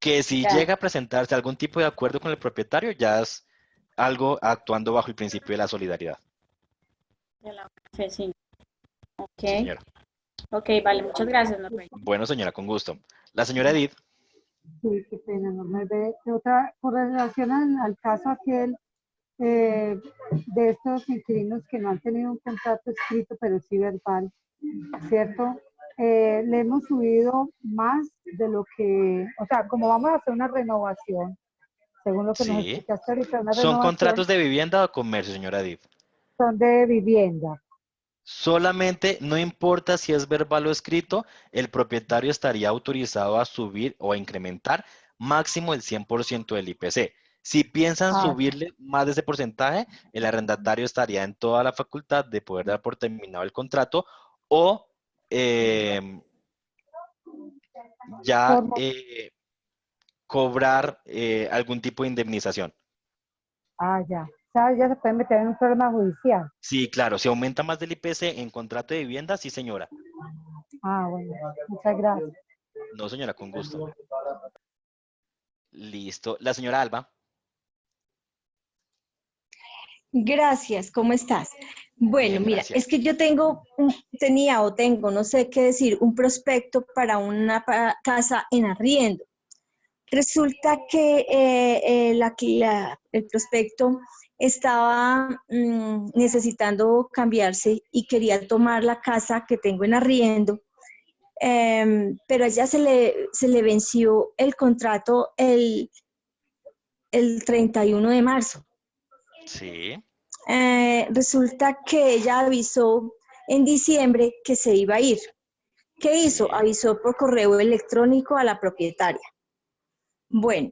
[SPEAKER 1] Que si
[SPEAKER 16] ya,
[SPEAKER 1] llega a presentarse algún tipo de acuerdo con el propietario, ya es algo actuando bajo el principio de la solidaridad.
[SPEAKER 16] de la UNFE, sí. Ok,
[SPEAKER 1] Sí, señora.
[SPEAKER 16] ok, vale, muchas gracias, Norbert.
[SPEAKER 1] Bueno, señora, con gusto. La señora Edith,
[SPEAKER 5] Sí, qué pena, no me ve. Otra, con relación al caso aquel de estos inquilinos que no han tenido un contrato escrito, pero sí verbal, ¿cierto? Le hemos subido más de lo que, o sea, como vamos a hacer una renovación, según lo que nos
[SPEAKER 1] sí.
[SPEAKER 5] explicaste ahorita, una
[SPEAKER 1] ¿Son
[SPEAKER 5] renovación,
[SPEAKER 1] contratos de vivienda o comercio, señora Edith?
[SPEAKER 5] son de vivienda.
[SPEAKER 1] Solamente, no importa si es verbal o escrito, el propietario estaría autorizado a subir o a incrementar máximo el 100% del IPC. Si piensan
[SPEAKER 5] Ah,
[SPEAKER 1] subirle más de ese porcentaje, el arrendatario estaría en toda la facultad de poder dar por terminado el contrato o ya
[SPEAKER 5] por-
[SPEAKER 1] cobrar algún tipo de indemnización.
[SPEAKER 5] ya. O sea, ya se puede meter en un problema judicial.
[SPEAKER 1] Sí, claro, si aumenta más del IPC en contrato de vivienda, sí, señora.
[SPEAKER 5] Bueno, muchas gracias.
[SPEAKER 1] No, señora, con gusto. Listo. La señora Alba.
[SPEAKER 9] Gracias, ¿cómo estás? Bueno,
[SPEAKER 1] Bien,
[SPEAKER 9] mira, es
[SPEAKER 1] gracias.
[SPEAKER 9] que yo tenía o tengo, no sé qué decir, un prospecto para una casa en arriendo. Resulta que el prospecto estaba necesitando cambiarse y quería tomar la casa que tengo en arriendo, pero a ella se le venció el contrato el 31 de marzo.
[SPEAKER 1] Sí.
[SPEAKER 9] Resulta que ella avisó en diciembre que se iba a ir. ¿Qué hizo?
[SPEAKER 1] Sí.
[SPEAKER 9] Avisó por correo electrónico a la propietaria. Bueno,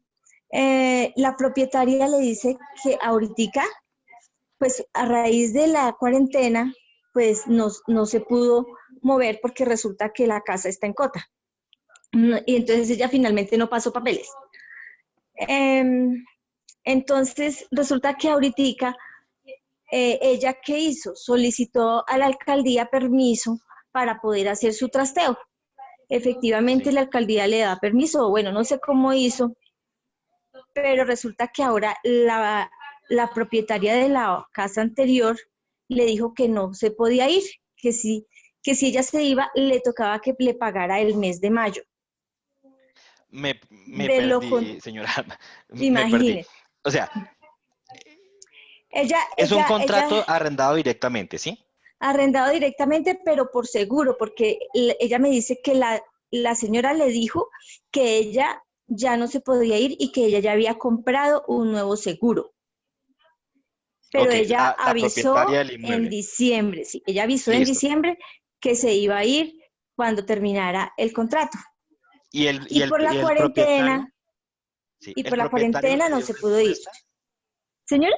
[SPEAKER 9] la propietaria le dice que ahorita, pues a raíz de la cuarentena, pues no se pudo mover porque resulta que la casa está en cota. Y entonces ella finalmente no pasó papeles. Entonces resulta que ahorita ella, ¿qué hizo? Solicitó a la alcaldía permiso para poder hacer su trasteo. Efectivamente,
[SPEAKER 1] Sí.
[SPEAKER 9] la alcaldía le da permiso, bueno, no sé cómo hizo, pero resulta que ahora la propietaria de la casa anterior le dijo que no se podía ir, que si ella se iba, le tocaba que le pagara el mes de mayo.
[SPEAKER 1] Me
[SPEAKER 9] De lo con,
[SPEAKER 1] perdí, señora Alba. Me perdí.
[SPEAKER 9] imagínese,
[SPEAKER 1] O sea,
[SPEAKER 9] ella,
[SPEAKER 1] es un
[SPEAKER 9] ella, ella
[SPEAKER 1] contrato arrendado directamente, ¿sí?
[SPEAKER 9] arrendado directamente, pero por seguro, porque ella me dice que la señora le dijo que ella ya no se podía ir y que ella ya había comprado un nuevo seguro. Pero
[SPEAKER 1] Ok,
[SPEAKER 9] ella
[SPEAKER 1] la propietaria
[SPEAKER 9] avisó
[SPEAKER 1] del
[SPEAKER 9] en
[SPEAKER 1] inmueble.
[SPEAKER 9] diciembre, sí, ella avisó en
[SPEAKER 1] Listo.
[SPEAKER 9] diciembre que se iba a ir cuando terminara el contrato.
[SPEAKER 1] ¿Y el, y
[SPEAKER 9] Y
[SPEAKER 1] el,
[SPEAKER 9] por
[SPEAKER 1] y
[SPEAKER 9] la
[SPEAKER 1] el propietario?
[SPEAKER 9] cuarentena,
[SPEAKER 1] Sí.
[SPEAKER 9] y
[SPEAKER 1] ¿El
[SPEAKER 9] por la
[SPEAKER 1] propietario
[SPEAKER 9] cuarentena
[SPEAKER 1] le
[SPEAKER 9] no
[SPEAKER 1] dio
[SPEAKER 9] se pudo ir.
[SPEAKER 1] respuesta?
[SPEAKER 9] Señora,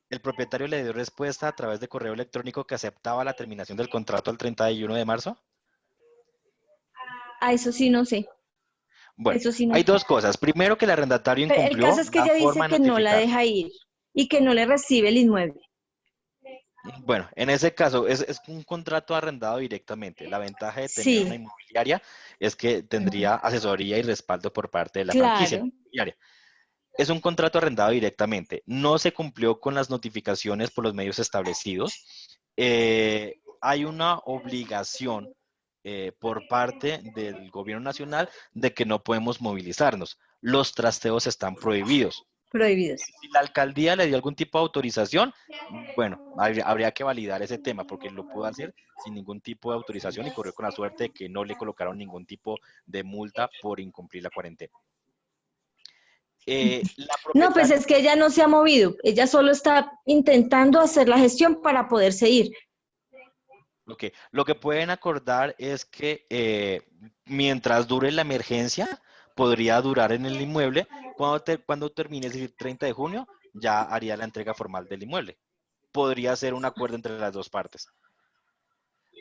[SPEAKER 1] ¿El propietario le dio respuesta a través de correo electrónico que aceptaba la terminación del contrato el 31 de marzo?
[SPEAKER 9] a eso sí no sé,
[SPEAKER 1] Bueno,
[SPEAKER 9] eso sí no
[SPEAKER 1] hay
[SPEAKER 9] sé.
[SPEAKER 1] dos cosas. Primero, que el arrendatario
[SPEAKER 9] Pero el caso
[SPEAKER 1] incumplió
[SPEAKER 9] es que
[SPEAKER 1] la
[SPEAKER 9] ella
[SPEAKER 1] forma
[SPEAKER 9] dice
[SPEAKER 1] de
[SPEAKER 9] que no la
[SPEAKER 1] notificar.
[SPEAKER 9] deja ir y que no le recibe el inmueble.
[SPEAKER 1] Bueno, en ese caso es un contrato arrendado directamente. La ventaja de tener una
[SPEAKER 9] Sí,
[SPEAKER 1] inmobiliaria es que tendría asesoría y respaldo por parte de la franquicia
[SPEAKER 9] claro.
[SPEAKER 1] inmobiliaria. Es un contrato arrendado directamente. No se cumplió con las notificaciones por los medios establecidos. Hay una obligación por parte del gobierno nacional de que no podemos movilizarnos. Los trasteos están prohibidos.
[SPEAKER 9] prohibidos.
[SPEAKER 1] Si la alcaldía le dio algún tipo de autorización, bueno, habría que validar ese tema, porque lo pudo hacer sin ningún tipo de autorización y corrió con la suerte de que no le colocaron ningún tipo de multa por incumplir la cuarentena. La
[SPEAKER 9] No, pues
[SPEAKER 1] propietaria,
[SPEAKER 9] es que ella no se ha movido, ella solo está intentando hacer la gestión para poderse ir.
[SPEAKER 1] lo que pueden acordar es que mientras dure la emergencia, podría durar en el inmueble. Cuando termine, es decir, 30 de junio, ya haría la entrega formal del inmueble. Podría ser un acuerdo entre las dos partes.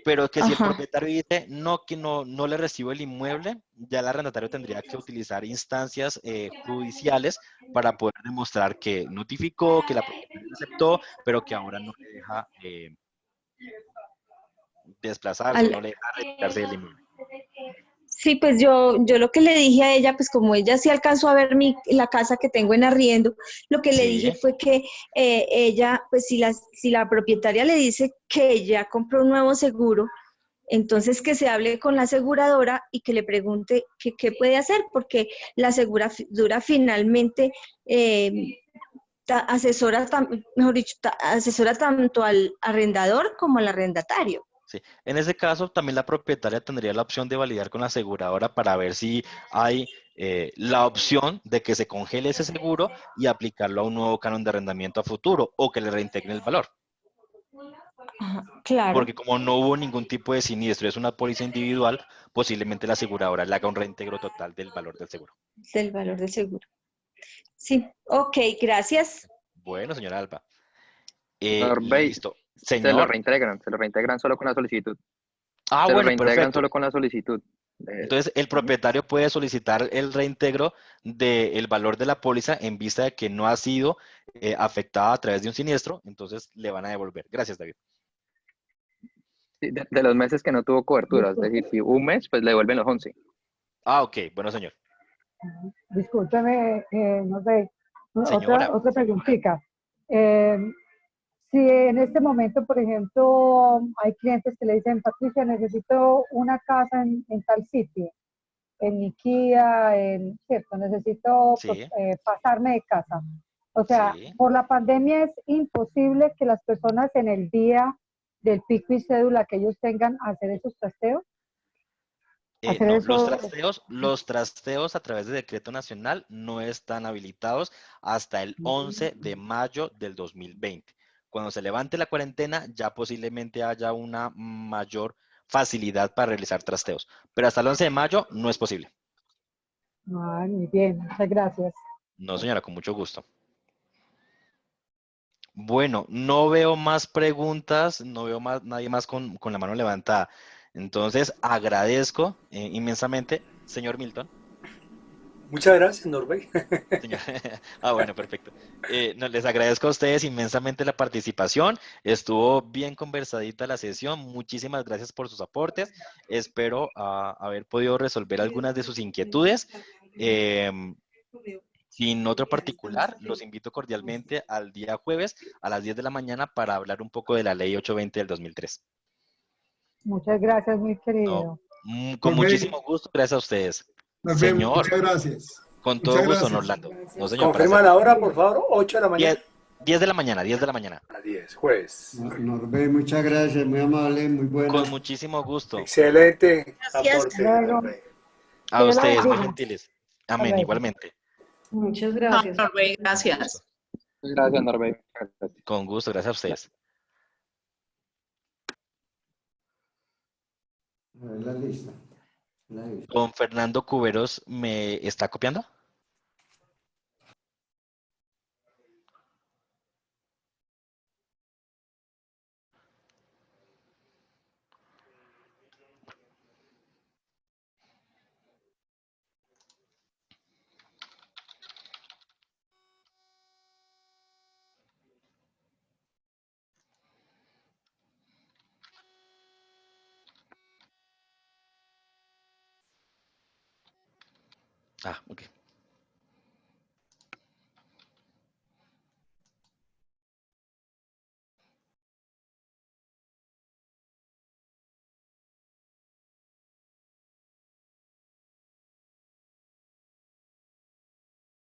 [SPEAKER 1] Pero que si el
[SPEAKER 9] Ajá.
[SPEAKER 1] propietario dice no, que no le recibo el inmueble, ya el arrendatario tendría que utilizar instancias judiciales para poder demostrar que notificó, que la propietaria aceptó, pero que ahora no le deja desplazarse, no le deja retirarse del inmueble.
[SPEAKER 9] Sí, pues yo lo que le dije a ella, pues como ella sí alcanzó a ver la casa que tengo en arriendo, lo que le dije
[SPEAKER 1] Sí.
[SPEAKER 9] fue que ella, pues si la propietaria le dice que ya compró un nuevo seguro, entonces que se hable con la aseguradora y que le pregunte qué puede hacer, porque la aseguradora finalmente asesora, mejor dicho, asesora tanto al arrendador como al arrendatario.
[SPEAKER 1] Sí. En ese caso, también la propietaria tendría la opción de validar con la aseguradora para ver si hay la opción de que se congele ese seguro y aplicarlo a un nuevo canon de arrendamiento a futuro o que le reintegren el valor.
[SPEAKER 9] Ajá, claro.
[SPEAKER 1] Porque como no hubo ningún tipo de siniestro, es una póliza individual, posiblemente la aseguradora le haga un reintegro total del valor del seguro.
[SPEAKER 9] Del valor del seguro. Sí, ok, gracias.
[SPEAKER 1] Bueno, señora Alba.
[SPEAKER 11] Norbey,
[SPEAKER 1] Listo.
[SPEAKER 11] se lo
[SPEAKER 1] Señor.
[SPEAKER 11] reintegran solo con la solicitud.
[SPEAKER 1] Ah,
[SPEAKER 11] Se lo
[SPEAKER 1] bueno,
[SPEAKER 11] reintegran
[SPEAKER 1] perfecto.
[SPEAKER 11] solo con la solicitud.
[SPEAKER 1] Entonces, el propietario puede solicitar el reintegro del valor de la póliza en vista de que no ha sido afectada a través de un siniestro, entonces le van a devolver. Gracias, David.
[SPEAKER 11] Sí, de los meses que no tuvo cobertura, es decir, si un mes, pues le devuelven los 11.
[SPEAKER 1] Ah, ok, bueno, señor.
[SPEAKER 5] Discúlpeme, no sé,
[SPEAKER 1] Señora.
[SPEAKER 5] otra preguntita. Si en este momento, por ejemplo, hay clientes que le dicen, Patricia, necesito una casa en tal sitio, en IKEA, cierto, necesito pues,
[SPEAKER 1] Sí,
[SPEAKER 5] pasarme de casa. O sea,
[SPEAKER 1] sí.
[SPEAKER 5] por la pandemia es imposible que las personas en el día del pico y cédula que ellos tengan hacer esos trasteos. Hacer
[SPEAKER 1] No,
[SPEAKER 5] eso.
[SPEAKER 1] los trasteos a través de decreto nacional no están habilitados hasta el 11 de mayo del 2020. Cuando se levante la cuarentena, ya posiblemente haya una mayor facilidad para realizar trasteos. Pero hasta el 11 de mayo no es posible.
[SPEAKER 5] Ay, muy bien, muchas gracias.
[SPEAKER 1] No, señora, con mucho gusto. Bueno, no veo más preguntas, no veo nadie más con la mano levantada. Entonces, agradezco inmensamente, señor Milton.
[SPEAKER 3] Muchas gracias, Norbey.
[SPEAKER 1] Señor. Bueno, perfecto. No, les agradezco a ustedes inmensamente la participación. Estuvo bien conversadita la sesión. Muchísimas gracias por sus aportes. Espero haber podido resolver algunas de sus inquietudes. Sin otro particular, los invito cordialmente al día jueves a las 10 de la mañana para hablar un poco de la ley 820 del 2003.
[SPEAKER 5] Muchas gracias, muy
[SPEAKER 1] No,
[SPEAKER 5] querido.
[SPEAKER 1] con
[SPEAKER 14] Norbey,
[SPEAKER 1] muchísimo gusto, gracias a ustedes.
[SPEAKER 14] Norbey,
[SPEAKER 1] Señor,
[SPEAKER 14] muchas gracias.
[SPEAKER 1] con todo
[SPEAKER 14] Muchas
[SPEAKER 1] gusto, don
[SPEAKER 14] gracias.
[SPEAKER 1] Orlando. No, señor, para
[SPEAKER 3] Confirma
[SPEAKER 1] servirle.
[SPEAKER 3] la hora, por favor, 8 de la mañana.
[SPEAKER 1] 10 de la mañana, 10 de la mañana.
[SPEAKER 3] A 10, jueves.
[SPEAKER 8] Norbey, muchas gracias, muy amable, muy buena.
[SPEAKER 1] Con muchísimo gusto.
[SPEAKER 3] Excelente
[SPEAKER 9] Gracias.
[SPEAKER 3] aporte,
[SPEAKER 5] Luego.
[SPEAKER 3] Norbey.
[SPEAKER 1] A
[SPEAKER 5] Dios la
[SPEAKER 1] ustedes, muy
[SPEAKER 5] bendiga.
[SPEAKER 1] gentiles.
[SPEAKER 5] Hasta
[SPEAKER 1] Amén,
[SPEAKER 5] luego.
[SPEAKER 1] igualmente.
[SPEAKER 7] Muchas
[SPEAKER 11] No,
[SPEAKER 7] gracias.
[SPEAKER 11] Norbey, gracias. Gracias, Norbey.
[SPEAKER 1] Con gusto, gracias a ustedes.
[SPEAKER 8] A ver la lista.
[SPEAKER 1] Don Fernando Cuberos, ¿me está copiando? Ok.